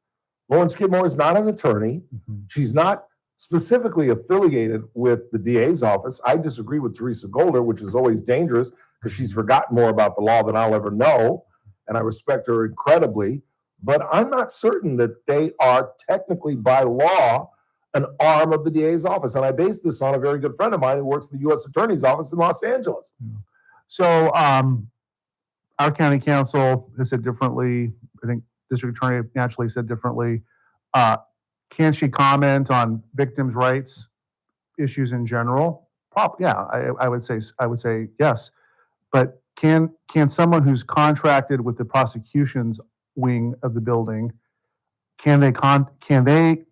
Lauren Skidmore is not an attorney. She's not specifically affiliated with the DA's office. I disagree with Teresa Goldner, which is always dangerous because she's forgotten more about the law than I'll ever know, and I respect her incredibly. But I'm not certain that they are technically by law an arm of the DA's office. And I base this on a very good friend of mine who works in the U.S. Attorney's Office in Los Angeles. So our county counsel has said differently. I think district attorney naturally said differently. Can she comment on victims' rights issues in general? Yeah, I would say yes. But can someone who's contracted with the prosecution's wing of the building, can they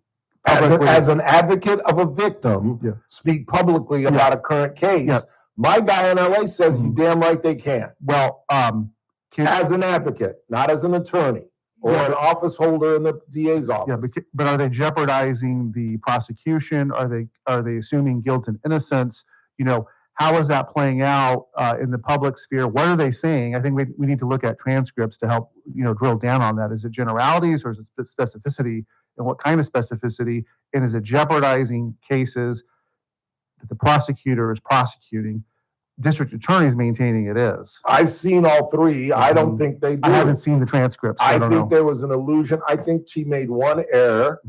as an advocate of a victim speak publicly about a current case? Yeah. My guy in LA says you damn right they can. Well, as an advocate, not as an attorney or an office holder in the DA's office. Yeah, but are they jeopardizing the prosecution? Are they assuming guilt and innocence? How is that playing out in the public sphere? What are they saying? I think we need to look at transcripts to help drill down on that. Is it generalities or is it specificity? And what kind of specificity? And is it jeopardizing cases that the prosecutor is prosecuting? District attorney is maintaining it is. I've seen all three. I don't think they do. I haven't seen the transcripts. I don't think know. there was an illusion. I think she made one error.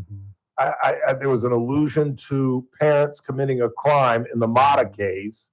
There was an allusion to parents committing a crime in the Mata case.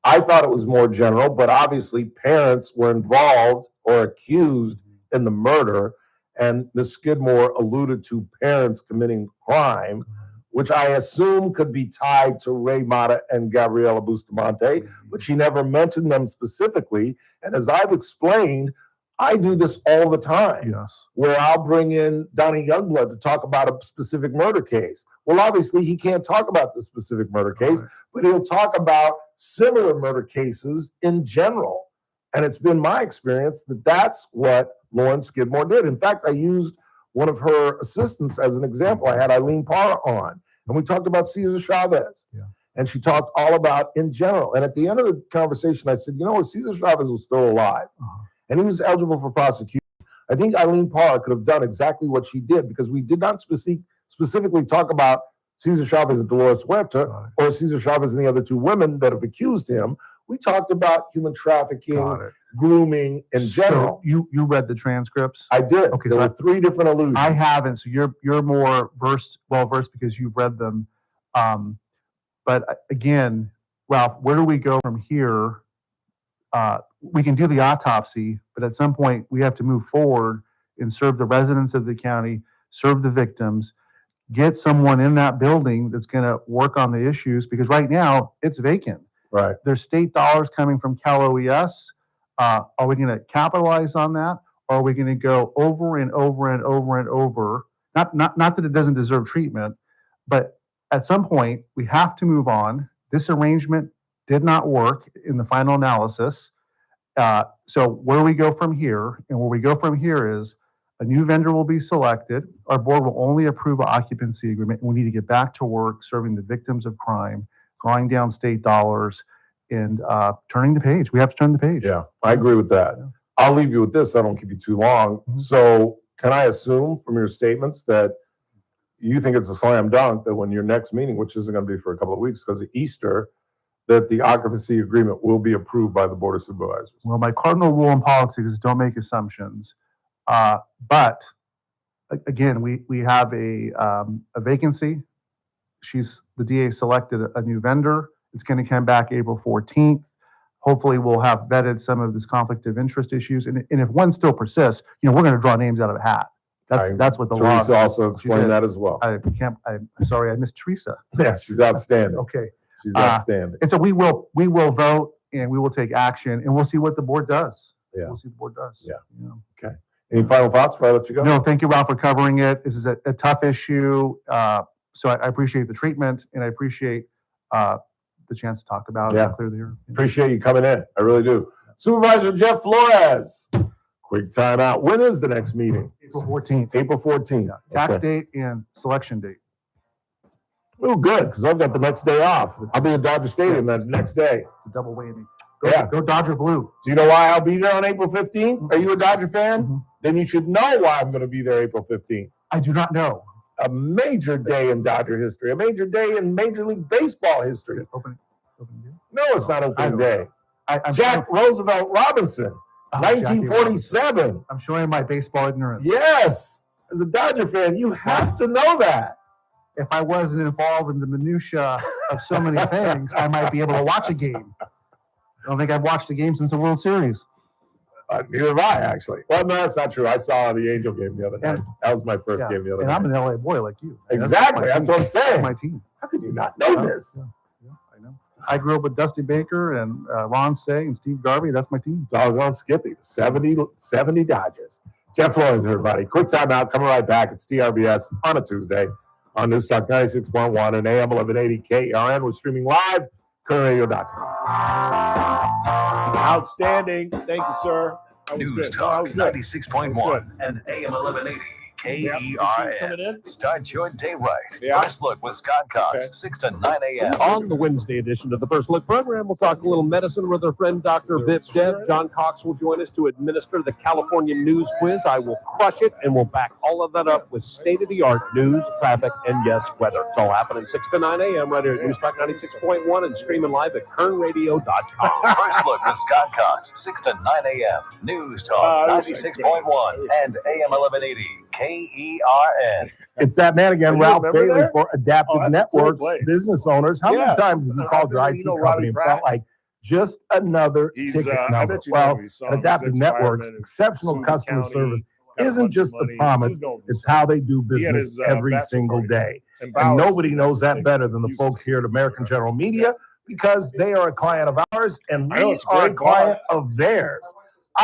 I thought it was more general, but obviously parents were involved or accused in the murder. And Ms. Skidmore alluded to parents committing crime, which I assume could be tied to Ray Mata and Gabriela Bustamante, but she never mentioned them specifically. And as I've explained, I do this all the time, where I'll bring in Donnie Youngblood to talk about a specific murder case. Well, obviously, he can't talk about the specific murder case, but he'll talk about similar murder cases in general. And it's been my experience that that's what Lauren Skidmore did. In fact, I used one of her assistants as an example. I had Eileen Parra on, and we talked about Cesar Chavez. And she talked all about in general. And at the end of the conversation, I said, Cesar Chavez was still alive, and he was eligible for prosecution. I think Eileen Parra could have done exactly what she did, because we did not specifically talk about Cesar Chavez and Dolores Huerta or Cesar Chavez and the other two women that have accused him. We talked about human trafficking, grooming in general. So you read the transcripts? I did. Okay, there were three different allusions. I haven't. So you're more well versed because you've read them. But again, Ralph, where do we go from here? We can do the autopsy, but at some point we have to move forward and serve the residents of the county, serve the victims, get someone in that building that's going to work on the issues, because right now it's vacant. Right. There's state dollars coming from Cal OES. Are we going to capitalize on that? Or are we going to go over and over and over and over? Not that it doesn't deserve treatment, but at some point we have to move on. This arrangement did not work in the final analysis. So where we go from here, and where we go from here is a new vendor will be selected. Our board will only approve an occupancy agreement. We need to get back to work serving the victims of crime, drawing down state dollars, and turning the page. We have to turn the page. Yeah, I agree with that. I'll leave you with this. I don't keep you too long. So can I assume from your statements that you think it's a slam dunk that when your next meeting, which isn't going to be for a couple of weeks because of Easter, that the occupancy agreement will be approved by the Board of Supervisors? Well, my cardinal rule in politics is don't make assumptions. But again, we have a vacancy. The DA selected a new vendor, It's going to come back April 14th. Hopefully, we'll have vetted some of this conflict of interest issues. And if one still persists, we're going to draw names out of a hat. That's what the law. Teresa also explained that as well. I'm sorry, I missed Teresa. Yeah, she's outstanding. Okay. She's outstanding. And so we will vote and we will take action and we'll see what the board does. Yeah. We'll see what the board does. Yeah. Okay. Any final thoughts before I let you go? No, thank you, Ralph, for covering it. This is a tough issue. So I appreciate the treatment and I appreciate the chance to talk about it and clear the air. Appreciate you coming in. I really do. Supervisor Jeff Flores. Quick timeout. When is the next meeting? April 14th. April 14th. Tax date and selection date. Oh, good, because I've got the next day off. I'll be at Dodger Stadium that next day. It's a double whammy. Go Dodger Blue. Do you know why I'll be there on April 15th? Are you a Dodger fan? Mm-hmm. Then you should know why I'm going to be there April 15th. I do not know. A major day in Dodger history. A major day in Major League Baseball history. Opening day? No, it's not opening day. I'm Jack Roosevelt Robinson, 1947. I'm showing my baseball ignorance. Yes. As a Dodger fan, you have to know that. If I wasn't involved in the minutia of so many things, I might be able to watch a game. I don't think I've watched a game since the World Series. Neither have I, actually. Well, no, that's not true. I saw the Angel game the other night. That was my first game the other night. And I'm an LA boy like you. Exactly. That's what I'm saying. That's my team. How could you not know this? Yeah, I know. I grew up with Dusty Baker and Ron Say and Steve Garvey. That's my team. Doggone Skippy. 70 Dodgers. Jeff Flores, everybody. Quick timeout. Coming right back. It's TRBS on a Tuesday on News Talk 96.1 and AM 1180 KRN. We're streaming live, currentradio.com. Outstanding. Thank you, sir. News Talk 96.1 and AM 1180 KERN. Start your day right. First Look with Scott Cox, 6 to 9 a.m. On the Wednesday edition of the First Look program, we'll talk a little medicine with our friend Dr. Vip Dev. John Cox will join us to administer the California News Quiz. I will crush it, and we'll back all of that up with state-of-the-art news, traffic, and yes, weather. It's all happening 6 to 9 a.m. right here at News Talk 96.1 and streaming live at kernradio.com. First Look with Scott Cox, 6 to 9 a.m. News Talk 96.1 and AM 1180 KERN. It's that man again, Oh, you Ralph remember Bailey that? for Adaptive Oh, that's a Networks, cool place. business owners. How many times have you called your IT company and felt like just another ticket number? Well, at Adaptive Networks, exceptional customer service isn't just the promise, it's how they do business every single day. And nobody knows that better than the folks here at American General Media because they are a client of ours and we are a client of theirs.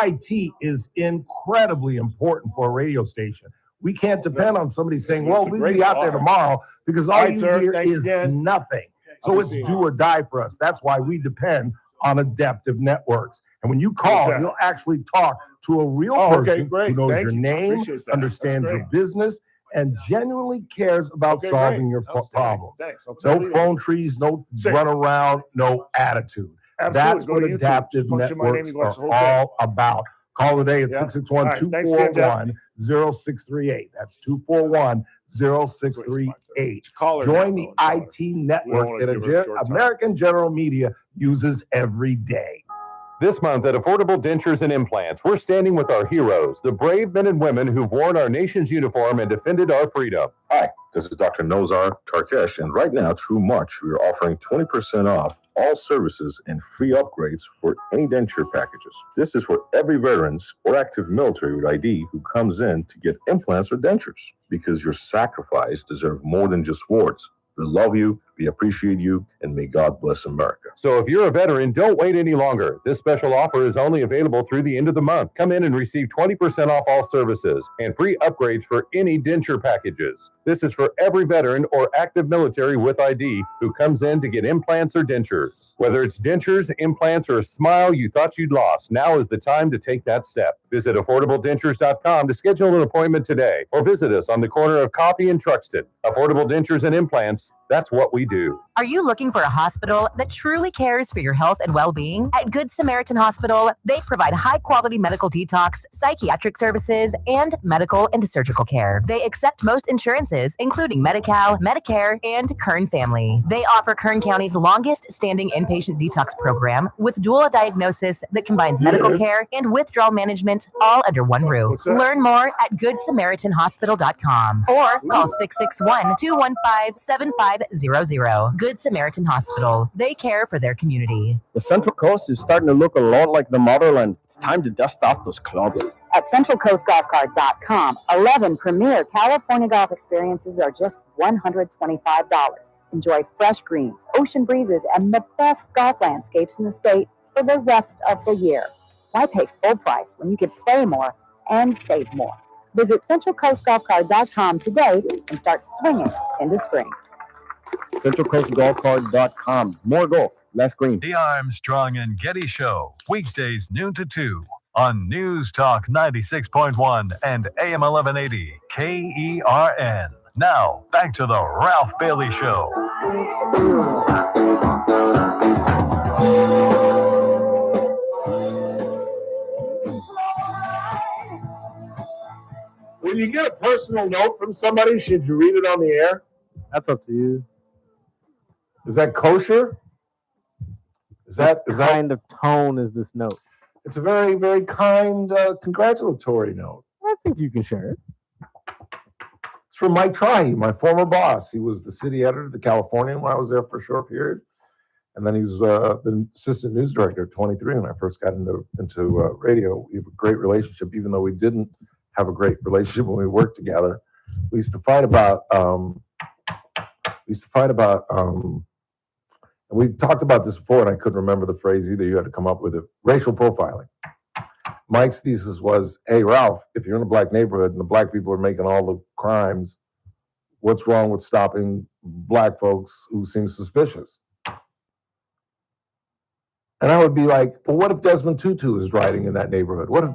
IT is incredibly important for a radio station. We can't depend on somebody saying, well, we'll be out there tomorrow because all you hear is nothing. So it's do or die for us. That's why we depend on Adaptive Networks. And when you call, you'll actually talk to a real person who knows your name, understands your business, and genuinely cares about solving your problems. No phone trees, no run around, no attitude. That's what Adaptive Networks are all about. Call today at 661-241-0638. That's 241-0638. Join the IT network that American General Media uses every day. This month at Affordable Dentures and Implants, we're standing with our heroes, the brave men and women who've worn our nation's uniform and defended our freedom. Hi, this is Dr. Nozar Tarkesh, and right now through March, we are offering 20% off all services and free upgrades for any denture packages. This is for every veterans or active military with ID who comes in to get implants or dentures, because your sacrifice deserves more than just words. We love you, we appreciate you, and may God bless America. So if you're a veteran, don't wait any longer. This special offer is only available through the end of the month. Come in and receive 20% off all services and free upgrades for any denture packages. This is for every veteran or active military with ID who comes in to get implants or dentures. Whether it's dentures, implants, or a smile you thought you'd lost, now is the time to take that step. Visit affordabledentures.com to schedule an appointment today, or visit us on the corner of Coffee and Truxton. Affordable Dentures and Implants, that's what we do. Are you looking for a hospital that truly cares for your health and well-being? At Good Samaritan Hospital, they provide high-quality medical detox, psychiatric services, and medical and surgical care. They accept most insurances, including Medi-Cal, Medicare, and Kern Family. They offer Kern County's longest-standing inpatient detox program with dual diagnosis that combines medical care and withdrawal management all under one roof. Learn more at GoodSamaritanHospital.com or call 661-215-7500. Good Samaritan Hospital. They care for their community. The Central Coast is starting to look a lot like the motherland. It's time to dust off those clubs. At CentralCoastGolfCard.com, 11 premier California golf experiences are just $125. Enjoy fresh greens, ocean breezes, and the best golf landscapes in the state for the rest of the year. Why pay full price when you can play more and save more? Visit CentralCoastGolfCard.com today and start swinging into spring. CentralCoastGolfCard.com. More golf, less green. The Armstrong and Getty Show, weekdays noon to 2 on News Talk 96.1 and AM 1180 KERN. Now, back to the Ralph Bailey Show. When you get a personal note from somebody, should you read it on the air? That's up to you. Is that kosher? What kind of tone is this note? It's a very, very kind congratulatory note. I think you can share it. It's from Mike Trahey, my former boss. He was the city editor of the Californian when I was there for a short period. And then he was the assistant news director at 23 when I first got into radio. We have a great relationship, even though we didn't have a great relationship when we worked together. We used to fight about, and we've talked about this before, and I couldn't remember the phrase either. You had to come up with it. Racial profiling. Mike's thesis was, hey, Ralph, if you're in a black neighborhood and the black people are making all the crimes, what's wrong with stopping black folks who seem suspicious? And I would be like, well, what if Desmond Tutu is riding in that neighborhood? What if,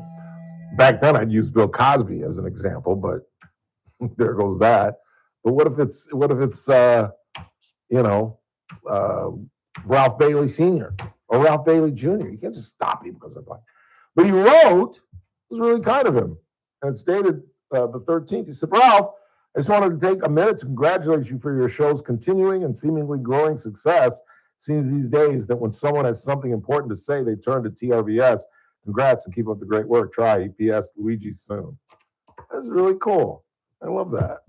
back then I'd use Bill Cosby as an example, but there goes that. But what if it's Ralph Bailey Sr. or Ralph Bailey Jr.? You can't just stop him because of black. But he wrote, it was really kind of him, and it's dated the 13th. He said, Ralph, I just wanted to take a minute to congratulate you for your show's continuing and seemingly growing success. Seems these days that when someone has something important to say, they turn to TRBS. Congrats and keep up the great work. Try EPS Luigi soon. That's really cool. I love that.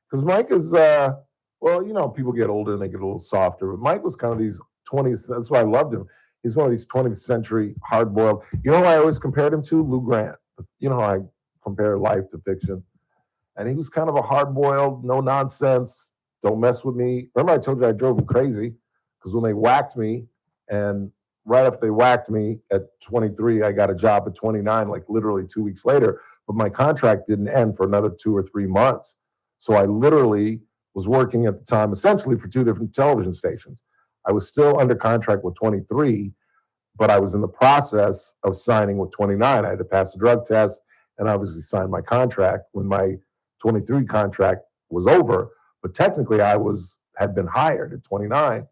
Because Mike is, people get older and they get a little softer. But Mike was kind of these 20s. That's why I loved him. He's one of these 20th century hard-boiled. You know who I always compared him to? Lou Grant. You know how I compare life to fiction. And he was kind of a hard-boiled, no nonsense, don't mess with me. Remember I told you I drove him crazy? Because when they whacked me, and right after they whacked me at 23, I got a job at 29, like literally 2 weeks later. But my contract didn't end for another 2 or 3 months. So I literally was working at the time essentially for 2 different television stations. I was still under contract with 23, but I was in the process of signing with 29. I had to pass a drug test and obviously sign my contract when my 23 contract was over. But technically I had been hired at 29.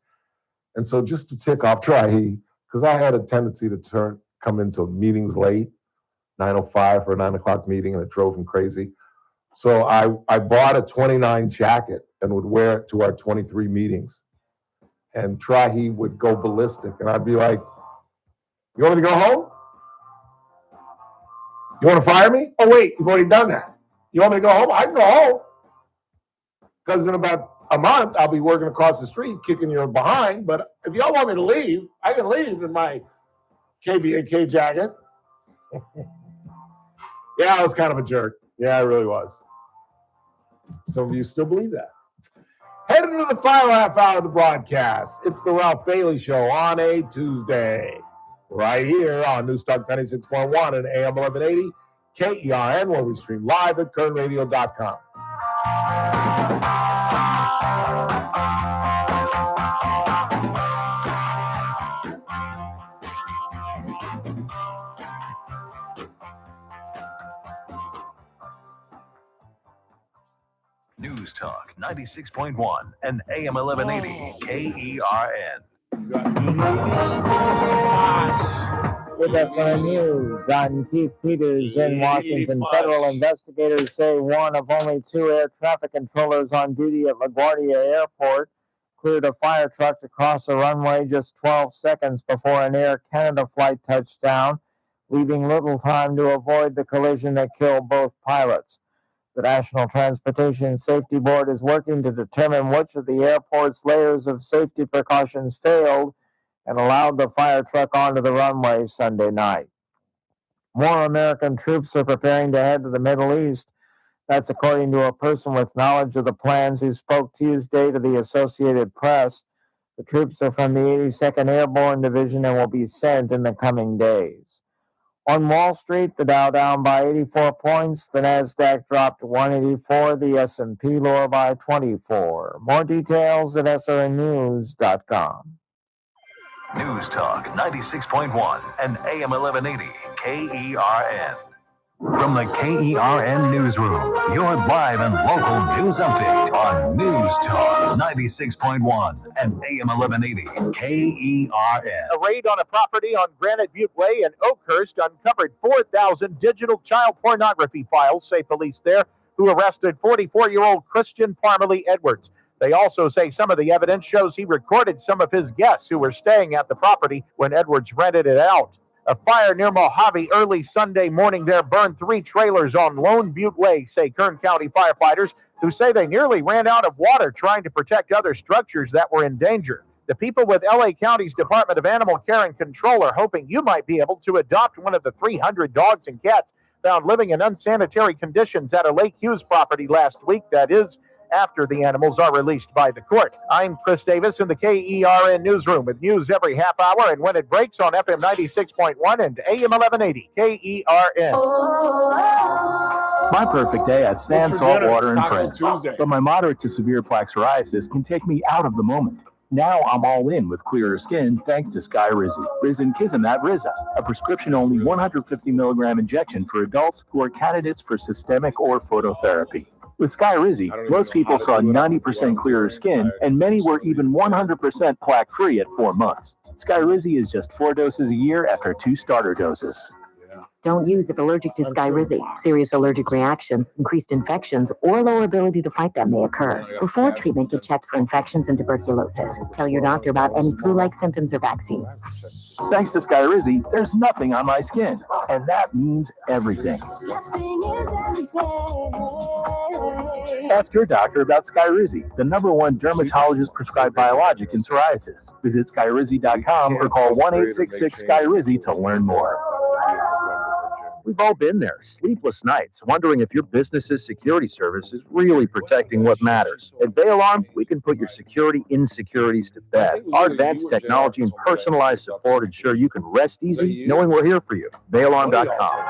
And so just to tick off Trahey, because I had a tendency to come into meetings late, 9:05 for a 9 o'clock meeting, and it drove him crazy. So I bought a 29 jacket and would wear it to our 23 meetings. And Trahey would go ballistic. And I'd be like, you want me to go home? You want to fire me? Oh, wait, you've already done that. You want me to go home? I can go home. Because in about a month, I'll be working across the street, kicking your behind. But if y'all want me to leave, I can leave in my KBAK jacket. Yeah, I was kind of a jerk. Yeah, I really was. Some of you still believe that. Heading into the final half hour of the broadcast, it's the Ralph Bailey Show on a Tuesday. Right here on News Talk 96.1 and AM 1180 KERN, where we stream live at kernradio.com. News Talk 96.1 and AM 1180 KERN. With SRN News, I'm Keith Peters in Washington. Federal investigators say one of only 2 air traffic controllers on duty at LaGuardia Airport cleared a fire truck to cross the runway just 12 seconds before an Air Canada flight touched down, leaving little time to avoid the collision that killed both pilots. The National Transportation Safety Board is working to determine which of the airport's layers of safety precautions failed and allowed the fire truck onto the runway Sunday night. More American troops are preparing to head to the Middle East. That's according to a person with knowledge of the plans who spoke Tuesday to the Associated Press. The troops are from the 82nd Airborne Division and will be sent in the coming days. On Wall Street, the Dow down by 84 points, the Nasdaq dropped 184, the S&P lower by 24. More details at srnnews.com. News Talk 96.1 and AM 1180 KERN. From the KERN Newsroom, your live and local news update on News Talk 96.1 and AM 1180 KERN. A raid on a property on Granite Butte Way in Oakhurst uncovered 4,000 digital child pornography files, say police there, who arrested 44-year-old Christian Parmalee Edwards. They also say some of the evidence shows he recorded some of his guests who were staying at the property when Edwards rented it out. A fire near Mojave early Sunday morning there burned 3 trailers on Lone Butte Way, say Kern County firefighters, who say they nearly ran out of water trying to protect other structures that were in danger. The people with LA County's Department of Animal Care and Control are hoping you might be able to adopt one of the 300 dogs and cats found living in unsanitary conditions at a Lake Hughes property last week. That is, after the animals are released by the court. I'm Chris Davis in the KERN Newsroom with news every half hour and when it breaks on FM 96.1 and AM 1180 KERN. My perfect day has sand, salt water, and friends. But my moderate to severe plaque psoriasis can take me out of the moment. Now I'm all in with clearer skin thanks to Skyrizi. Risankizumab Riza, a prescription-only 150 milligram injection for adults who are candidates for systemic or phototherapy. With Skyrizi, most people saw 90% clearer skin, and many were even 100% plaque-free at 4 months. Skyrizi is just 4 doses a year after 2 starter doses. Don't use if allergic to Skyrizi. Serious allergic reactions, increased infections, or lower ability to fight them may occur. Before treatment, get checked for infections and tuberculosis. Tell your doctor about any flu-like symptoms or vaccines. Thanks to Skyrizi, there's nothing on my skin, and that means everything. Ask your doctor about Skyrizi, the #1 dermatologist-prescribed biologic in psoriasis. Visit Skyrizi.com or call 1-866-SKYRIZI to learn more. We've all been there, sleepless nights, wondering if your business's security service is really protecting what matters. At Bay Alarm, we can put your security insecurities to bed. Our advanced technology and personalized support ensure you can rest easy knowing we're here for you. BayAlarm.com.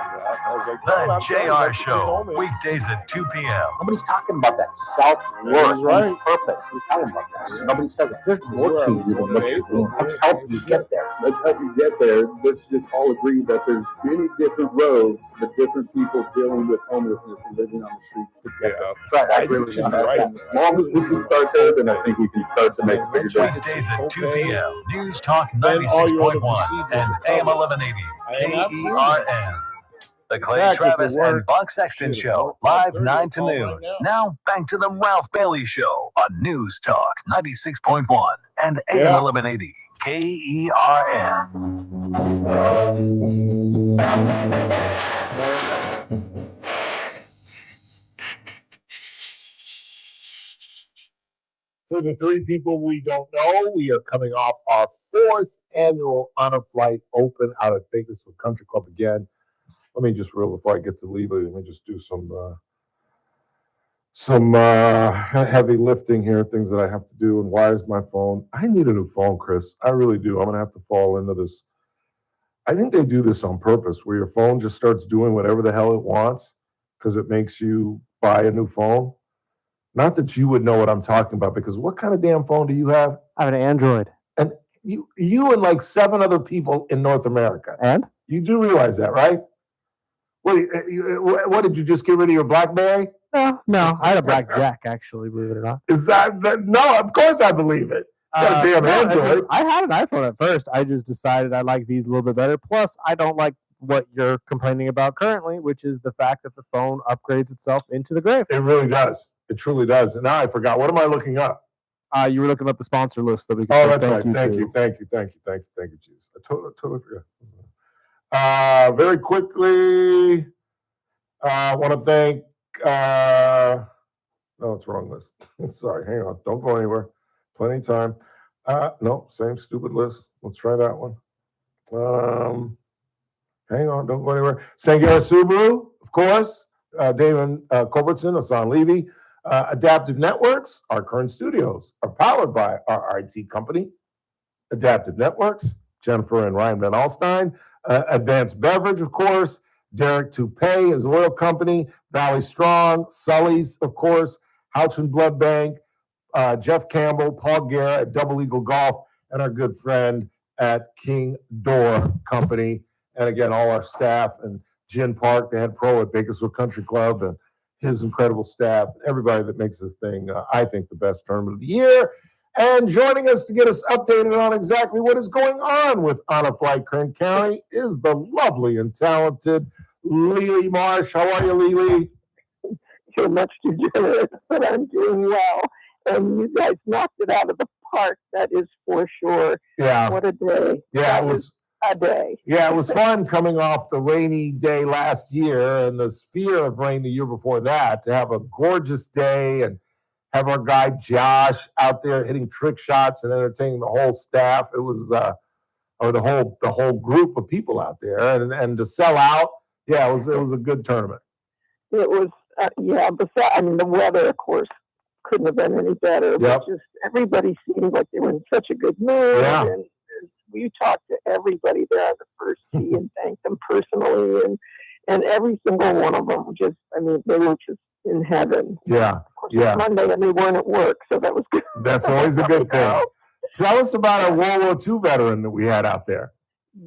The JR Show, weekdays at 2 p.m. Nobody's talking about that self-worth, purpose. We're talking about that. Nobody says it. There's more to you than what you're doing. Let's help you get there. Let's help you get there. Let's just all agree that there's many different roads, but different people dealing with homelessness and living on the streets together. Right, I agree with you. As long as we can start there, then I think we can start to make a bigger difference. Weekdays at 2 p.m. News Talk 96.1 and AM 1180 KERN. The Clay Travis and Buck Sexton Show, live 9 to noon. Now, back to the Ralph Bailey Show on News Talk 96.1 and AM 1180 KERN. For the 3 people we don't know, we are coming off our 4th annual Honor Flight Open out at Bakersfield Country Club again. Let me just before I get to leave, let me just do some heavy lifting here, things that I have to do. And why is my phone? I need a new phone, Chris. I really do. I'm going to have to fall into this. I think they do this on purpose, where your phone just starts doing whatever the hell it wants because it makes you buy a new phone. Not that you would know what I'm talking about, because what kind of damn phone do you have? I have an Android. And you and like 7 other people in North America. And? You do realize that, right? What did you just get rid of your BlackBerry? No, I had a Blackjack, actually, believe it or not. Is that no? Of course I believe it. Got a damn Android. I had an iPhone at first. I just decided I like these a little bit better. Plus, I don't like what you're complaining about currently, which is the fact that the phone upgrades itself into the grave. It really does. It truly does. And now I forgot. What am I looking up? You were looking up the sponsor list that we Oh, that's right. Thank you, jeez. I totally forgot. Very quickly, I want to thank No, it's wrong list. Sorry, hang on. Don't go anywhere. Plenty of time. No, same stupid list. Let's try that one. Hang on, don't go anywhere. Sangera Subaru, of course. Damon Culbertson, Hassan Levy. Adaptive Networks, our current studios, are powered by our IT company, Adaptive Networks. Jennifer and Ryan Van Alstyne. Advanced Beverage, of course. Derek Toupee, his oil company. Valley Strong. Sully's, of course. Houchin Blood Bank. Jeff Campbell, Paul Guerra at Double Eagle Golf, and our good friend at King Door Company. And again, all our staff and Jen Park, the head pro at Bakersfield Country Club, and his incredible staff, everybody that makes this thing, I think, the best tournament of the year. And joining us to get us updated on exactly what is going on with Honor Flight Kern County is the lovely and talented Lily Marsh. How are you, Lily? You're much too generous, but I'm doing well. And you guys knocked it out of the park. That is for sure. Yeah. What a day. Yeah, it was a day. Yeah, it was fun coming off the rainy day last year and the fear of rain the year before that to have a gorgeous day and have our guy Josh out there hitting trick shots and entertaining the whole staff. It was or the whole group of people out there and to sell out. Yeah, it was a good tournament. It was the weather, of course, couldn't have been any better. Yep. But just everybody seemed like they were in such a good mood. Yeah. And we talked to everybody there on the first tee and thanked them personally, and every single one of them they were just in heaven. Yeah. Of course, it was Monday and they weren't at work, so that was good. That's always a good thing. Tell us about our World War II veteran that we had out there.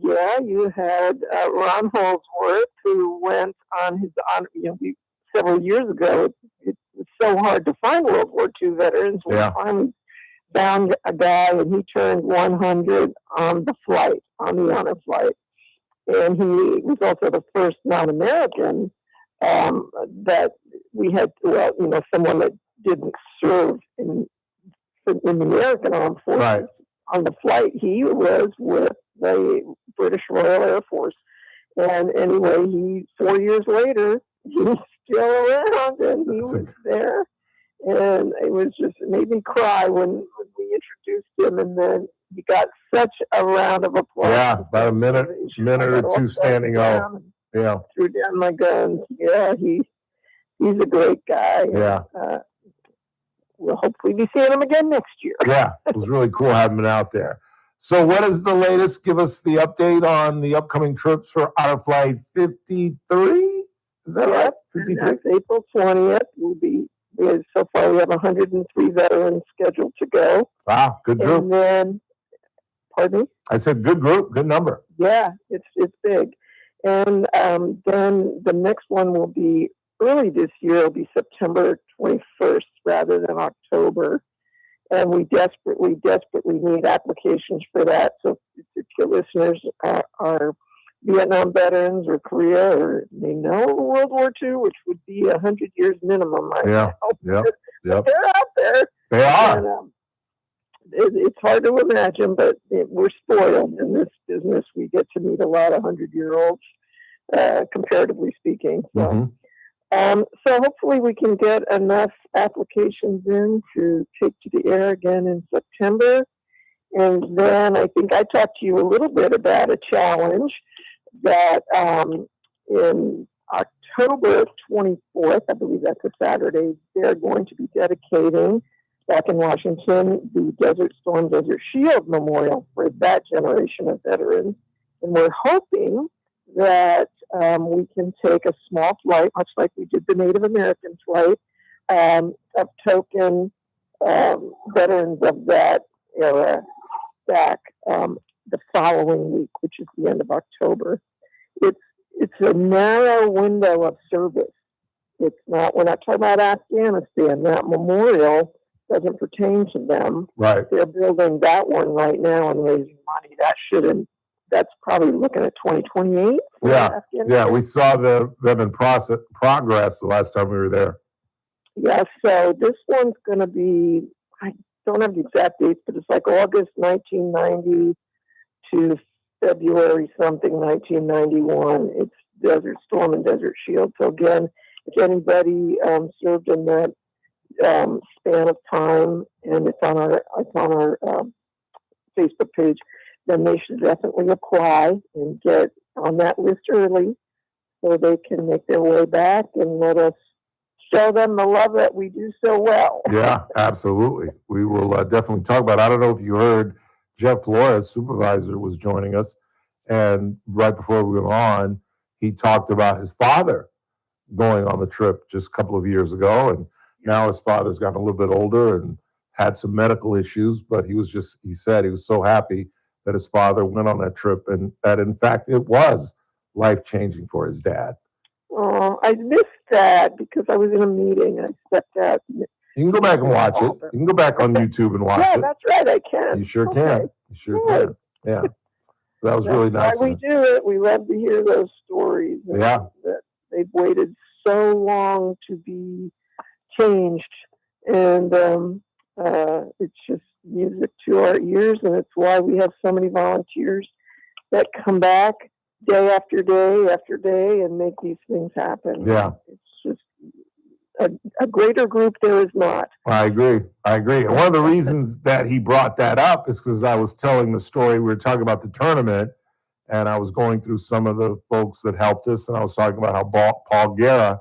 Yeah, you had Ron Holsworth, who went on his several years ago. It was so hard to find World War II veterans. We finally found a guy, and he turned 100 on the honor flight. And he was also the first non-American that we had, someone that didn't serve in the American Armed Forces. Right. On the flight, he was with the British Royal Air Force. And anyway, 4 years later, he's still around, and he was there. And it made me cry when we introduced him, and then he got such a round of applause. Yeah, about a minute or two standing up. Yeah. Threw down my guns. Yeah, he's a great guy. Yeah. We'll hopefully be seeing him again next year. Yeah, it was really cool having him out there. So what is the latest? Give us the update on the upcoming trips for Honor Flight 53? Is that right? 53? That's April 20th. So far, we have 103 veterans scheduled to go. Wow, good group. And then, pardon me? I said good group, good number. Yeah, it's big. And then the next one will be early this year. It'll be September 21st rather than October. And we desperately need applications for that. So if your listeners are Vietnam veterans or Korea, or they know World War II, which would be 100 years minimum right now. Yep. They're out there. They are. And, it's hard to imagine, but we're spoiled in this business. We get to meet a lot of 100-year-olds, comparatively speaking. So, so hopefully we can get enough applications in to take to the air again in September. And then I think I talked to you a little bit about a challenge that in October 24th, I believe that's a Saturday, they're going to be dedicating back in Washington the Desert Storm Desert Shield Memorial for that generation of veterans. And we're hoping that we can take a small flight, much like we did the Native American flight, of token veterans of that era back the following week, which is the end of October. It's a narrow window of service. It's not, we're not talking about Afghanistan. That memorial doesn't pertain to them. Right. They're building that one right now and raising money. That's probably looking at 2028. Yeah, we saw them in progress the last time we were there. Yeah, so this one's going to be, I don't have the exact dates, but it's like August 1990 to February something 1991. It's Desert Storm and Desert Shield. So again, if anybody served in that span of time, and it's on our Facebook page, then they should definitely apply and get on that list early so they can make their way back and let us show them the love that we do so well. Yeah, absolutely. We will definitely talk about it. I don't know if you heard, Jeff Flores, supervisor, was joining us. And right before we went on, he talked about his father going on the trip just a couple of years ago. And now his father's gotten a little bit older and had some medical issues. But he said he was so happy that his father went on that trip and that, in fact, it was life-changing for his dad. Oh, I missed that because I was in a meeting. I stepped out. You can go back and watch it. You can go back on YouTube and watch Yeah, it. that's right. I can. You sure can. You sure can. Yeah. That was really nice. That's why we do it. We love to hear those stories. Yeah. That they've waited so long to be changed. And it's just music to our ears. And it's why we have so many volunteers that come back day after day after day and make these things happen. Yeah. It's just a greater group there is not. I agree. And one of the reasons that he brought that up is because I was telling the story. We were talking about the tournament, and I was going through some of the folks that helped us, and I was talking about how Paul Guerra,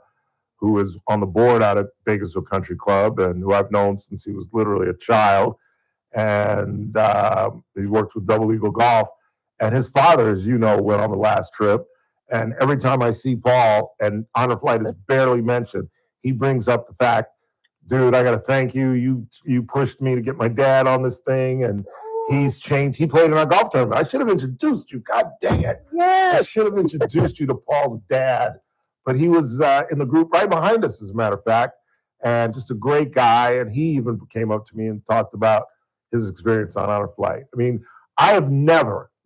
who is on the board out at Bakersfield Country Club and who I've known since he was literally a child, and he works with Double Eagle Golf. And his father, as you know, went on the last trip. And every time I see Paul, and Honor Flight is barely mentioned, he brings up the fact, dude, I got to thank you. You pushed me to get my dad on this thing, and he's changed. He played in our golf tournament. I should have introduced you. God dang it. Yes. I should have introduced you to Paul's dad. But he was in the group right behind us, as a matter of fact, and just a great guy. And he even came up to me and talked about his experience on Honor Flight. I mean, I have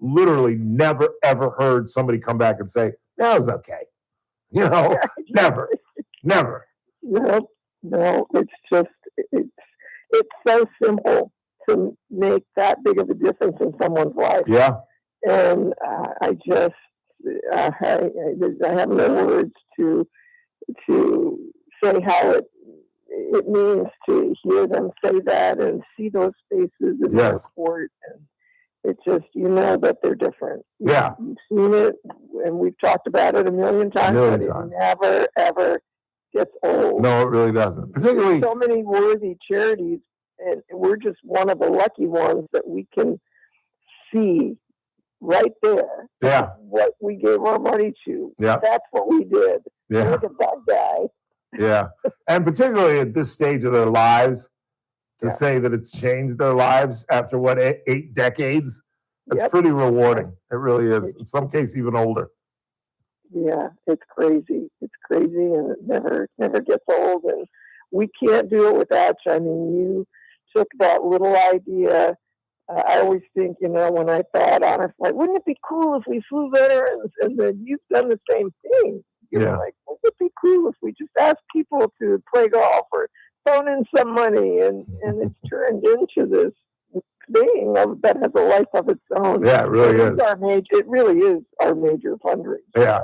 literally never, ever heard somebody come back and say, that was okay. You know, never. No, it's just, it's so simple to make that big of a difference in someone's life. Yeah. And I have no words to say how it means to hear them say that and see those faces in the report. And it's just, that they're different. Yeah. You've seen it, and we've talked about it a million times. It never, ever gets old. No, it really doesn't. Particularly so many worthy charities, and we're just one of the lucky ones that we can see right there. Yeah. What we gave our money to. Yeah. That's what we did. Yeah. Look at that guy. Yeah. And particularly at this stage of their lives, to say that it's changed their lives after 8 decades, that's pretty rewarding. It really is. In some cases, even older. Yeah, it's crazy. It's crazy, and it never gets old. And we can't do it without you. I mean, you took that little idea. I always think, when I thought, honestly, wouldn't it be cool if we flew veterans? And then you've done the same thing. You're like, wouldn't it be cool if we just asked people to play golf or phone in some money? And it's turned into this thing that has a life of its own. Yeah, it really is. It really is our major fundraiser. Yeah.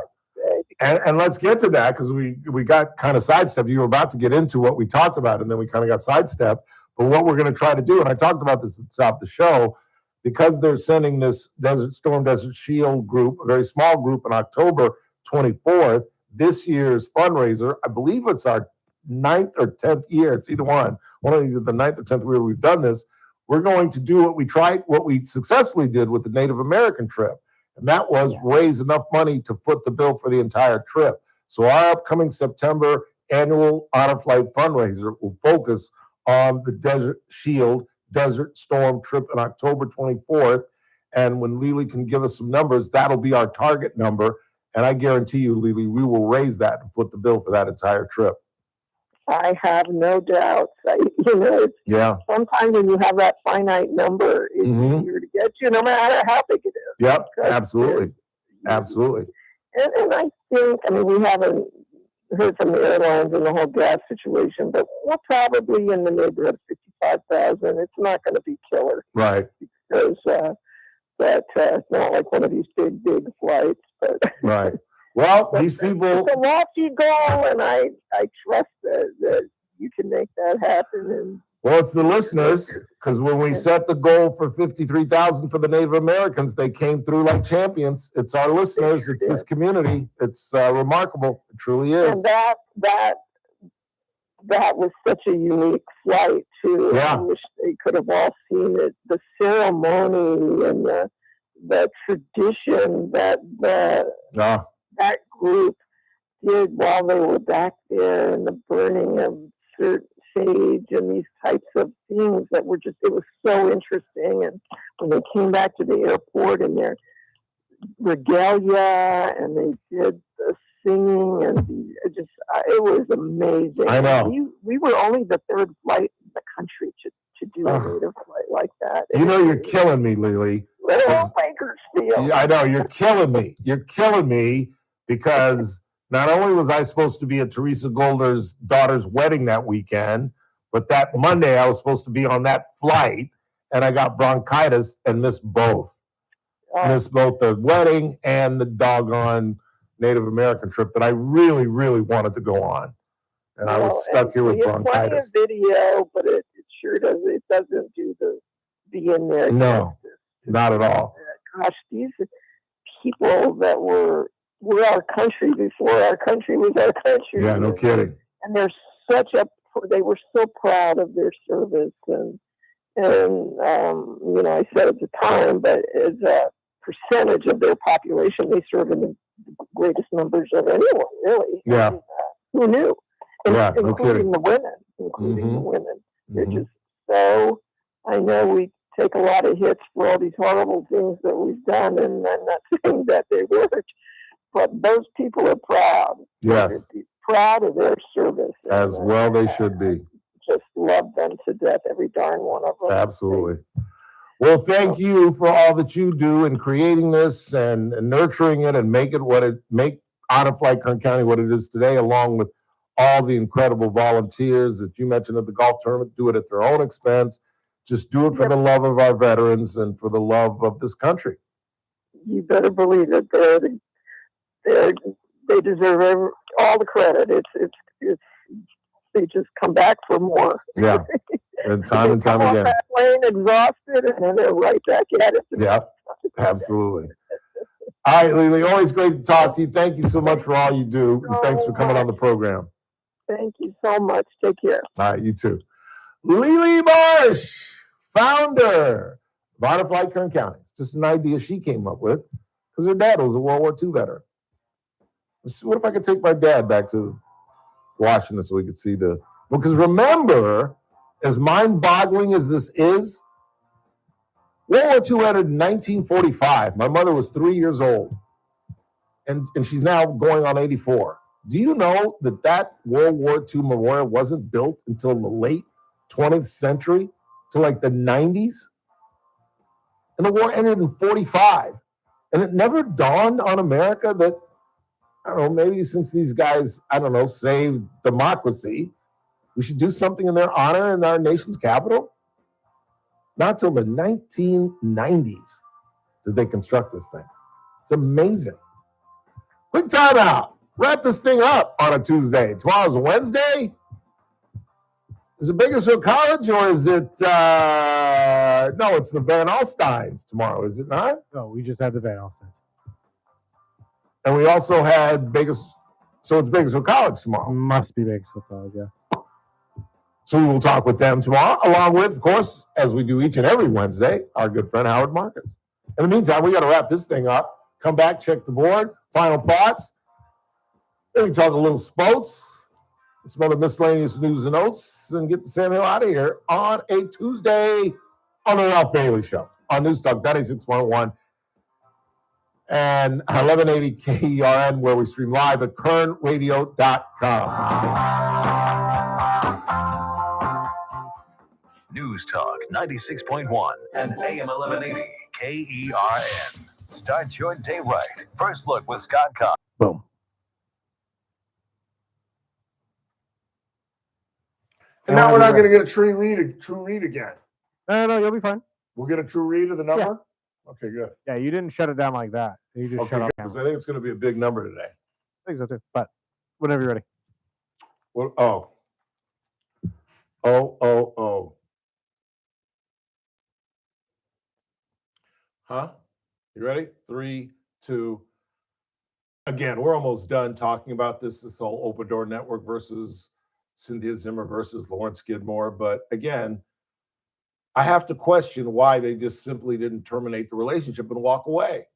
And let's get to that, because we got kind of sidestepped. You were about to get into what we talked about, and then we kind of got sidestepped. But what we're going to try to do, and I talked about this at the top of the show, because they're sending this Desert Storm, Desert Shield group, a very small group, on October 24th, this year's fundraiser, I believe it's our 9th or 10th year. It's either one of the 9th or 10th year we've done this. We're going to do what we successfully did with the Native American trip. And that was raise enough money to foot the bill for the entire trip. So our upcoming September annual Honor Flight fundraiser will focus on the Desert Shield, Desert Storm trip on October 24th. And when Lily can give us some numbers, that'll be our target number. And I guarantee you, Lily, we will raise that and foot the bill for that entire trip. I have no doubt. Sometimes when you have that finite number, it's easier to get you, no matter how big it is. Yep, absolutely. Absolutely. And I think, we haven't heard from the airlines and the whole gas situation, but we're probably in the neighborhood of 55,000. It's not going to be killer. Right. Because it's not like one of these big flights. But right. Well, these people. It's a lofty goal, and I trust that you can make that happen. And well, it's the listeners, because when we set the goal for 53,000 for the Native Americans, they came through like champions. It's our listeners. It's this community. It's remarkable. It truly is. And that was such a unique flight too. Yeah. I wish they could have all seen it. The ceremony and the tradition that that group did while they were back there, and the burning of sage and these types of things that were it was so interesting. And when they came back to the airport in their regalia and they did the singing and it was amazing. I know. We were only the third flight in the country to do a native flight like that. You know, you're killing me, Lily. Little Bakersfield. I know, you're killing me. You're killing me because not only was I supposed to be at Teresa Goldner's daughter's wedding that weekend, but that Monday I was supposed to be on that flight, and I got bronchitis and missed both. Missed both the wedding and the doggone Native American trip that I really, really wanted to go on. And I was stuck here with bronchitis. Plenty of video, but it sure does. It doesn't do the in there. No, not at all. Gosh, these people that were our country before our country was our country. Yeah, no kidding. And they were so proud of their service, and I said at the time, but as a percentage of their population, they serve in the greatest numbers of anyone, really. Yeah. Who knew? No kidding. The women, including the women. They're just so, I know we take a lot of hits for all these horrible things that we've done, and I'm not saying that they weren't, but those people are proud. Yes. They're proud of their service. As well they should be. Just love them to death, every darn one of them. Absolutely. Well, thank you for all that you do in creating this and nurturing it and make Honor Flight Kern County what it is today, along with all the incredible volunteers that you mentioned at the golf tournament. Do it at their own expense. Just do it for the love of our veterans and for the love of this country. You better believe it. They deserve all the credit. It's they just come back for more. Yeah, and time again. That plane exhausted, and then they're right back at it. Yeah, absolutely. All right, Lily, always great to talk to you. Thank you so much for all you do, and thanks for coming on the program. Thank you so much. Take care. All right, you too. Lily Marsh, founder of Honor Flight Kern County. Just an idea she came up with because her dad was a World War II veteran. What if I could take my dad back to Washington so we could see because remember, as mind-boggling as this is, World War II ended in 1945. My mother was 3 years old, and she's now going on 84. Do you know that World War II memorial wasn't built until the late 20th century, to like the 90s? And the war ended in 45. And it never dawned on America that, I don't know, maybe since these guys, saved democracy, we should do something in their honor in our nation's capital? Not till the 1990s did they construct this thing. It's amazing. Quick time out. Wrap this thing up on a Tuesday. Tomorrow's a Wednesday. Is it Bakersfield College or is it, no, it's the Van Alstynes tomorrow, is it not? No, we just had the Van Alstynes. And we also had so it's Bakersfield College tomorrow. Must be Bakersfield College, yeah. So we will talk with them tomorrow, along with, of course, as we do each and every Wednesday, our good friend Howard Marcus. In the meantime, we got to wrap this thing up. Come back, check the board, final thoughts. Then we talk a little sports, some other miscellaneous news and notes, and get the Sam Hill out of here on a Tuesday on the Ralph Bailey Show on News Talk 96.1 and 1180 KERN, where we stream live at kernradio.com. News Talk 96.1 and AM 1180 KERN. Start your day right. First Look with Scott Cox. Boom. And now we're not going to get a true read again. No, you'll be fine. We'll get a true read of the number? Yeah. Okay, good. Yeah, you didn't shut it down like that. You just shut up. Because I think it's going to be a big number today. I think so too. But whenever you're ready. What? Oh. Huh? You ready? 3, 2. Again, we're almost done talking about this whole Open Door Network versus Cynthia Zimmer versus Lawrence Skidmore. But again, I have to question why they just simply didn't terminate the relationship and walk away.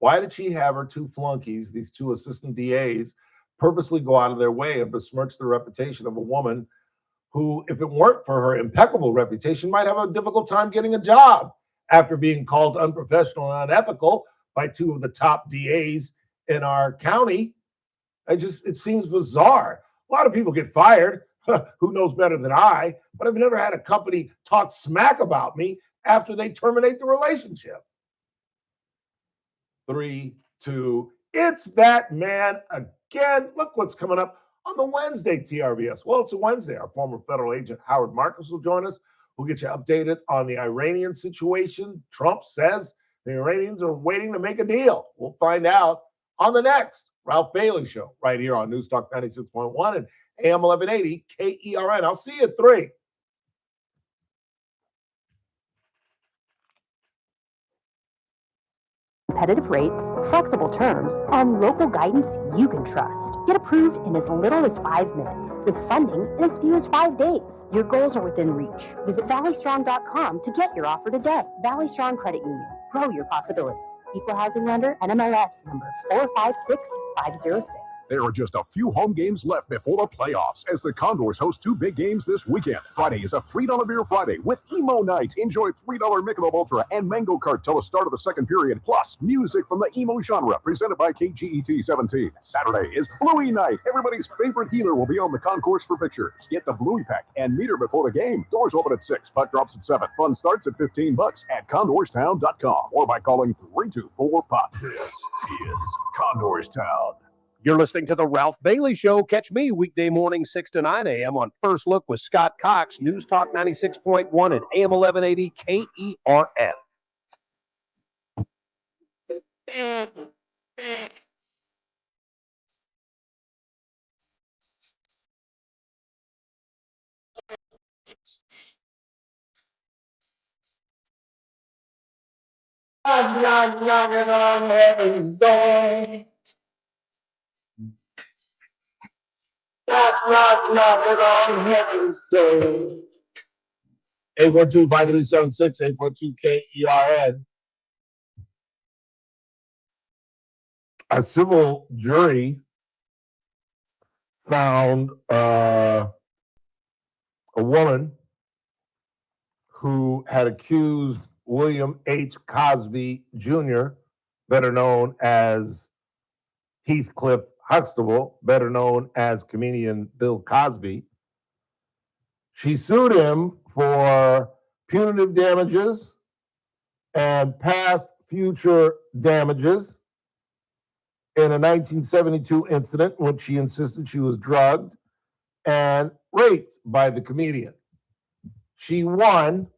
Why did she have her two flunkies, these two assistant DAs, purposely go out of their way and besmirch the reputation of a woman who, if it weren't for her impeccable reputation, might have a difficult time getting a job after being called unprofessional and unethical by two of the top DAs in our county? It seems bizarre. A lot of people get fired. Who knows better than I? But I've never had a company talk smack about me after they terminate the relationship. 3, 2. It's that man again. Look what's coming up on the Wednesday TRBS. Well, it's a Wednesday. Our former federal agent Howard Marcus will join us. We'll get you updated on the Iranian situation. Trump says the Iranians are waiting to make a deal. We'll find out on the next Ralph Bailey Show right here on News Talk 96.1 and AM 1180 KERN. I'll see you at 3. Competitive rates, flexible terms, and local guidance you can trust. Get approved in as little as 5 minutes, with funding in as few as 5 days. Your goals are within reach. Visit valleystrong.com to get your offer today. Valley Strong Credit Union. Grow your possibilities. Equal housing lender, NMLS number 456506. There are just a few home games left before the playoffs as the Condors host 2 big games this weekend. Friday is a $3 Beer Friday with Emo Night. Enjoy $3 Michelob Ultra and Mango Kart till the start of the second period, plus music from the emo genre presented by KGET 17. Saturday is Bluey Night. Everybody's favorite healer will be on the concourse for pictures. Get the Bluey Pack and meter before the game. Doors open at 6, puck drops at 7. Fun starts at $15 at condorstown.com or by calling 324-PUCK. This is Condorstown. You're listening to The Ralph Bailey Show. Catch me weekday morning 6 to 9 a.m. on First Look with Scott Cox, News Talk 96.1 and AM 1180 KERN. I'm not knocking on heaven's door. Not knocking on heaven's door. 812-5376, 842-KERN. A civil jury found a woman who had accused William H. Cosby Jr., better known as Heathcliff Huxtable, better known as comedian Bill Cosby. She sued him for punitive damages and past future damages in a 1972 incident in which she insisted she was drugged and raped by the comedian. She won.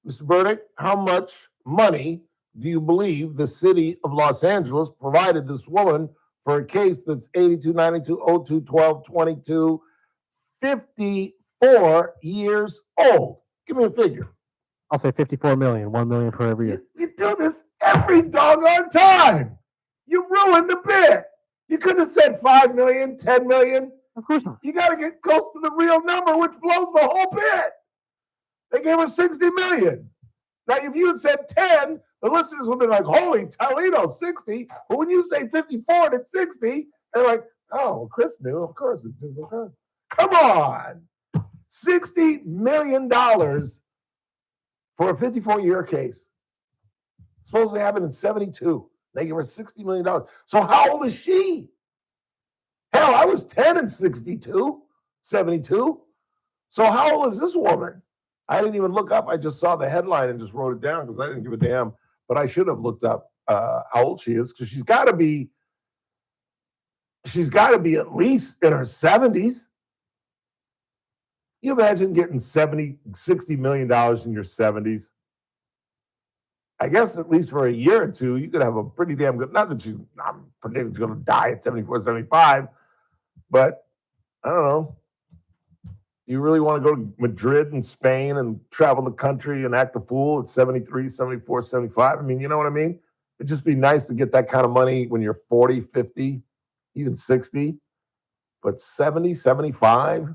Mr. Burdick, how much money do you believe the city of Los Angeles provided this woman for a case that's 82, 92, 02, 12, 22, 54 years old? Give me a figure. I'll say 54 million, 1 million for every year. You do this every doggone time. You ruined the bit. You could have said 5 million, 10 million. Of course not. You got to get close to the real number, which blows the whole bit. They gave her 60 million. Now, if you had said 10, the listeners would have been like, holy Toledo, 60. But when you say 54 and it's 60, they're like, oh, well, Chris knew. Of course, it's just okay. Come on. $60 million for a 54-year case. Supposed to happen in 72. They give her $60 million. So how old is she? Hell, I was 10 in 62, 72. So how old is this woman? I didn't even look up. I just saw the headline and just wrote it down because I didn't give a damn. But I should have looked up how old she is because she's got to be at least in her 70s. You imagine getting $60 million in your 70s? I guess at least for a year or two, you could have a pretty damn good, not that I'm predicting she's going to die at 74, 75, but I don't know. You really want to go to Madrid and Spain and travel the country and act a fool at 73, 74, 75? I mean, you know what I mean? It'd just be nice to get that kind of money when you're 40, 50, even 60. But 70, 75,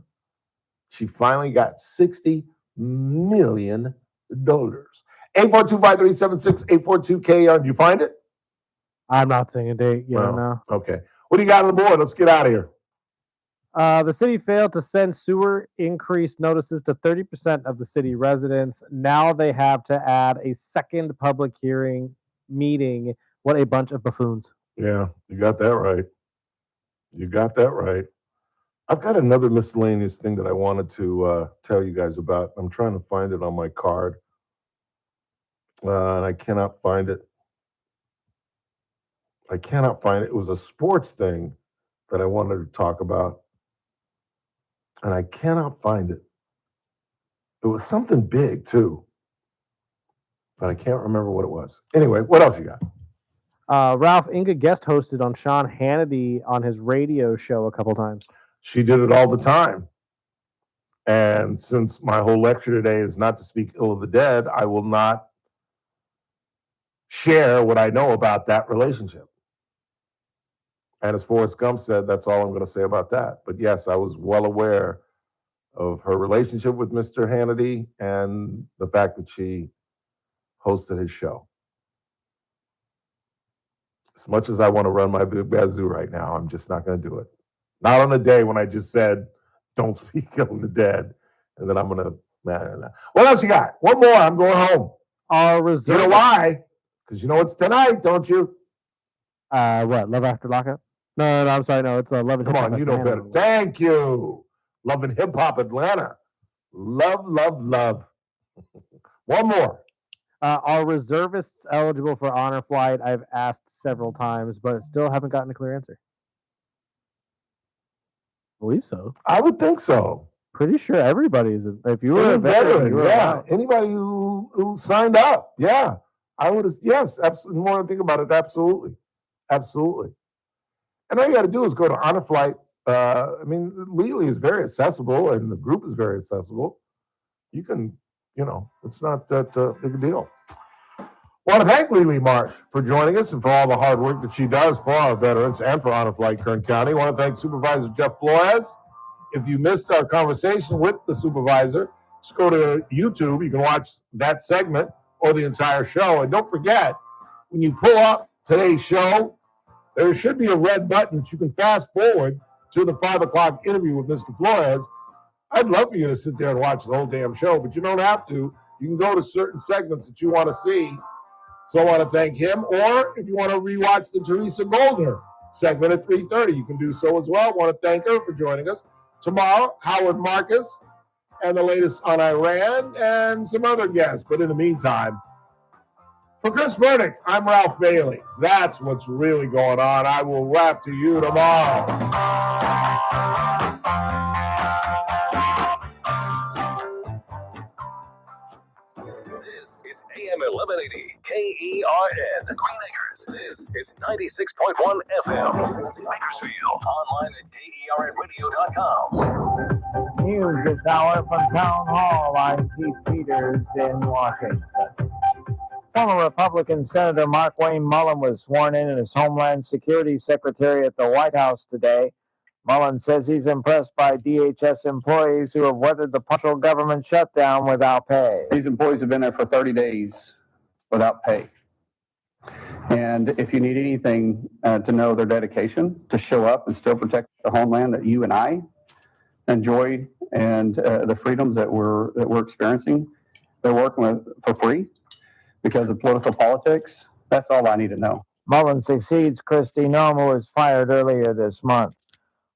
she finally got $60 million. 842-5376, 842-KR. Did you find it? I'm not saying a date yet. Well, No. Okay. What do you got on the board? Let's get out of here. The city failed to send sewer increase notices to 30% of the city residents. Now they have to add a second public hearing meeting. What a bunch of buffoons. Yeah, you got that right. You got that right. I've got another miscellaneous thing that I wanted to tell you guys about. I'm trying to find it on my card, and I cannot find it. It was a sports thing that I wanted to talk about, and I cannot find it. It was something big, too, but I can't remember what it was. Anyway, what else you got? Ralph, Inga guest hosted on Sean Hannity on his radio show a couple times. She did it all the time. And since my whole lecture today is not to speak ill of the dead, I will not share what I know about that relationship. And as Forrest Gump said, that's all I'm going to say about that. But yes, I was well aware of her relationship with Mr. Hannity and the fact that she hosted his show. As much as I want to run my big bazoo right now, I'm just not going to do it. Not on a day when I just said, don't speak ill of the dead. And then I'm going to, What else you got? One more. I'm going home. You know why? Because you know it's tonight, don't you? What? Love After Lockup? No, I'm sorry. No, it's Love and Hip Come Hop on, you know Atlanta. better. Thank you. Love and Hip Hop Atlanta. Love, love, love. One more. Are reservists eligible for honor flight? I've asked several times, but still haven't gotten a clear answer. I believe so. I would think so. Pretty sure everybody is. If you were a veteran, you were allowed. Anybody who signed up, yeah. I would, yes, absolutely. The more I think about it, absolutely. Absolutely. And all you got to do is go to Honor Flight. Lely is very accessible, and the group is very accessible. You can, it's not that big a deal. Want to thank Lely Marsh for joining us and for all the hard work that she does for our veterans and for Honor Flight Kern County. Want to thank Supervisor Jeff Flores. If you missed our conversation with the supervisor, just go to YouTube. You can watch that segment or the entire show. And don't forget, when you pull up today's show, there should be a red button that you can fast forward to the 5 o'clock interview with Mr. Flores. I'd love for you to sit there and watch the whole damn show, but you don't have to. You can go to certain segments that you want to see. So I want to thank him. Or if you want to rewatch the Teresa Goldner segment at 3:30, you can do so as well. I want to thank her for joining us. Tomorrow, Howard Marcus and the latest on Iran and some other guests. But in the meantime, for Chris Burdick, I'm Ralph Bailey. That's what's really going on. I will rap to you tomorrow. This is AM 1180 KERN Green Acres. This is 96.1 FM Bakersfield. Online at KERNradio.com. News this hour from Town Hall. I'm Keith Peters in Washington. Former Republican Senator Mark Wayne Mullen was sworn in as Homeland Security Secretary at the White House today. Mullen says he's impressed by DHS employees who have weathered the partial government shutdown without pay. These employees have been there for 30 days without pay. And if you need anything to know their dedication to show up and still protect the homeland that you and I enjoy and the freedoms that we're experiencing, they're working with for free because of political politics. That's all I need to know. Mullen succeeds Kristi Noem, who was fired earlier this month.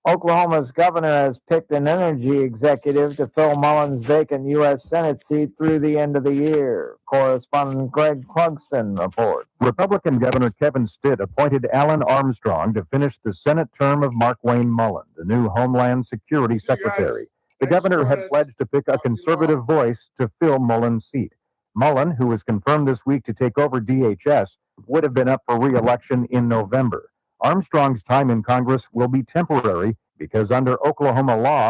Oklahoma's governor has picked an energy executive to fill Mullen's vacant U.S. Senate seat through the end of the year. Correspondent Greg Clugston reports. Republican Governor Kevin Stitt appointed Alan Armstrong to finish the Senate term of Mark Wayne Mullen, the new Homeland Security Secretary. The governor had pledged to pick a conservative voice to fill Mullen's seat. Mullen, who was confirmed this week to take over DHS, would have been up for re-election in November. Armstrong's time in Congress will be temporary because under Oklahoma law,